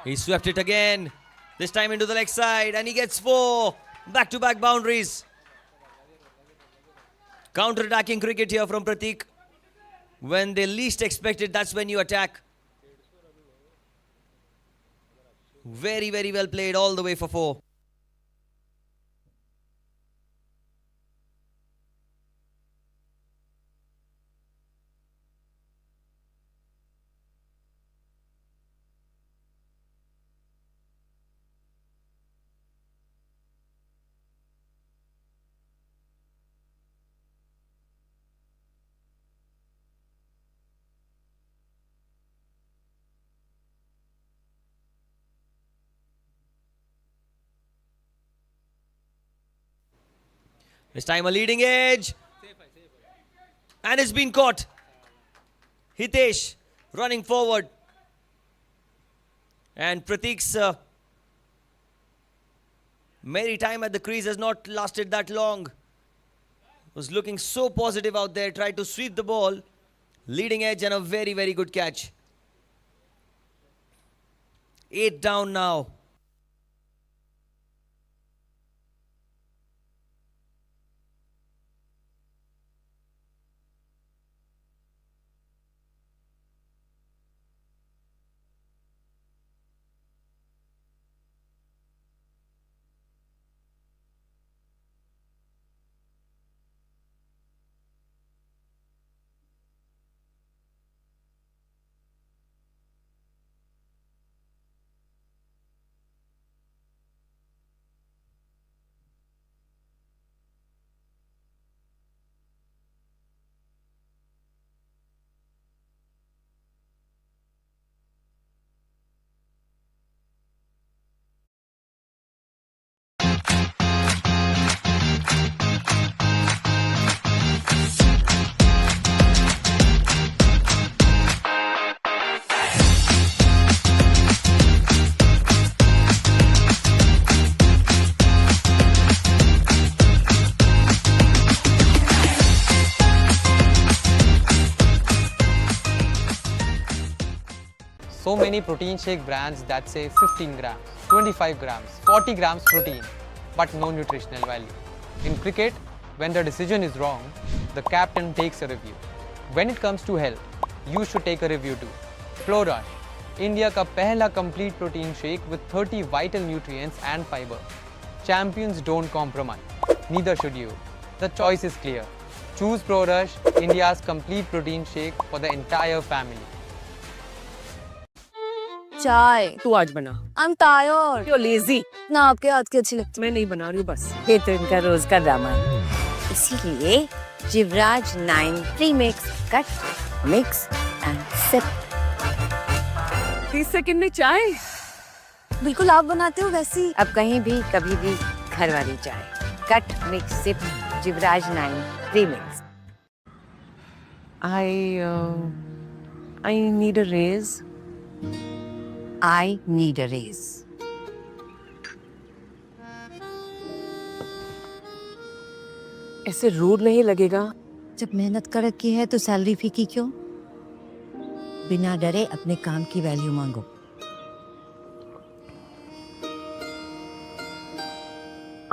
S5: He swept it again, this time into the leg side, and he gets 4 back-to-back boundaries. Counter-attacking cricket here from Pratik. When they least expect it, that's when you attack. Very, very well played all the way for 4. This time a leading edge. And it's been caught. Hitesh running forward. And Pratik's merry time at the crease has not lasted that long. Was looking so positive out there. Tried to sweep the ball. Leading edge and a very, very good catch. 8 down now.
S1: so many protein shake brands that say 15 grams, 25 grams, 40 grams protein, but no nutritional value. In cricket, when the decision is wrong, the captain takes a review. When it comes to health, you should take a review too. Flow Rush, India का पहला complete protein shake with 30 vital nutrients and fiber. Champions don't compromise. Neither should you. The choice is clear. Choose Pro Rush, India's complete protein shake for the entire family.
S2: चाय
S3: तू आज बना.
S2: I'm tired.
S3: You're lazy.
S2: ना आपके हाथ की अच्छी लगती.
S3: मैं नहीं बना रही हूँ बस.
S4: ये तो इनका रोज का ड्रामा है. इसीलिए Jivraj 9 premix cut mix and sip.
S3: 30 second में चाय.
S2: बिल्कुल आप बनाते हो वैसी.
S4: अब कहीं भी कभी भी घर वाली चाय. Cut mix sip Jivraj 9 premix.
S3: I need a raise.
S8: I need a raise.
S3: ऐसे रूड नहीं लगेगा.
S8: जब मेहनत कर रखी है तो सैलरी फीकी क्यों? बिना डरे अपने काम की वैल्यू मांगो.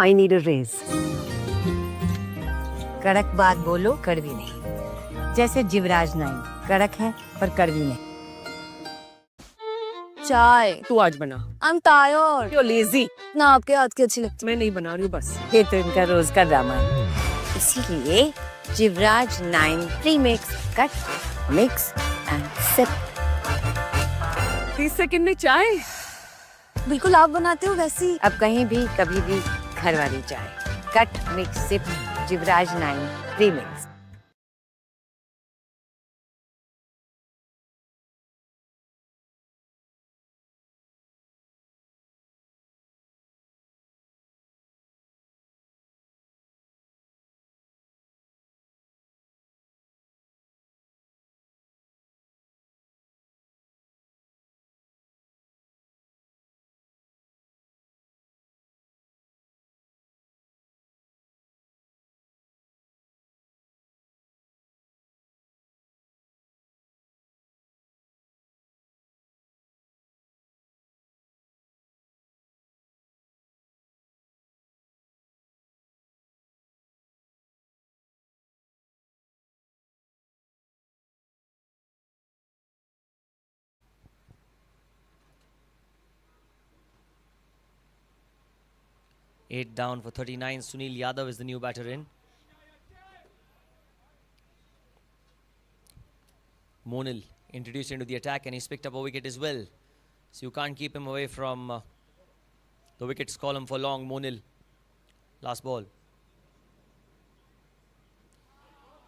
S3: I need a raise.
S8: कड़क बात बोलो, कड़वी नहीं. जैसे जिवराज 9 कड़क है पर कड़वी नहीं.
S2: चाय
S3: तू आज बना.
S2: I'm tired.
S3: You're lazy.
S2: ना आपके हाथ की अच्छी लगती.
S3: मैं नहीं बना रही हूँ बस.
S4: ये तो इनका रोज का ड्रामा है. इसीलिए Jivraj 9 premix cut mix and sip.
S3: 30 second में चाय.
S2: बिल्कुल आप बनाते हो वैसी.
S4: अब कहीं भी कभी भी घर वाली चाय. Cut mix sip Jivraj 9 premix.
S5: Eight down for 39. Sunil Yadav is the new batter in. Monil introduced into the attack and he's picked up a wicket as well. So you can't keep him away from the wickets column for long. Monil, last ball.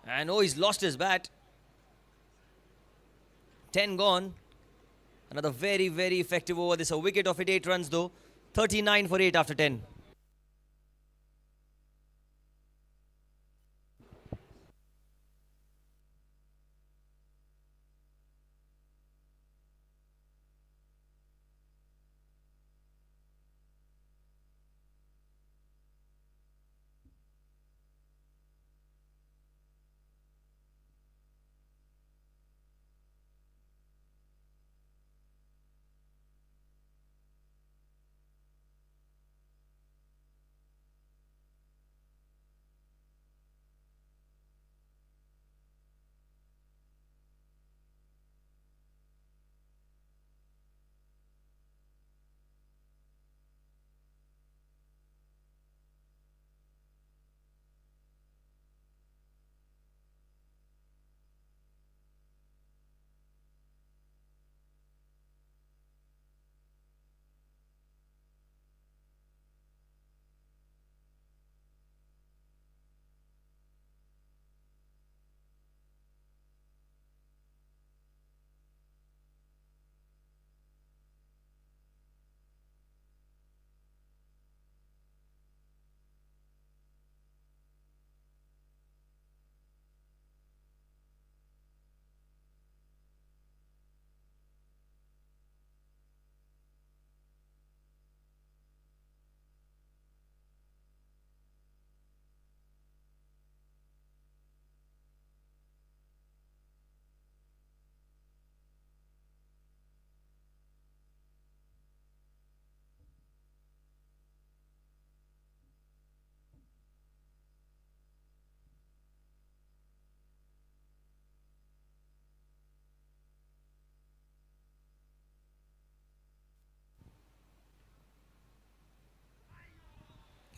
S5: And oh, he's lost his bat. 10 gone. Another very, very effective over. This a wicket of it, 8 runs though. 39 for 8 after 10.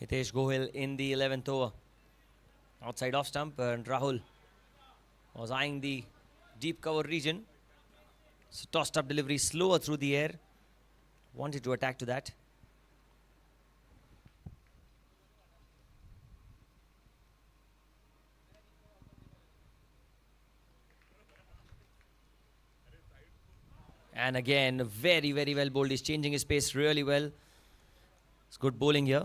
S5: Hitesh Gohil in the 11th over. Outside off stump, and Rahul was eyeing the deep cover region. So tossed up delivery slower through the air. Wanted to attack to that. And again, very, very well bowled. He's changing his pace really well. It's good bowling here.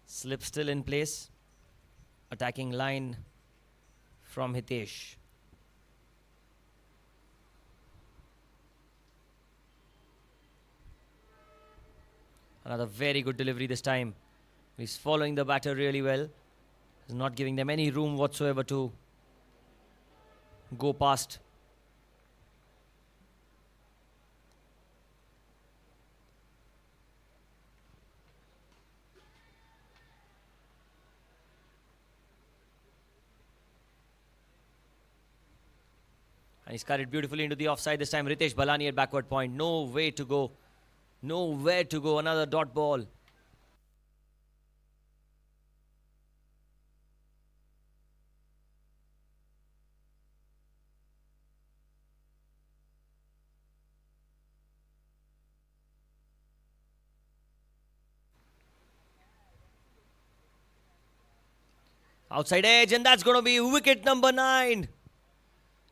S5: Slip still in place. Attacking line from Hitesh. Another very good delivery this time. He's following the batter really well. He's not giving them any room whatsoever to go past. And he's cut it beautifully into the offside this time. Ritesh Balani at backward point. No way to go. Nowhere to go. Another dot ball. Outside edge, and that's going to be wicket number 9.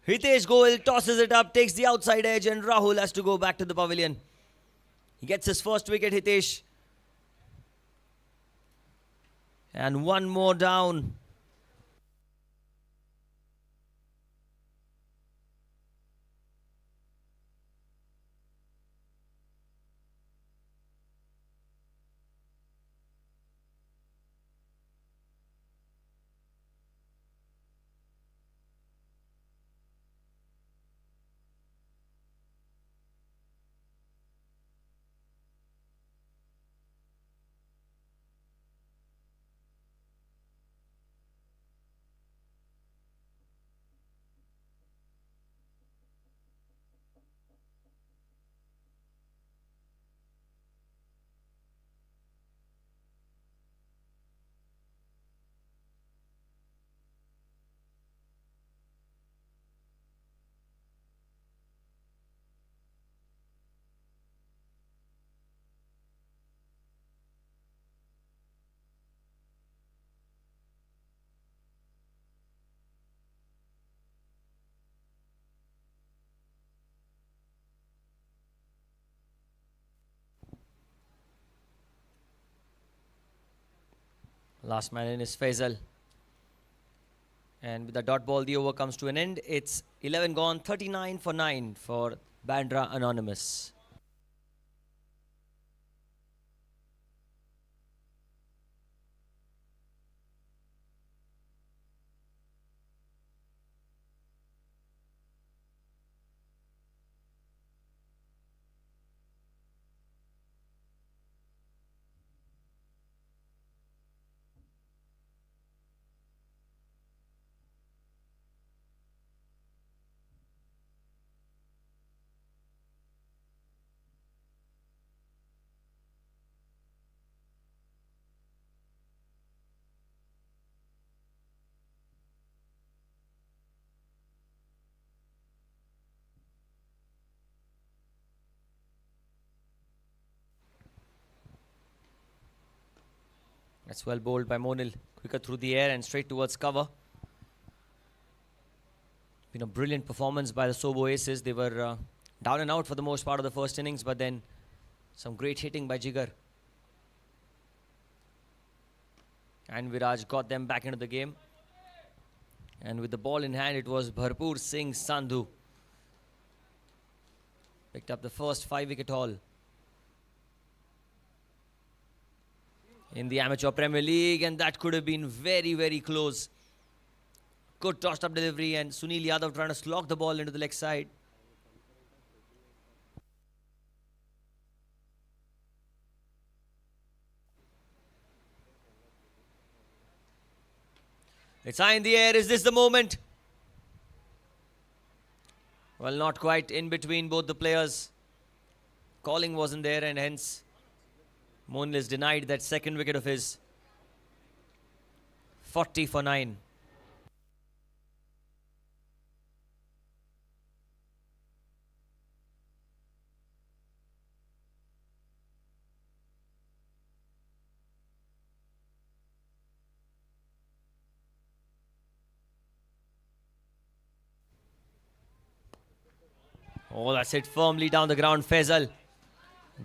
S5: Hitesh Gohil tosses it up, takes the outside edge, and Rahul has to go back to the pavilion. He gets his first wicket, Hitesh. And one more down. Last man in is Faisal. And with the dot ball, the over comes to an end. It's 11 gone, 39 for 9 for Bandra Anonymous. That's well bowled by Monil. Quicker through the air and straight towards cover. Been a brilliant performance by the Sobo Aces. They were down and out for the most part of the first innings, but then some great hitting by Jigar. And Viraj got them back into the game. And with the ball in hand, it was Bharpur Singh Sandhu. Picked up the first 5-wicket haul in the Amateur Premier League, and that could have been very, very close. Good tossed up delivery, and Sunil Yadav trying to slog the ball into the leg side. It's high in the air. Is this the moment? Well, not quite in between both the players. Calling wasn't there, and hence Monil is denied that second wicket of his. 40 for 9. Oh, that's hit firmly down the ground, Faisal.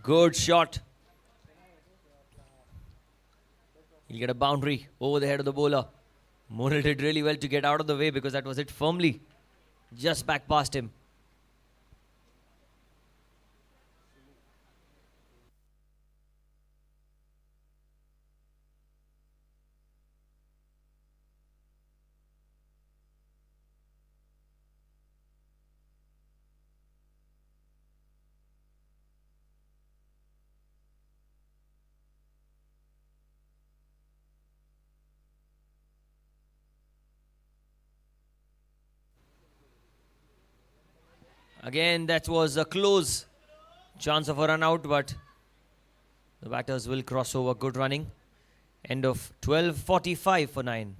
S5: Good shot. He'll get a boundary over the head of the bowler. Monil did really well to get out of the way because that was hit firmly just back past him. Again, that was a close chance of a run out, but the batters will cross over. Good running. End of 12:45 for 9.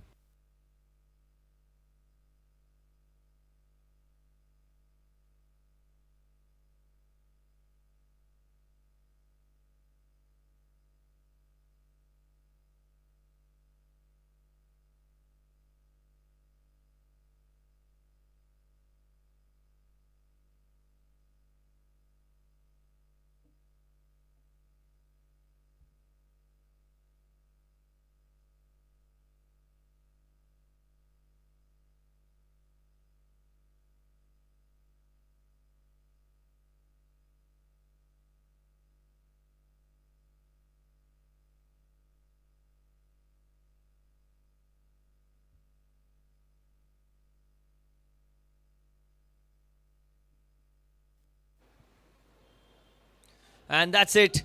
S5: And that's it.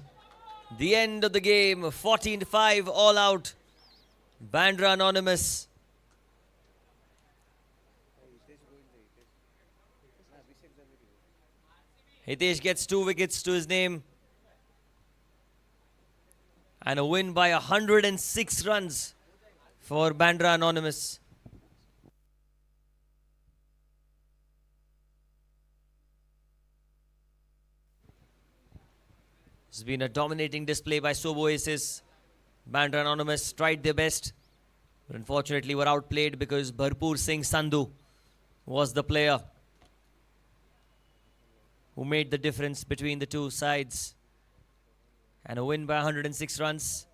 S5: The end of the game. 14-5 all out. Bandra anonymous. Hitesh gets 2 wickets to his name. And a win by 106 runs for Bandra anonymous. It's been a dominating display by Sobo Aces. Bandra anonymous tried their best, but unfortunately were outplayed because Bharpur Singh Sandhu was the player who made the difference between the two sides. And a win by 106 runs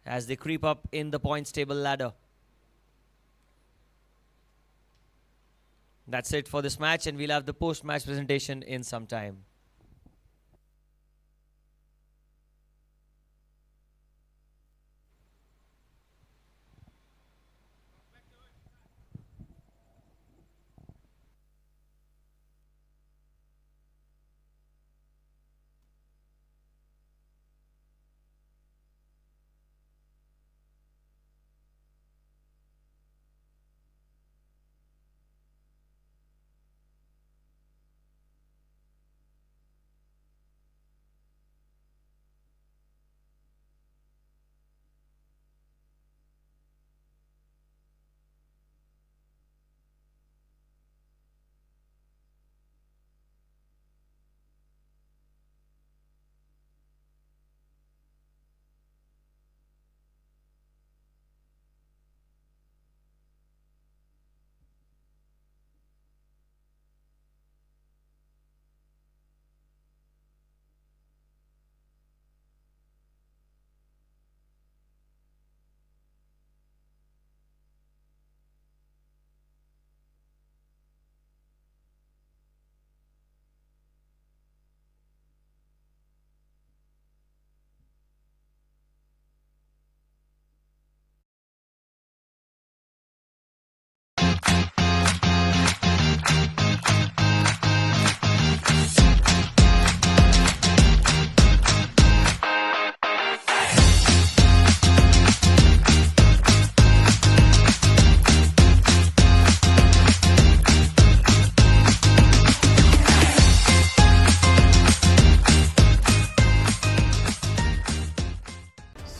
S5: as they creep up in the points table ladder. That's it for this match, and we'll have the post-match presentation in some time.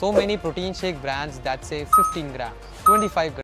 S1: So many protein shake brands that say 15 grams, 25 grams.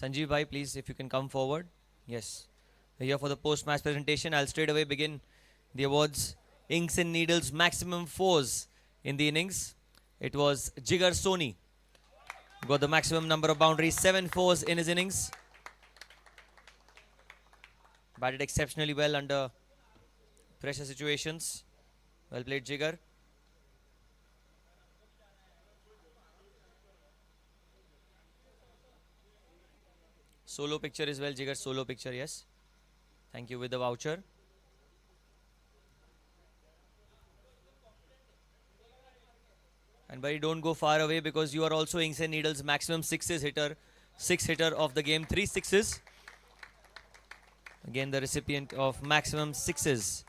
S5: Sanjeev bhai, please, if you can come forward. Yes. We're here for the post-match presentation. I'll straight away begin the awards. Inks and Needles maximum fours in the innings. It was Jigar Soni. Got the maximum number of boundaries, 7 fours in his innings. Batted exceptionally well under pressure situations. Well played, Jigar. Solo picture as well, Jigar. Solo picture, yes. Thank you with the voucher. And buddy, don't go far away because you are also Inks and Needles maximum sixes hitter. 6 hitter of the game, 3 sixes. Again, the recipient of maximum sixes.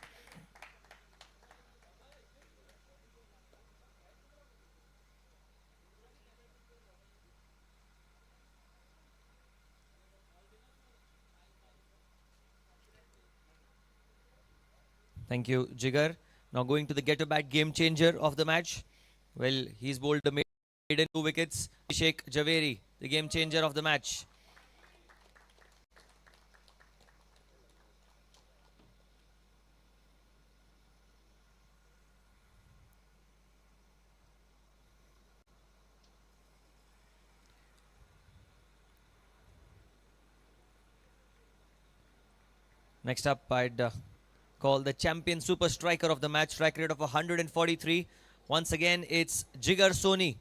S5: Thank you, Jigar. Now going to the get-to-bat game changer of the match. Well, he's bowled the maiden 2 wickets. Abhishek Javeri, the game changer of the match. Next up, I'd call the champion super striker of the match, strike rate of 143. Once again, it's Jigar Soni.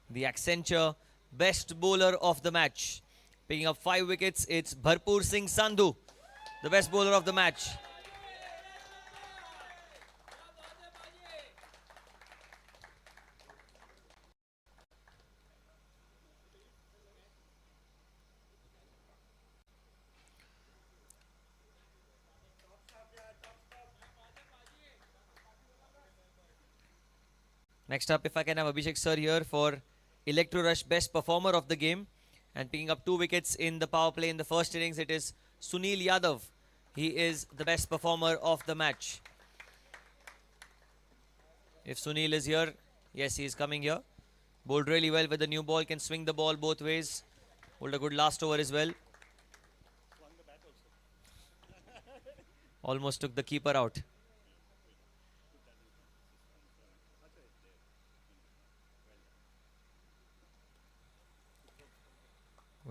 S5: The Accenture best bowler of the match. Picking up 5 wickets, it's Bharpur Singh Sandhu, the best bowler of the match. Next up, if I can have Abhishek sir here for Electro Rush best performer of the game. And picking up 2 wickets in the power play in the first innings, it is Sunil Yadav. He is the best performer of the match. If Sunil is here, yes, he is coming here. Bowled really well with the new ball, can swing the ball both ways. Bowled a good last over as well. Almost took the keeper out.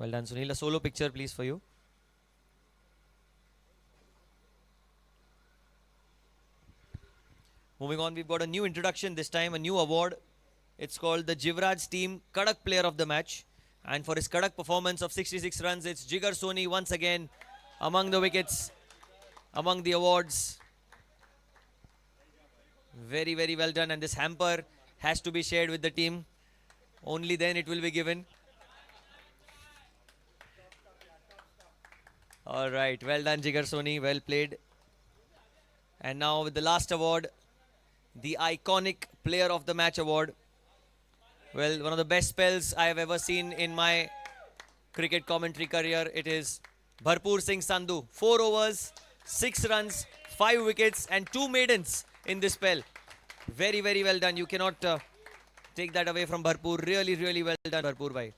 S5: Well done, Sunil. A solo picture, please, for you. Moving on, we've got a new introduction this time, a new award. It's called the Jivraj Team Kadak Player of the Match. And for his Kadak performance of 66 runs, it's Jigar Soni once again among the wickets, among the awards. Very, very well done. And this hamper has to be shared with the team. Only then it will be given. All right. Well done, Jigar Soni. Well played. And now with the last award, the Iconic Player of the Match award. Well, one of the best spells I have ever seen in my cricket commentary career. It is Bharpur Singh Sandhu. 4 overs, 6 runs, 5 wickets and 2 maidens in this spell. Very, very well done. You cannot take that away from Bharpur. Really, really well done, Bharpur bhai.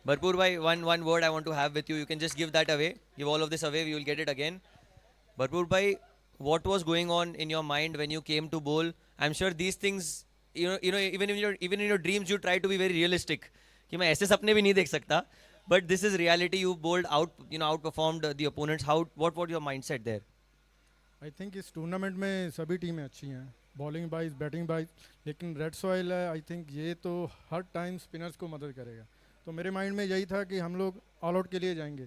S5: Bharpur bhai, one word I want to have with you. You can just give that away. Give all of this away. We will get it again. Bharpur bhai, what was going on in your mind when you came to bowl? I'm sure these things, even in your dreams, you try to be very realistic. कि मैं ऐसे सपने भी नहीं देख सकता. But this is reality. You bowled outperformed the opponents. What was your mindset there?
S9: I think इस tournament में सभी टीमें अच्छी हैं, बॉलिंग वाइज, बैटिंग वाइज, लेकिन रेड सॉइल है, आई थिंक ये तो हर टाइम स्पिनर्स को मदद करेगा. तो मेरे माइंड में यही था कि हम लोग ऑल आउट के लिए जाएंगे.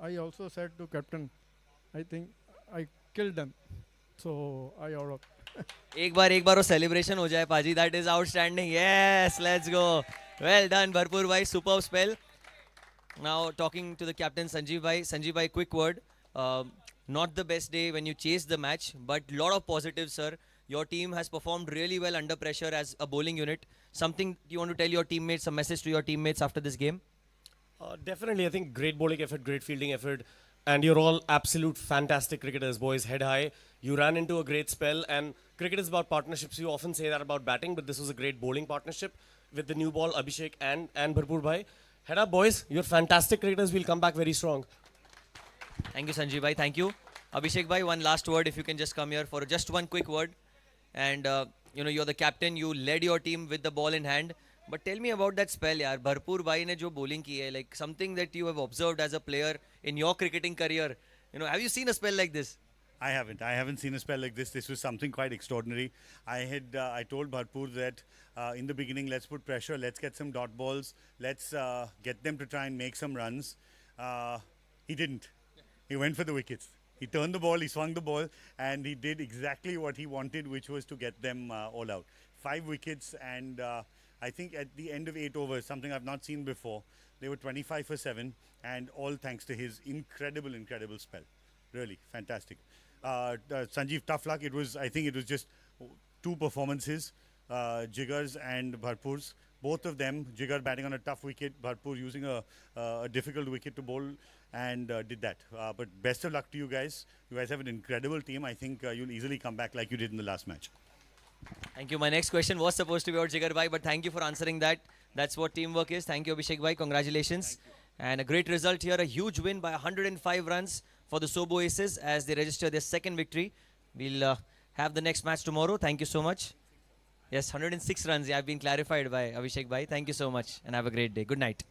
S9: I also said to captain, I think I killed them, so I all out.
S5: एक बार वो सेलिब्रेशन हो जाए पाजी. That is outstanding. Yes, let's go. Well done Bharpur भाई, superb spell. Now talking to the captain Sanjeev भाई, quick word. Not the best day when you chased the match, but lot of positives, sir. Your team has performed really well under pressure as a bowling unit. Something you want to tell your teammates, a message to your teammates after this game?
S6: Definitely, I think great bowling effort, great fielding effort, and you're all absolute fantastic cricketers, boys. Head high. You ran into a great spell, and cricket is about partnerships. You often say that about batting, but this was a great bowling partnership with the new ball, Abhishek and Bharpur bhai. Head up, boys. You're fantastic cricketers. We'll come back very strong.
S5: Thank you, Sanjeev bhai. Thank you. Abhishek bhai, one last word, if you can just come here for just one quick word. And you're the captain. You led your team with the ball in hand. But tell me about that spell, yaar. Bharpur bhai ne jo bowling ki hai, like something that you have observed as a player in your cricketing career. Have you seen a spell like this?
S7: I haven't seen a spell like this. This was something quite extraordinary. I told Bharpur that in the beginning, let's put pressure, let's get some dot balls, let's get them to try and make some runs. He didn't. He went for the wickets. He turned the ball, he swung the ball, and he did exactly what he wanted, which was to get them all out. 5 wickets, and I think at the end of 8 overs, something I've not seen before, they were 25 for 7, and all thanks to his incredible spell. Really fantastic. Sanjeev, tough luck. I think it was just 2 performances, Jigar's and Bharpur's. Both of them, Jigar batting on a tough wicket, Bharpur using a difficult wicket to bowl, and did that. But best of luck to you guys. You guys have an incredible team. I think you'll easily come back like you did in the last match.
S5: Thank you. My next question was supposed to be about Jigar bhai, but thank you for answering that. That's what teamwork is. Thank you, Abhishek bhai. Congratulations. And a great result here. A huge win by 105 runs for the Sobo Aces as they register their second victory. We'll have the next match tomorrow. Thank you so much. Yes, 106 runs. Yeah, I've been clarified by Abhishek bhai. Thank you so much and have a great day. Good night.